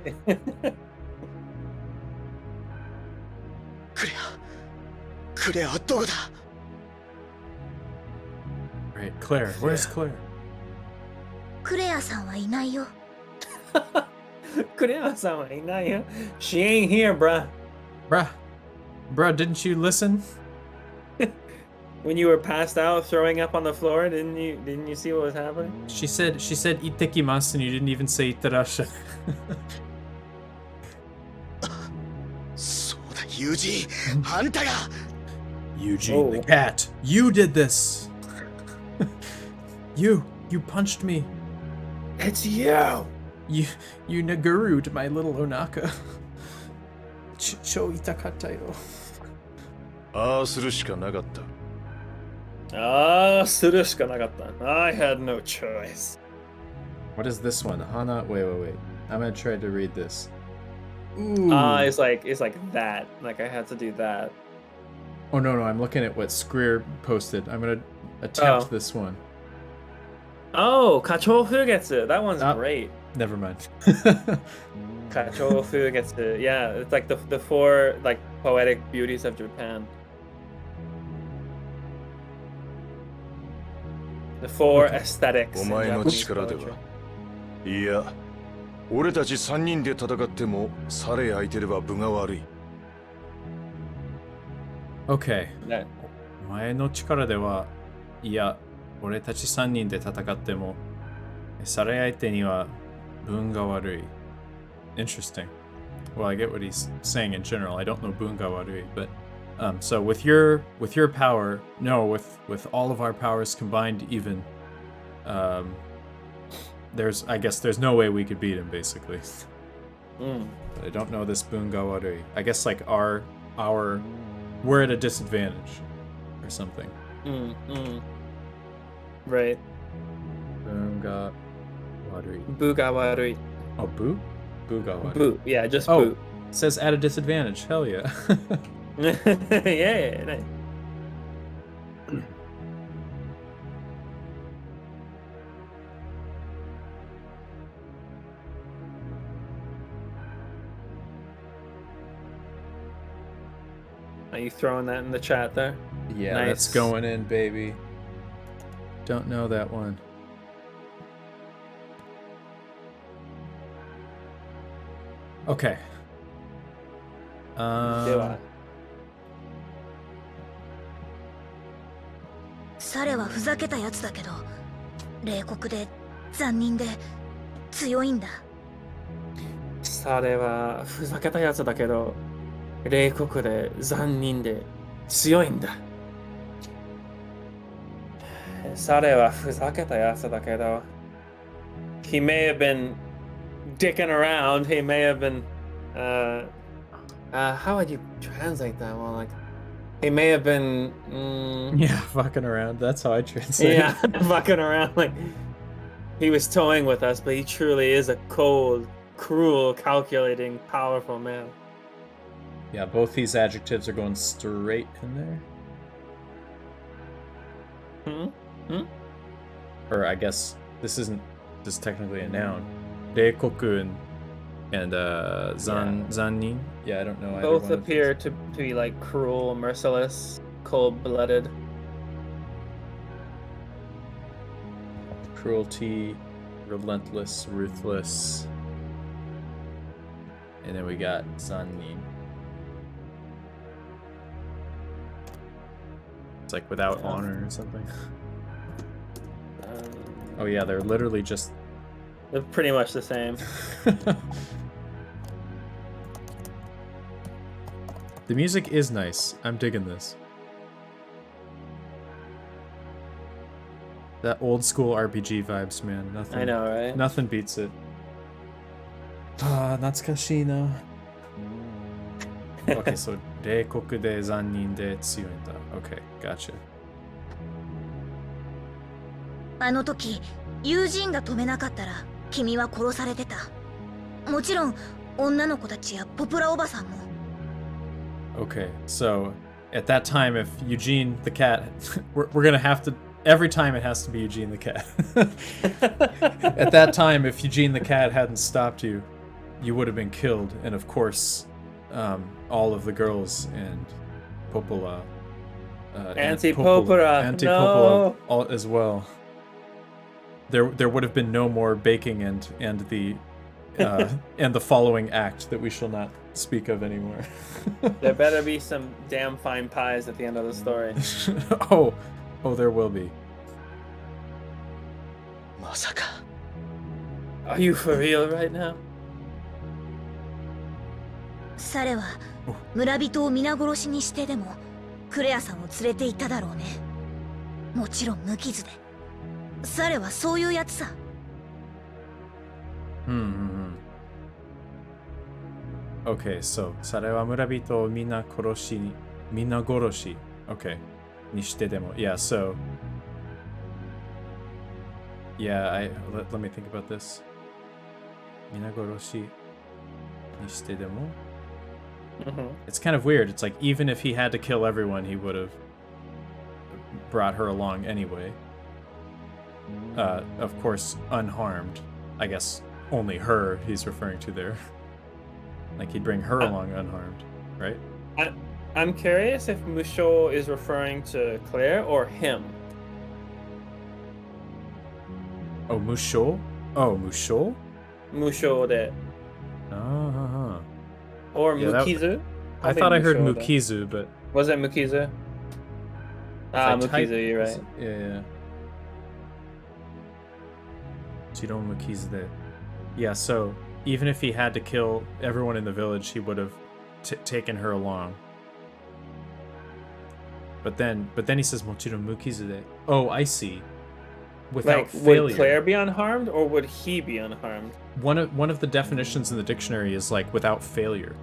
E: クレアはどこだ
A: Right, Claire. Where's Claire?
D: クレアさんはいないよ
B: Kureo-sanはいないよ. She ain't here, bruh.
A: Bruh, didn't you listen?
B: When you were passed out, throwing up on the floor, didn't you see what was happening?
A: She said ittekimasu and you didn't even say itterasha.
E: そうだユージーあんたが
A: Eugene the
B: Oh.
A: cat, you did this. You punched me.
B: It's you.
A: You nagaru'd my little Onaka. Cho itakatta yo.
C: ああするしかなかった。
B: Ah, するしかなかった. I had no choice.
A: What is this one? Hana, wait. I'm gonna try to read this. Ooh.
B: It's like that. Like I had to do that.
A: Oh no, I'm looking at what Screer posted. I'm gonna attempt
B: Oh.
A: this one.
B: Oh, Kachou Fugetsu. That one's
A: Ah.
B: great.
A: Never mind.
B: Kachou Fugetsu. Yeah, it's like the four like poetic beauties of Japan. The four aesthetics.
C: お
B: in
C: 前の
B: Japanese
C: 力で
B: poetry.
C: はいや俺たち3人で戦ってもされ空いてれば分が悪い。
A: Okay.
B: Yeah.
A: お前の力では、いや、俺たち3人で戦っても、され相手には運が悪い。Interesting. Well, I get what he's saying in general. I don't know bunga warui, but so with your power, no, with all of our powers combined, even, I guess there's no way we could beat him, basically.
B: Mm.
A: But I don't know this bunga warui. I guess like our we're at a disadvantage or something.
B: Right.
A: Bunga warui.
B: Buga warui.
A: Oh, boo? Bunga warui.
B: Boo. Yeah, just
A: Oh,
B: boo.
A: it says at a disadvantage. Hell yeah.
B: Yeah, nice. Are you throwing that in the chat there?
A: Yeah,
B: Nice.
A: that's going in, baby. Don't know that one. Okay.
B: では、
D: サレはふざけたやつだけど、冷酷で残忍で強いんだ。
B: サレはふざけたやつだけど、冷酷で残忍で強いんだ。サレはふざけたやつだけど、he may have been dicking around, he may have been, how would you translate that one? Like, he may have been,
A: Yeah, fucking around. That's how I translate.
B: yeah, fucking around. Like, he was toying with us, but he truly is a cold, cruel, calculating, powerful man.
A: Yeah, both these adjectives are going straight in there. Or I guess this is technically a noun. Reikoku and zannin. Yeah, I don't know. either
B: Both
A: one of
B: appear
A: these.
B: to be like cruel, merciless, cold-blooded.
A: Cruelty, relentless, ruthless. And then we got zannin. It's like without honor or something. Oh yeah, they're literally just
B: They're pretty much the same.
A: The music is nice. I'm digging this. That old school RPG vibes, man. Nothing.
B: I know, right?
A: Nothing beats it. Ah, natsukashi na. Okay, so reikoku de zannin de tsuyoi n da. Okay, gotcha.
D: あの時、友人が止めなかったら、君は殺されてた。もちろん、女の子たちやポプラおばさんも。
A: Okay, so at that time, if Eugene the cat, we're gonna have to. Every time it has to be Eugene the cat. At that time, if Eugene the cat hadn't stopped you, you would have been killed, and of course, all of the girls and Popola,
B: Anti-Popola, no.
A: all, as well. There would have been no more baking and the and the following act that we shall not speak of anymore.
B: There better be some damn fine pies at the end of the story.
A: Oh, there will be.
E: まさか
B: Are you for real right now?
D: サレは村人を皆殺しにしてでもクレアさんを連れて行っただろうね。もちろん無傷で。サレはそういうやつさ。
A: Okay, so それは村人を皆殺し。Okay. にしてでも. Yeah, so yeah, let me think about this. 皆殺しにしてでも. It's kind of weird. It's like even if he had to kill everyone, he would have brought her along anyway. Of course, unharmed. I guess only her he's referring to there. Like he'd bring her along unharmed, right?
B: I'm curious if Musho is referring to Claire or him.
A: Oh, Musho? Oh, Musho?
B: Musho de. Or
A: Yeah, that-
B: Mukizu?
A: I thought I heard
B: Musho de.
A: Mukizu, but
B: Was it Mukizu? Ah,
A: I type-
B: Mukizu, you're right.
A: Yeah. Chiro Mukizu de. Yeah, so even if he had to kill everyone in the village, he would have taken her along. But then he says mochiro mukizu de. Oh, I see. Without
B: Like,
A: failure.
B: would Claire be unharmed, or would he be unharmed?
A: One of the definitions in the dictionary is like without failure.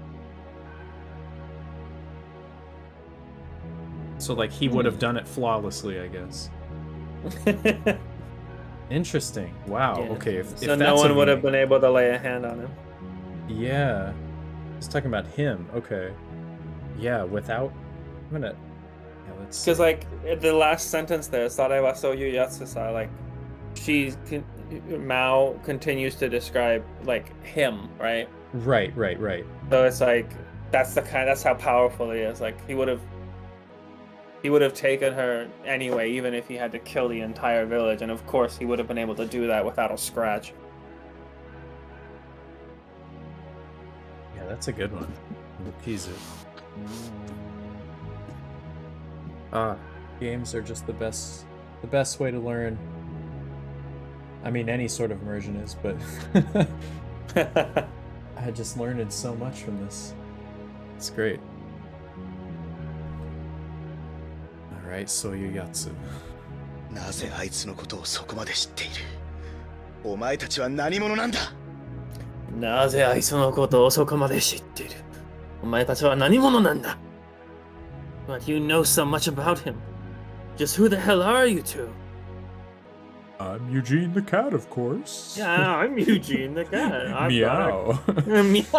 A: So like he would have done it flawlessly, I guess. Interesting. Wow.
B: Yeah.
A: Okay. If
B: So
A: that's
B: no one
A: a
B: would have
A: meaning-
B: been able to lay a hand on him.
A: Yeah. He's talking about him. Okay. Yeah. Without. I'm gonna. Yeah. Let's.
B: Because like the last sentence there, "Sare wa souyu yatsu," like Mao continues to describe like him, right?
A: Right.
B: So it's like that's how powerful he is. Like he would have taken her anyway, even if he had to kill the entire village, and of course he would have been able to do that without a scratch.
A: Yeah, that's a good one. Mukizu. Games are just the best way to learn. I mean, any sort of immersion is, but I just learned so much from this. It's great. Alright, Soyuyatsu.
H: なぜあいつのことをそこまで知っている？お前たちは何者なんだ？
B: なぜあいつのことをそこまで知っている？お前たちは何者なんだ？ But you know so much about him. Just who the hell are you two?
A: I'm Eugene the cat, of course.
B: Yeah, I'm Eugene the cat.
A: Meow.
B: Meow.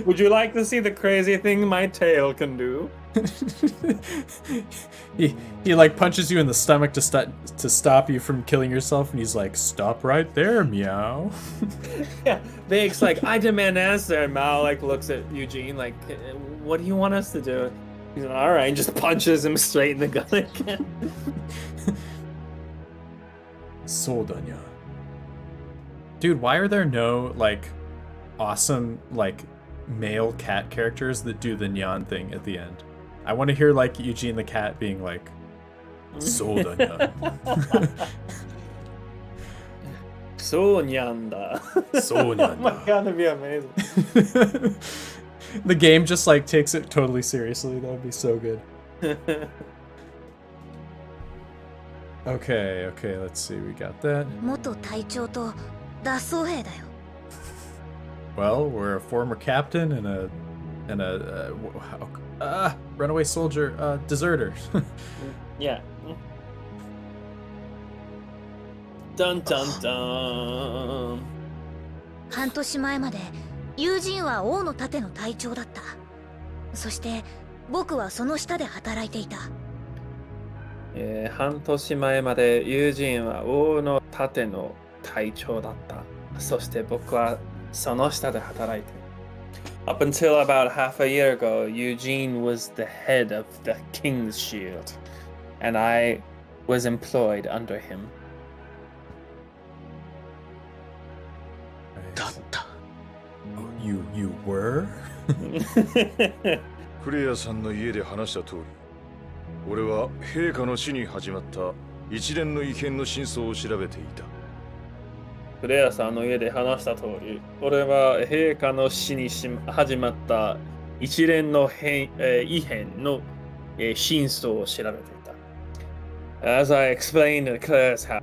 B: Would you like to see the crazy thing my tail can do?
A: he like punches you in the stomach to stop you from killing yourself, and he's like, "Stop right there, meow."
B: Yeah, Vague's like, "I demand answer," and Mao like looks at Eugene like, "What do you want us to do?" He's like, "All right," and just punches him straight in the gut again.
A: Soldanya. Dude, why are there no like awesome like male cat characters that do the nyan thing at the end? I want to hear like Eugene the cat being like, "Soldanya."
B: Sonyanda.
A: Sonyanda.
B: Oh my god, that'd be amazing.
A: The game just like takes it totally seriously. That would be so good. Okay, let's see. We got that.
D: 元隊長と脱走兵だよ。
A: Well, we're a former captain and a runaway soldier, deserter.
B: Yeah. Dun dun dun.
D: 半年前まで友人は王の盾の隊長だった。そして僕はその下で働いていた。
B: 半年前まで友人は王の盾の隊長だった。そして僕はその下で働いている。Up until about half a year ago, Eugene was the head of the King's Shield, and I was employed under him.
H: だった。
A: You were?
C: クレアさんの家で話した通り、俺は陛下の死に始まった一連の異変の真相を調べていた。
B: クレアさんの家で話した通り、俺は陛下の死に始まった一連の異変の真相を調べていた。As I explained in Claire's house,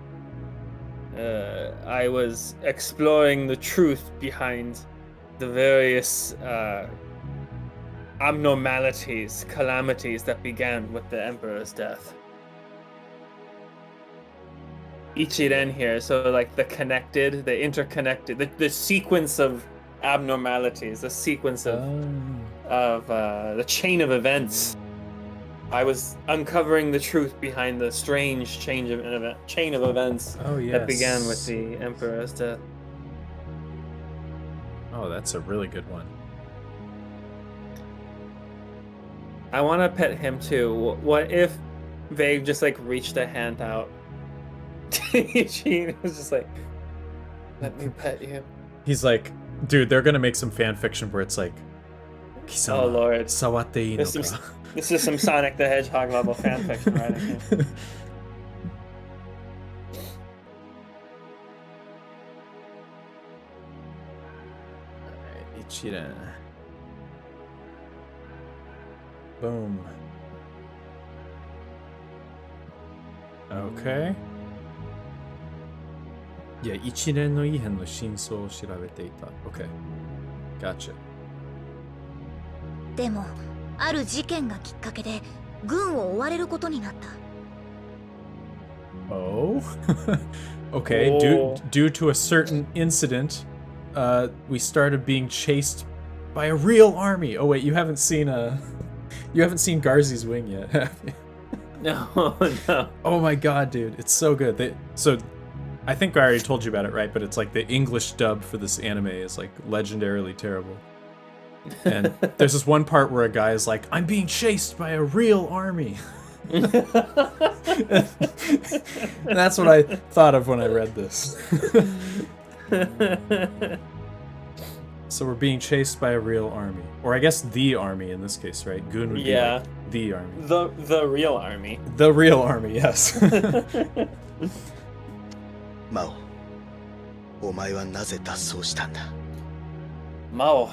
B: I was exploring the truth behind the various abnormalities, calamities that began with the Emperor's death. Ichiren here, so like the interconnected, the sequence of abnormalities, the sequence of the chain of events. I was uncovering the truth behind the strange chain of events that began with the Emperor's death.
A: Oh, that's a really good one.
B: I want to pet him too. What if Vague just like reached a hand out? Eugene was just like, "Let me pet you."
A: He's like, dude, they're gonna make some fan fiction where it's like,
B: Oh Lord,
A: Sawatte ii no ka.
B: this is some Sonic the Hedgehog level fanfiction right here.
A: Ichiren. Boom. Okay. いや、一連の異変の真相を調べていた。Okay. Gotcha.
D: でもある事件がきっかけで軍を追われることになった。
A: Oh? Okay,
B: Oh.
A: due to a certain incident, we started being chased by a real army. Oh wait, you haven't seen Garzy's wing yet, have you?
B: No, no.
A: Oh my god, dude, it's so good. So I think I already told you about it, right? But it's like the English dub for this anime is like legendarily terrible. And there's this one part where a guy is like, "I'm being chased by a real army." That's what I thought of when I read this. So we're being chased by a real army, or I guess the army in this case, right? Gun would be like the army.
B: The real army.
A: The real army, yes.
H: マオ、お前はなぜ脱走したんだ。
B: Mao,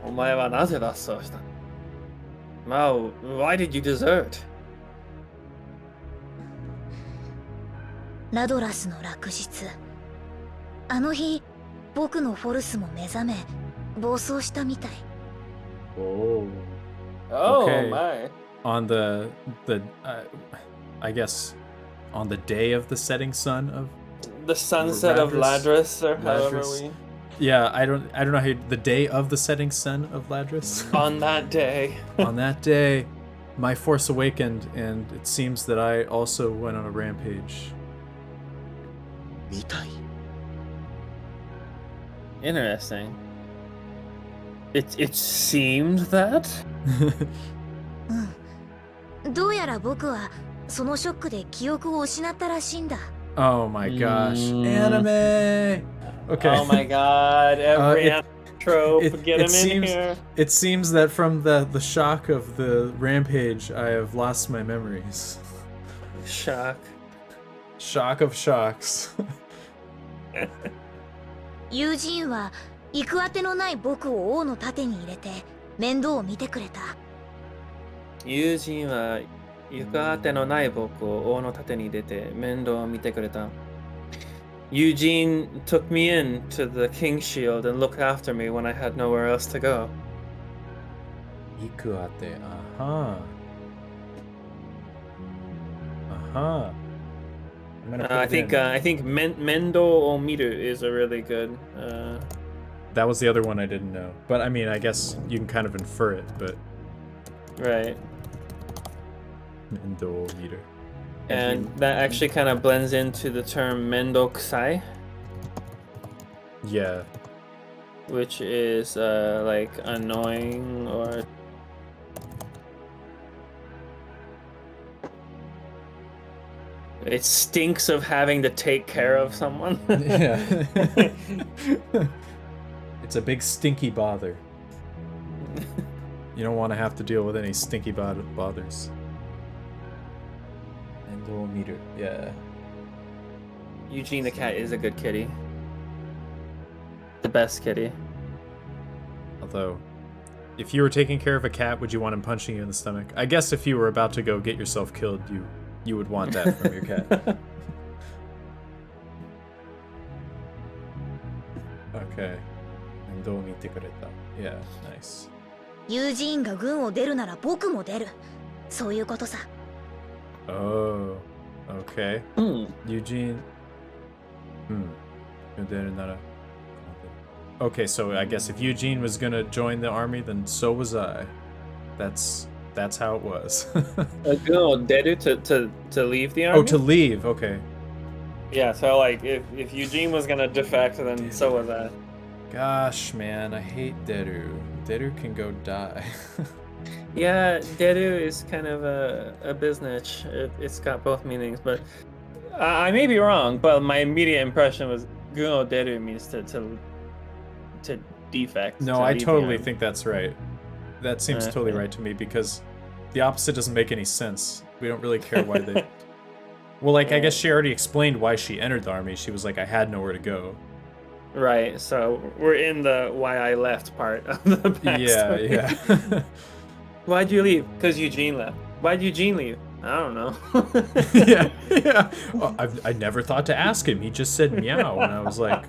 B: お前はなぜ脱走した？ Mao, why did you desert?
D: ラドラスの落日。あの日僕のフォルスも目覚め暴走したみたい。
A: Oh.
B: Oh
A: Okay.
B: my.
A: On the I guess on the day of the setting sun of
B: The sunset of Ladris, or however
A: Ladris.
B: we...
A: Yeah, I don't know how the day of the setting sun of Ladris.
B: On that day.
A: On that day, my force awakened, and it seems that I also went on a rampage.
H: みたい。
B: Interesting. It seemed that?
D: どうやら僕はそのショックで記憶を失ったらしいんだ。
A: Oh my gosh. Anime! Okay.
B: Oh my god, every
A: it-
B: trope,
A: it-
B: get
A: it
B: him
A: seems-
B: in here.
A: It seems that from the shock of the rampage, I have lost my memories.
B: Shock.
A: Shock of shocks.
D: 友人は行くあてのない僕を王の盾に入れて面倒を見てくれた。
B: 友人は行くあてのない僕を王の盾に入れて面倒を見てくれた。Eugene took me in to the King's Shield and looked after me when I had nowhere else to go.
A: Ikuate, aha. Aha. I'm gonna put
B: I
A: it
B: think
A: in.
B: Mendo Omiru is a really good.
A: That was the other one I didn't know. But I mean, I guess you can kind of infer it, but
B: Right.
A: Mendo meter.
B: And that actually kind of blends into the term Mendokusai,
A: Yeah.
B: which is like annoying or. It stinks of having to take care of someone.
A: Yeah. It's a big stinky bother. You don't want to have to deal with any stinky bothers. Mendo meter. Yeah.
B: Eugene the cat is a good kitty. The best kitty.
A: Although, if you were taking care of a cat, would you want him punching you in the stomach? I guess if you were about to go get yourself killed, you would want that from your cat. Okay. Mendo mite kureta. Yeah, nice.
D: 友人が軍を出るなら僕も出る。そういうことさ。
A: Oh, okay.
B: Hmm.
A: Eugene. Okay, so I guess if Eugene was gonna join the army, then so was I. That's how it was.
B: No, Dedu to leave the army.
A: Oh, to leave. Okay.
B: Yeah, so like if Eugene was gonna defect, then so was I.
A: Gosh, man, I hate Deru. Deru can go die.
B: Yeah, Dedu is kind of a business. It's got both meanings, but I may be wrong. But my immediate impression was Guno Dedu means to defect.
A: No,
B: to
A: I
B: leave the
A: totally
B: army.
A: think that's right. That seems totally right to me because the opposite doesn't make any sense. We don't really care why they. Well, like, I guess she already explained why she entered the army. She was like, I had nowhere to go.
B: Right, so we're in the why I left part of the backstory.
A: Yeah.
B: Why'd you leave? Because Eugene left. Why'd Eugene leave? I don't know.
A: Yeah. Oh, I never thought to ask him. He just said meow, and I was like,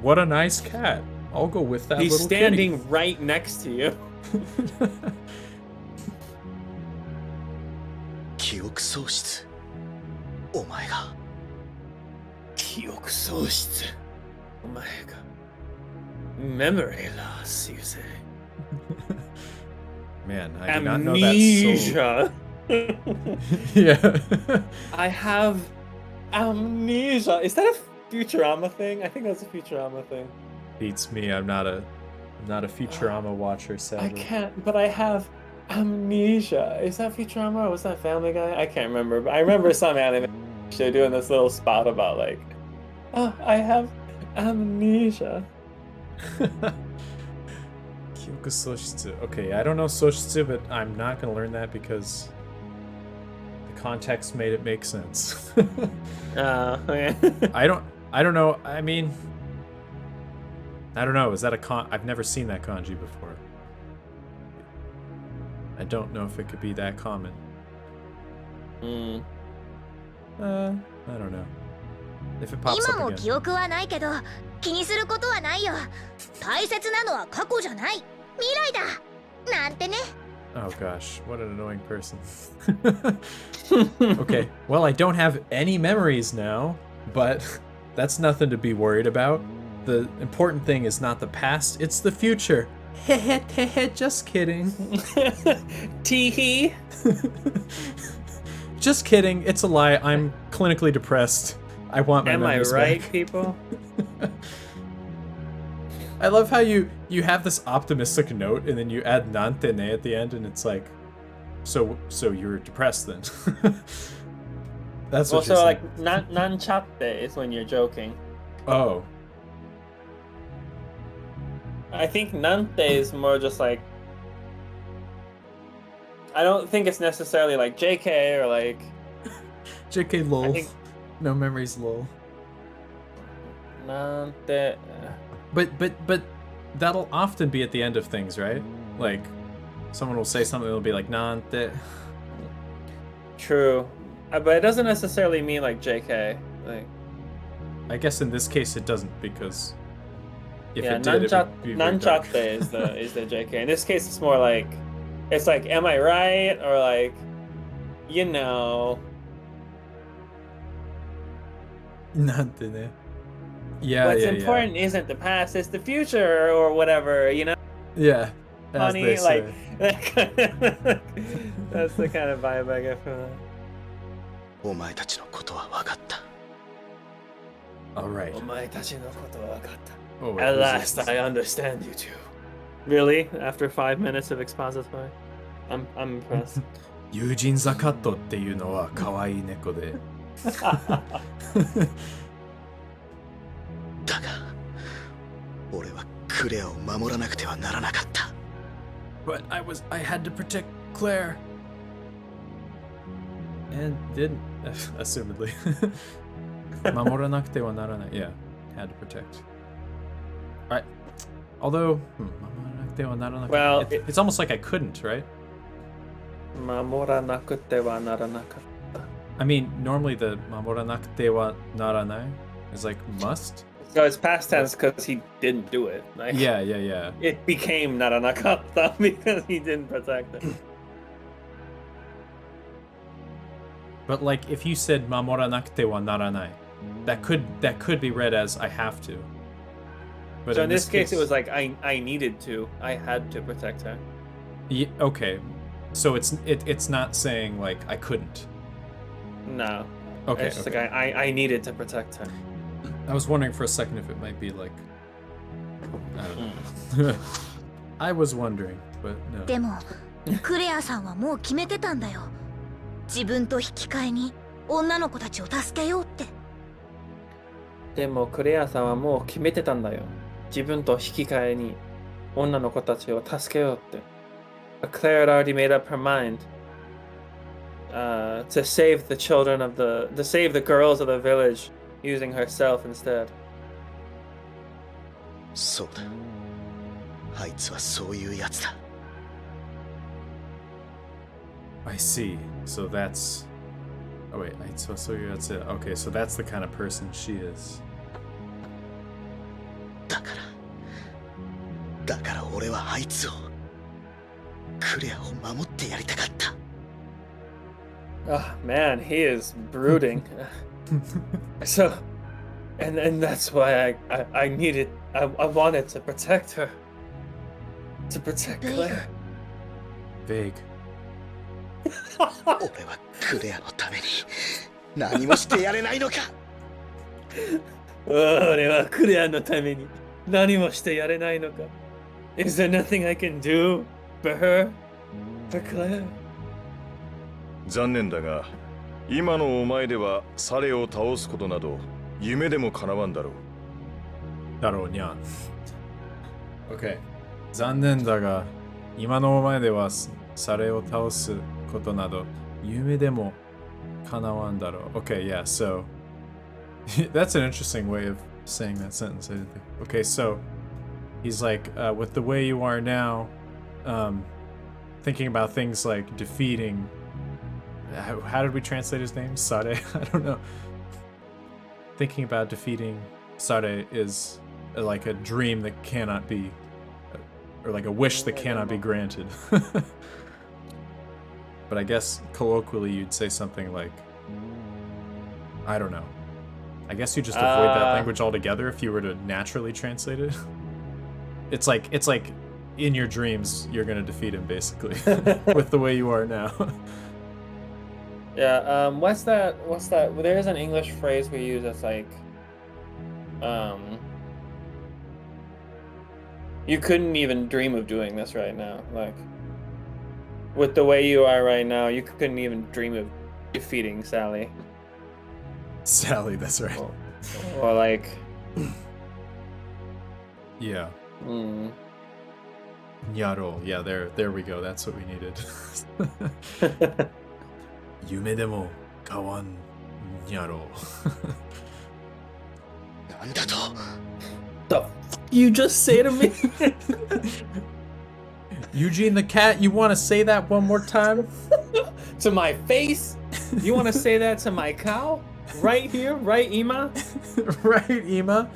A: "What a nice cat. I'll go with that
B: He's
A: little
B: standing right next to you.
H: 記憶喪失。お前が。
B: 記憶喪失。お前が。Memory loss, you say.
A: Man, I did not know that. Yeah.
B: I have amnesia. Is that a Futurama thing? I think that's a Futurama thing.
A: Beats me. I'm not a Futurama watcher,
B: I
A: sadly.
B: can't, but I have amnesia. Is that Futurama or was that Family Guy? I can't remember. But I remember some anime show doing this little spout about like, oh, I have amnesia.
A: 記憶喪失. Okay, I don't know 喪失, but I'm not gonna learn that because the context made it make sense.
B: Yeah.
A: I don't know. I mean, I don't know. Is that a I've never seen that kanji before. I don't know if it could be that common.
B: Mm.
A: I don't know. If it pops
D: 今
A: up
D: も
A: again.
D: 記憶はないけど気にすることはないよ。大切なのは過去じゃない未来だなんてね。
A: Oh gosh, what an annoying person. Okay, well, I don't have any memories now, but that's nothing to be worried about. The important thing is not the past, it's the future. Heh, just kidding.
B: Tee-hee.
A: Just kidding, it's a lie. I'm clinically depressed. I want my
B: Am I
A: memories
B: right,
A: back.
B: people?
A: I love how you have this optimistic note and then you add nante ne at the end and it's like, so you're depressed then. That's what
B: Also,
A: you're
B: like,
A: saying.
B: nanchatte is when you're joking.
A: Oh.
B: I think nante is more just like, I don't think it's necessarily like JK or like,
A: JK lol.
B: I think-
A: No memories lol.
B: nante.
A: But that'll often be at the end of things, right? Like someone will say something that'll be like nante.
B: True. But it doesn't necessarily mean like JK. Like,
A: I guess in this case it doesn't because if
B: yeah,
A: it did it would be very dark.
B: nanchatte is the JK. In this case, it's more like, it's like, am I right? Or like, you know.
A: Nante ne. Yeah,
B: What's
A: yeah,
B: important isn't the past, it's the future or whatever, you know?
A: yeah. As
B: Honey,
A: they say.
B: like, that kind of, that's the kind of vibe I get from that.
H: お前たちのことは分かった。
A: All right.
B: Oh,
A: Oh, wait,
B: At
A: who's
B: last,
A: this?
B: I understand you two. Really? After 5 minutes of expository? I'm impressed.
A: 友人ザカットっていうのは可愛い猫で。
H: だが、俺はクレアを守らなくてはならなかった。
A: But I had to protect Claire. And didn't, assumedly. 守らなくてはならない. Yeah, had to protect. Alright. Although, 守らなくてはならなかった.
B: Well,
A: It's almost like I couldn't, right?
B: 守らなくてはならなかった.
A: I mean, normally the 守らなくてはならない is like must.
B: So it's past tense because he didn't do it. Like,
A: Yeah, yeah, yeah.
B: It became naranakatta because he didn't protect it.
A: But like if you said 守らなくてはならない, that could be read as I have to. But
B: So in this case, it was like I needed to. I had to protect her.
A: Okay. So it's not saying like I couldn't.
B: No.
A: Okay.
B: It's just
A: okay.
B: like I needed to protect her.
A: I was wondering for a second if it might be like I don't know. I was wondering, but no.
D: でもクレアさんはもう決めてたんだよ。自分と引き換えに女の子たちを助けようって。
B: でもクレアさんはもう決めてたんだよ。自分と引き換えに女の子たちを助けようって。But Claire had already made up her mind to save the children of to save the girls of the village using herself instead.
H: そうだ。あいつはそういうやつだ。
A: I see. So that's. Oh wait, that's it. Okay, so that's the kind of person she is.
H: だから俺はあいつを、クレアを守ってやりたかった。
B: Oh man, he is brooding. So, and that's why I needed, I wanted to protect her. To protect Claire.
A: Vague.
H: 俺はクレアのために何もしてやれないのか。
B: 俺はクレアのために何もしてやれないのか。Is there nothing I can do for her? For Claire?
C: 残念だが、今のお前ではサレを倒すことなど夢でも叶わんだろう。
A: だろうにゃ。Okay. 残念だが、今のお前ではサレを倒すことなど夢でも叶わんだろう。Okay, yeah, so that's an interesting way of saying that sentence. I think. Okay, so he's like, with the way you are now, thinking about things like defeating. How did we translate his name? Sade? I don't know. Thinking about defeating Sade is like a dream that cannot be, or like a wish that cannot be granted. But I guess colloquially you'd say something like, I don't know. I guess you just avoid that language altogether if you were to naturally translate it. It's like in your dreams you're gonna defeat him basically with the way you are now.
B: Yeah, what's that? There's an English phrase we use that's like, you couldn't even dream of doing this right now. Like, with the way you are right now, you couldn't even dream of defeating Sally.
A: Sally, that's right.
B: Or like...
A: Yeah. Nyaro. Yeah, there we go. That's what we needed. Yume demo kawan nyaro.
H: なんだと。
B: The f you just say to me?
A: Eugene the cat, you want to say that one more time?
B: To my face? You want to say that to my cow? Right here? Right, Ima?
A: Right, Ima?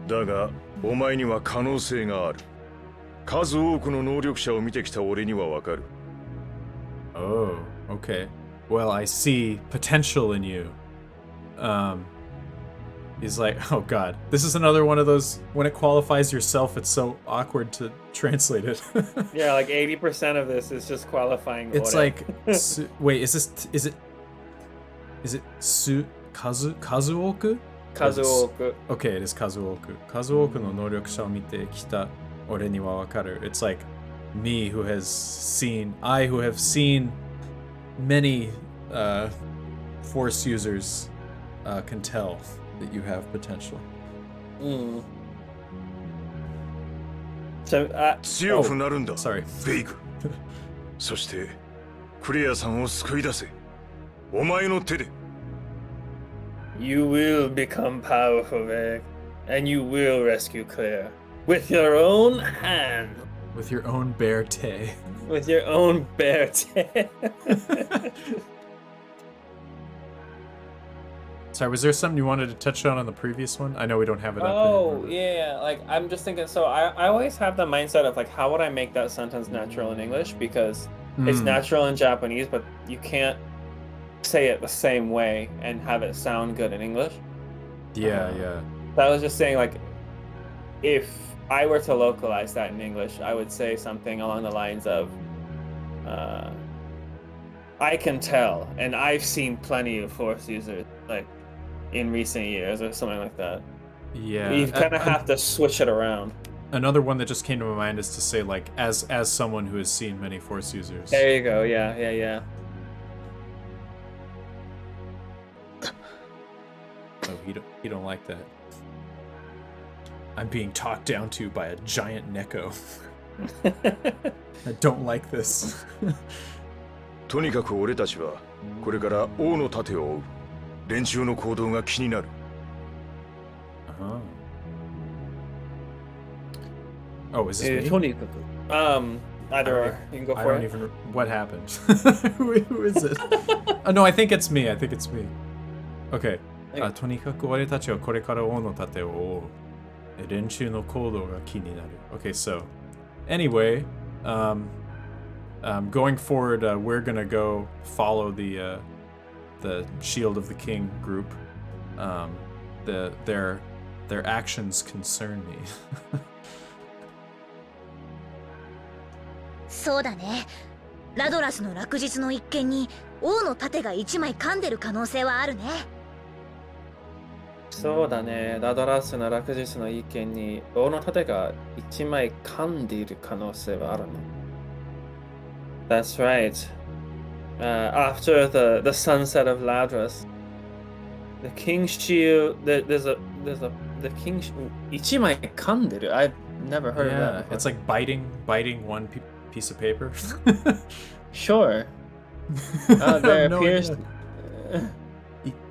C: だが、お前には可能性がある。数多くの能力者を見てきた俺にはわかる。
A: Oh, okay. Well, I see potential in you. He's like, oh god, this is another one of those, when it qualifies yourself, it's so awkward to translate it.
B: Yeah, like 80% of this is just qualifying.
A: It's like, wait, is it Kazuoku?
B: Kazuoku.
A: Okay, it is Kazuoku. Kazuoku no能力者を見てきた俺にはわかる. It's like me who have seen many Force users can tell that you have potential.
B: So,
C: 強くなるんだ。
A: Sorry.
C: フェイク。そしてクレアさんを救い出せ。お前の手で。
B: You will become powerful, Vic, and you will rescue Claire with your own hand.
A: With your own bare tay.
B: With your own bare tay.
A: Sorry, was there something you wanted to touch on the previous one? I know we don't have it up
B: Oh,
A: anymore.
B: yeah, like I'm just thinking, so I always have the mindset of like, how would I make that sentence natural in English? Because it's natural in Japanese, but you can't say it the same way and have it sound good in English.
A: Yeah.
B: So I was just saying, like, if I were to localize that in English, I would say something along the lines of, I can tell, and I've seen plenty of Force users, like, in recent years, or something like that.
A: Yeah.
B: You kind of have to switch it around.
A: Another one that just came to my mind is to say, like, as someone who has seen many Force users.
B: There you go, yeah.
A: Oh, he don't like that. I'm being talked down to by a giant Neko. I don't like this.
C: とにかく俺たちはこれから王の盾を追う。連中の行動が気になる。
A: Oh. Oh, is this me?
B: とにかく either or. You can go
A: I
B: for
A: don't
B: it.
A: even. What happened? Who is it? Oh, no, I think it's me. I think it's me. Okay. とにかく俺たちはこれから王の盾を追う。練習の行動が気になる。Okay, so anyway, going forward, we're gonna go follow the Shield of the King group. Their actions concern me.
D: そうだね。ラドラスの落日の一件に王の盾が一枚噛んでる可能性はあるね。
B: そうだね。ラドラスの落日の意見に王の盾が一枚噛んでいる可能性はあるね。That's right. After the sunset of Ladras, the King's Shield, there's the King's 一枚噛んでる. I've never heard of
A: Yeah,
B: that.
A: it's like biting one piece of paper.
B: Sure. There
A: No
B: appears
A: idea.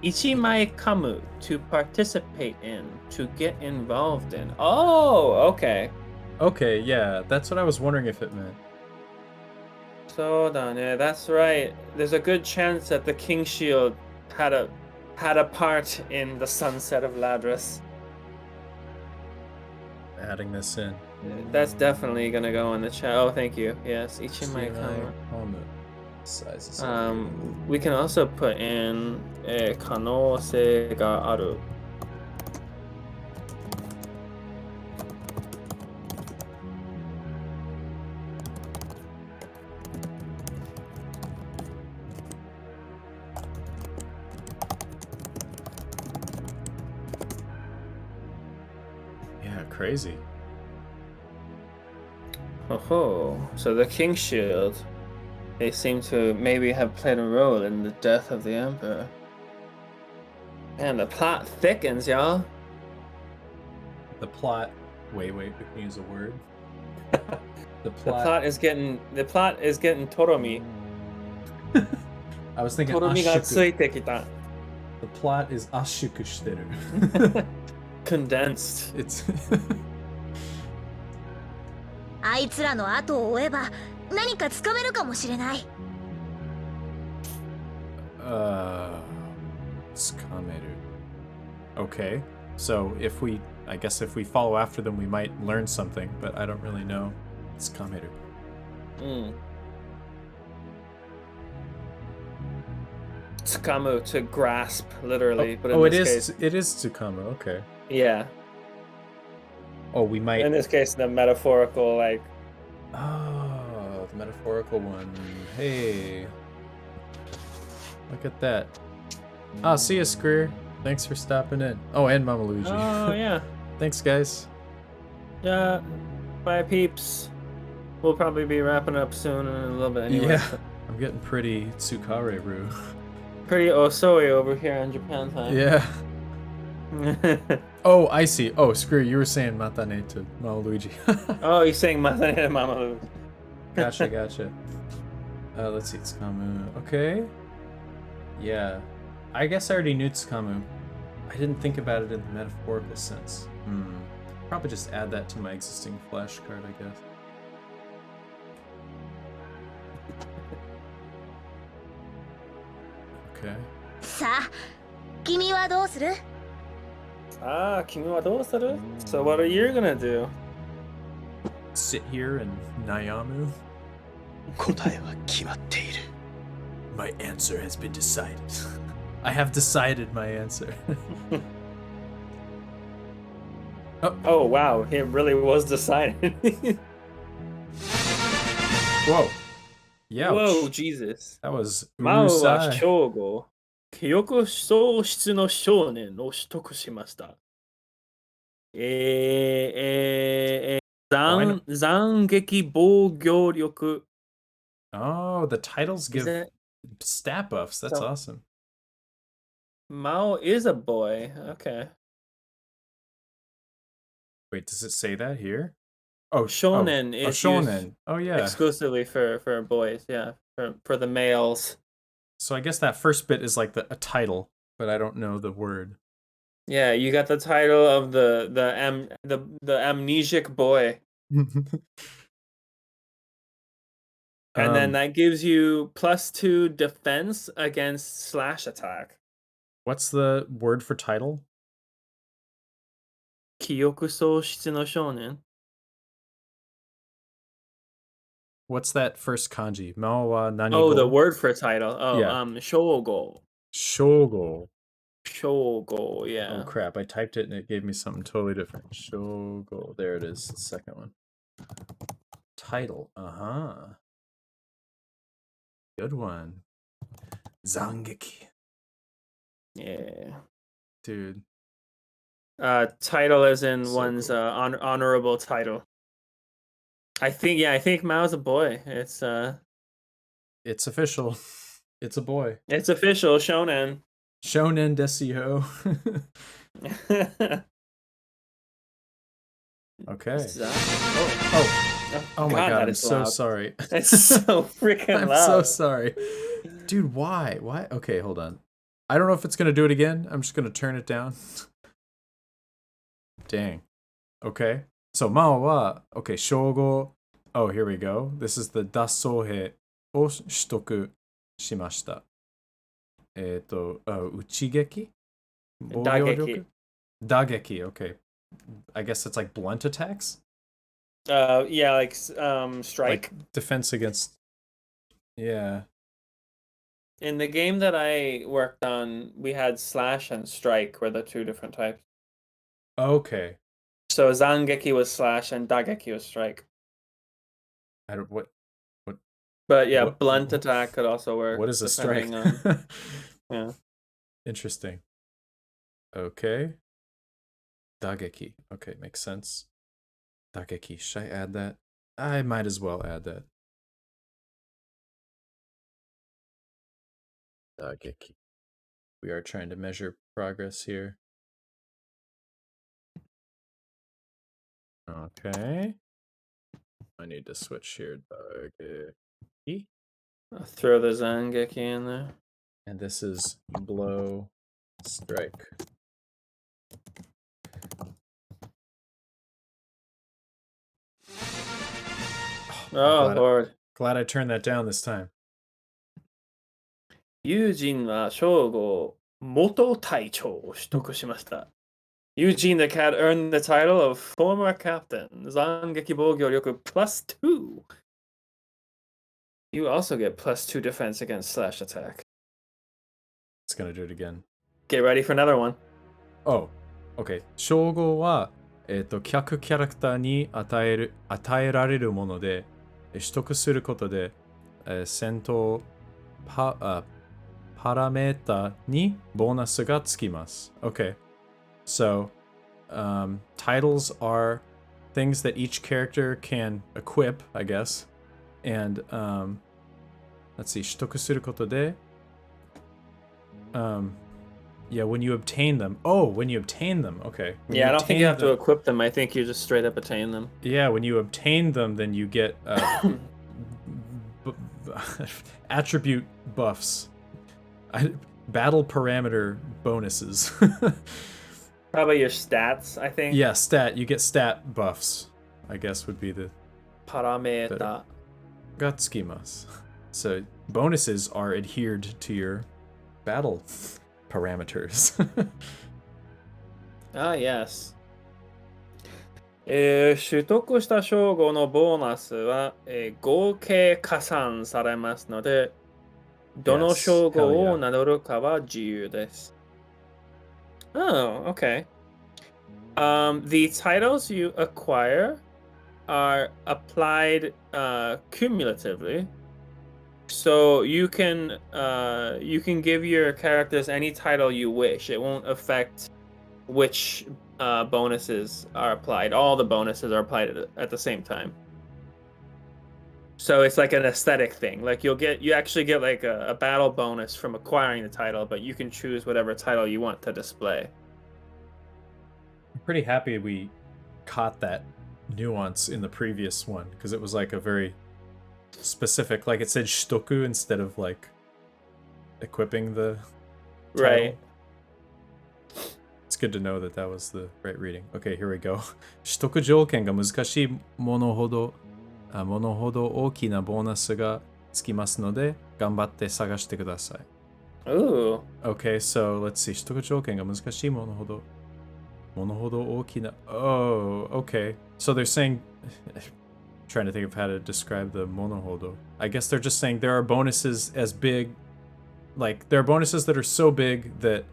B: Ichimai kamu, to participate in, to get involved in. Oh, okay.
A: Okay, yeah, that's what I was wondering if it meant.
B: So that's right. There's a good chance that the King Shield had a part in the sunset of Ladras.
A: Adding this in.
B: That's definitely gonna go in the chat. Oh, thank you. Yes, Ichimai kamu.
A: On the sizes.
B: We can also put in 可能性がある.
A: Yeah, crazy.
B: Oh, so the King Shield, they seem to maybe have played a role in the death of the Emperor. And the plot thickens, y'all.
A: The plot. Wait, we can use a word. The
B: The
A: plot.
B: plot is getting Toromi.
A: I was thinking
B: Toromi がつ
A: ashuku.
B: いてきた.
A: The plot is ashuku shiteru.
B: Condensed.
A: It's
D: あいつらの後を追えば何かつかめるかもしれない。
A: Tsukameru. Okay. So I guess if we follow after them, we might learn something, but I don't really know. Tsukameru.
B: Tsukamu, to grasp, literally. But in
A: Oh,
B: this case,
A: it is Tsukamu. Okay.
B: yeah.
A: Oh, we might.
B: In this case, the metaphorical, like.
A: Oh, the metaphorical one. Hey. Look at that. Ah, see ya, Screer. Thanks for stopping in. Oh, and Mama Luigi.
B: Oh, yeah.
A: Thanks, guys.
B: Yeah. Bye, peeps. We'll probably be wrapping up soon in a little bit anyway.
A: Yeah. I'm getting pretty Tsukare-ru.
B: Pretty Osoi over here in Japan time.
A: Yeah. Oh, I see. Oh, Screer, you were saying Matane to Mama Luigi.
B: Oh, he's saying Matane and Mamalu.
A: Gotcha. Let's see. Tsukamu. Okay. Yeah. I guess I already knew Tsukamu. I didn't think about it in the metaphorical sense. Probably just add that to my existing flashcard, I guess. Okay.
D: さあ、君はどうする？
B: 君はどうする? So what are you gonna do?
A: Sit here and Nayamu?
H: 答えは決まっている。
A: My answer has been decided. I have decided my answer.
B: Oh wow, it really was decided.
A: Whoa. Yeah.
B: Whoa, Jesus.
A: That was
B: マオは
A: Urusai.
B: 正午、記憶喪失の少年を取得しました。斬撃防御力。
A: Oh, the titles
B: Is
A: give
B: it?
A: stat buffs. That's
B: So-
A: awesome.
B: Mao is a boy. Okay.
A: Wait, does it say that here? Oh,
B: Shonen
A: oh,
B: is
A: shonen. Oh, yeah.
B: Exclusively for boys, yeah. For the males.
A: So I guess that first bit is like a title, but I don't know the word.
B: Yeah, you got the title of the amnesic boy. And then that gives you +2 defense against slash attack.
A: What's the word for title?
B: 記憶喪失の少年.
A: What's that first kanji? Mao wa nani
B: Oh, the
A: go?
B: word for title. Oh,
A: Yeah.
B: Shogo.
A: Shogo.
B: Shogo, yeah.
A: Oh crap, I typed it and it gave me something totally different. Shogo. There it is, the second one. Title. Uh-huh. Good one. Zangeki.
B: Yeah.
A: Dude.
B: Title as in
A: So
B: one's
A: cool.
B: honorable title. I think Mao's a boy. It's
A: official. It's a boy.
B: It's official, shonen.
A: Shonen Desio. Okay. Oh my god, I'm so sorry.
B: It's so freaking loud.
A: I'm so sorry. Dude, why? Why? Okay, hold on. I don't know if it's going to do it again. I'm just going to turn it down. Dang. Okay. So, Mao wa, okay, shogo. Oh, here we go. This is the dasohe o shitoku shimashita. Uchigeki?
B: Dageki.
A: Dageki, okay. I guess it's like blunt attacks?
B: Yeah, like strike.
A: Like defense against. Yeah.
B: In the game that I worked on, we had slash and strike were the two different types.
A: Okay.
B: So Zangeki was slash and Dageki was strike.
A: I don't what.
B: But yeah, blunt attack could also work.
A: What is a strike?
B: Yeah.
A: Interesting. Okay. Dageki. Okay, makes sense. Dageki. Should I add that? I might as well add that. Dageki. We are trying to measure progress here. Okay. I need to switch here. Dageki.
B: I'll throw the Zangeki in there.
A: And this is blow, strike.
B: Oh, Lord.
A: Glad I turned that down this time.
B: 友人は称号元隊長を取得しました。Eugene the cat earned the title of former captain. 斬撃防御力 +2. You also get +2 defense against slash attack.
A: It's gonna do it again.
B: Get ready for another one.
A: Oh, okay. 称号は、客キャラクターに与えられるもので、取得することで、戦闘パラメータにボーナスがつきます。Okay. So, titles are things that each character can equip, I guess. And, let's see, 取得することで、yeah, when you obtain them. Oh, when you obtain them. Okay.
B: Yeah, I don't think you have to equip them. I think you just straight up attain them.
A: Yeah, when you obtain them, then you get attribute buffs. Battle parameter bonuses.
B: Probably your stats, I think.
A: Yeah, you get stat buffs, I guess would be the
B: parameter.
A: Gatsukimasu. So bonuses are adhered to your battle parameters.
B: Ah, yes. 取得した称号のボーナスは、合計加算されますので、どの称号を名乗るかは自由です。Oh, okay. The titles you acquire are applied cumulatively. So you can give your characters any title you wish. It won't affect which bonuses are applied. All the bonuses are applied at the same time. So it's like an aesthetic thing. Like you actually get like a battle bonus from acquiring the title, but you can choose whatever title you want to display.
A: I'm pretty happy we caught that nuance in the previous one, because it was like a very specific, like it said shitoku instead of like equipping the title.
B: Right.
A: good to know that that was the right reading. Okay, here we go. 取得条件が難しいものほど大きなボーナスがつきますので、頑張って探してください。
B: Ooh.
A: Okay, so let's see. 取得条件が難しいものほど大きな... Oh, okay. So they're saying... trying to think of how to describe the monohodo. I guess they're just saying there are bonuses as big... Like, there are bonuses that are so big that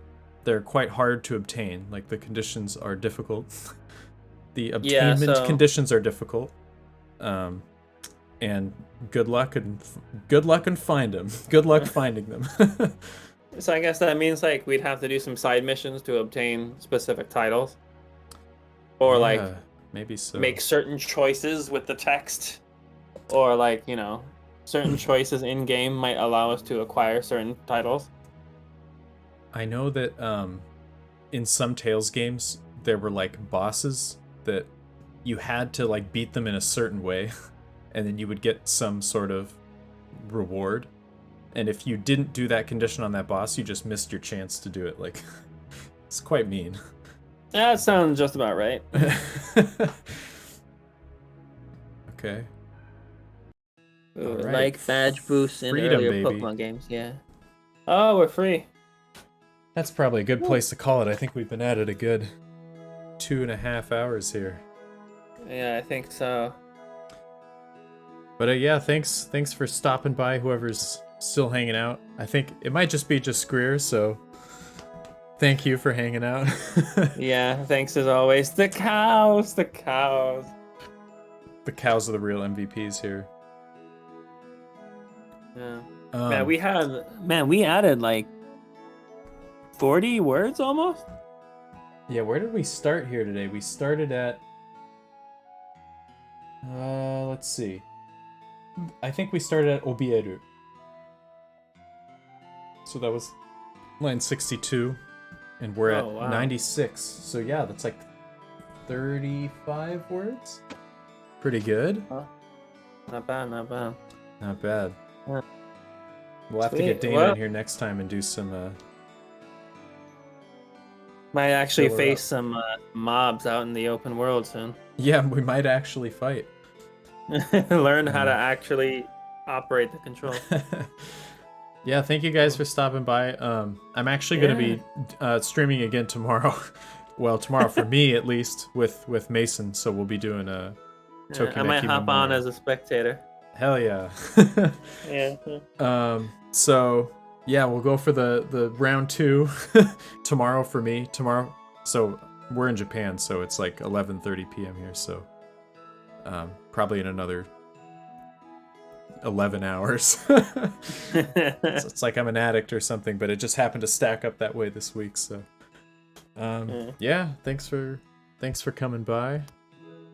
A: they're quite hard to obtain. Like, the conditions are difficult. The obtainment conditions are difficult. And good luck and find them. Good luck finding them.
B: So I guess that means like we'd have to do some side missions to obtain specific titles, or
A: Yeah,
B: like
A: maybe so.
B: make certain choices with the text, or like certain choices in game might allow us to acquire certain titles.
A: I know that in some Tales games there were like bosses that you had to like beat them in a certain way, and then you would get some sort of reward. And if you didn't do that condition on that boss, you just missed your chance to do it. Like, it's quite mean.
B: That sounds just about right.
A: Okay.
B: Ooh,
A: Alright.
B: like badge boosts in
A: Freedom,
B: earlier
A: baby.
B: Pokemon games, yeah. Oh, we're free.
A: That's probably a good place to call it. I think we've been at it a good 2.5 hours here.
B: Yeah, I think so.
A: But yeah, thanks for stopping by, whoever's still hanging out. I think it might just be just Greer, so thank you for hanging out.
B: Yeah, thanks as always. The cows.
A: The cows are the real MVPs here.
B: Yeah.
A: Um,
B: we added like 40 words almost?
A: Yeah, where did we start here today? We started at... let's see. I think we started at Obieru. So that was line 62. And we're at
B: wow.
A: 96. So yeah, that's like 35 words? Pretty good.
B: Not bad, not bad.
A: Not bad.
B: Yeah.
A: We'll have to get
B: Sweet.
A: Dana
B: Well-
A: in here next time and do some...
B: Might actually
A: Fill her
B: face
A: up.
B: some mobs out in the open world soon.
A: Yeah, we might actually fight.
B: Learn how to actually operate the control.
A: Yeah, thank you guys for stopping by. I'm actually going to be streaming again tomorrow. Well, tomorrow for me at least, with Mason. So we'll be doing a
B: I might hop on as a spectator.
A: Hell yeah.
B: Yeah.
A: So yeah, we'll go for the round 2 tomorrow for me. Tomorrow, so we're in Japan, so it's like 11:30 p.m. here. So probably in another 11 hours. So it's like I'm an addict or something, but it just happened to stack up that way this week. So yeah, thanks for coming by.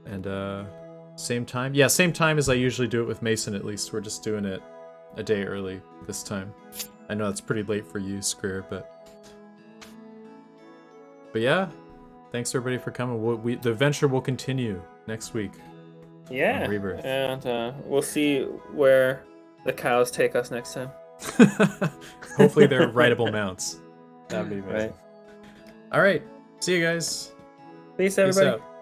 A: And same time as I usually do it with Mason. At least we're just doing it a day early this time. I know that's pretty late for you, Screer, but yeah, thanks everybody for coming. The adventure will continue next week.
B: Yeah.
A: Rebirth.
B: And we'll see where the cows take us next time.
A: Hopefully they're rideable mounts. That'd be amazing.
B: Right.
A: All right, see you guys.
B: Peace, everybody.
A: Peace out.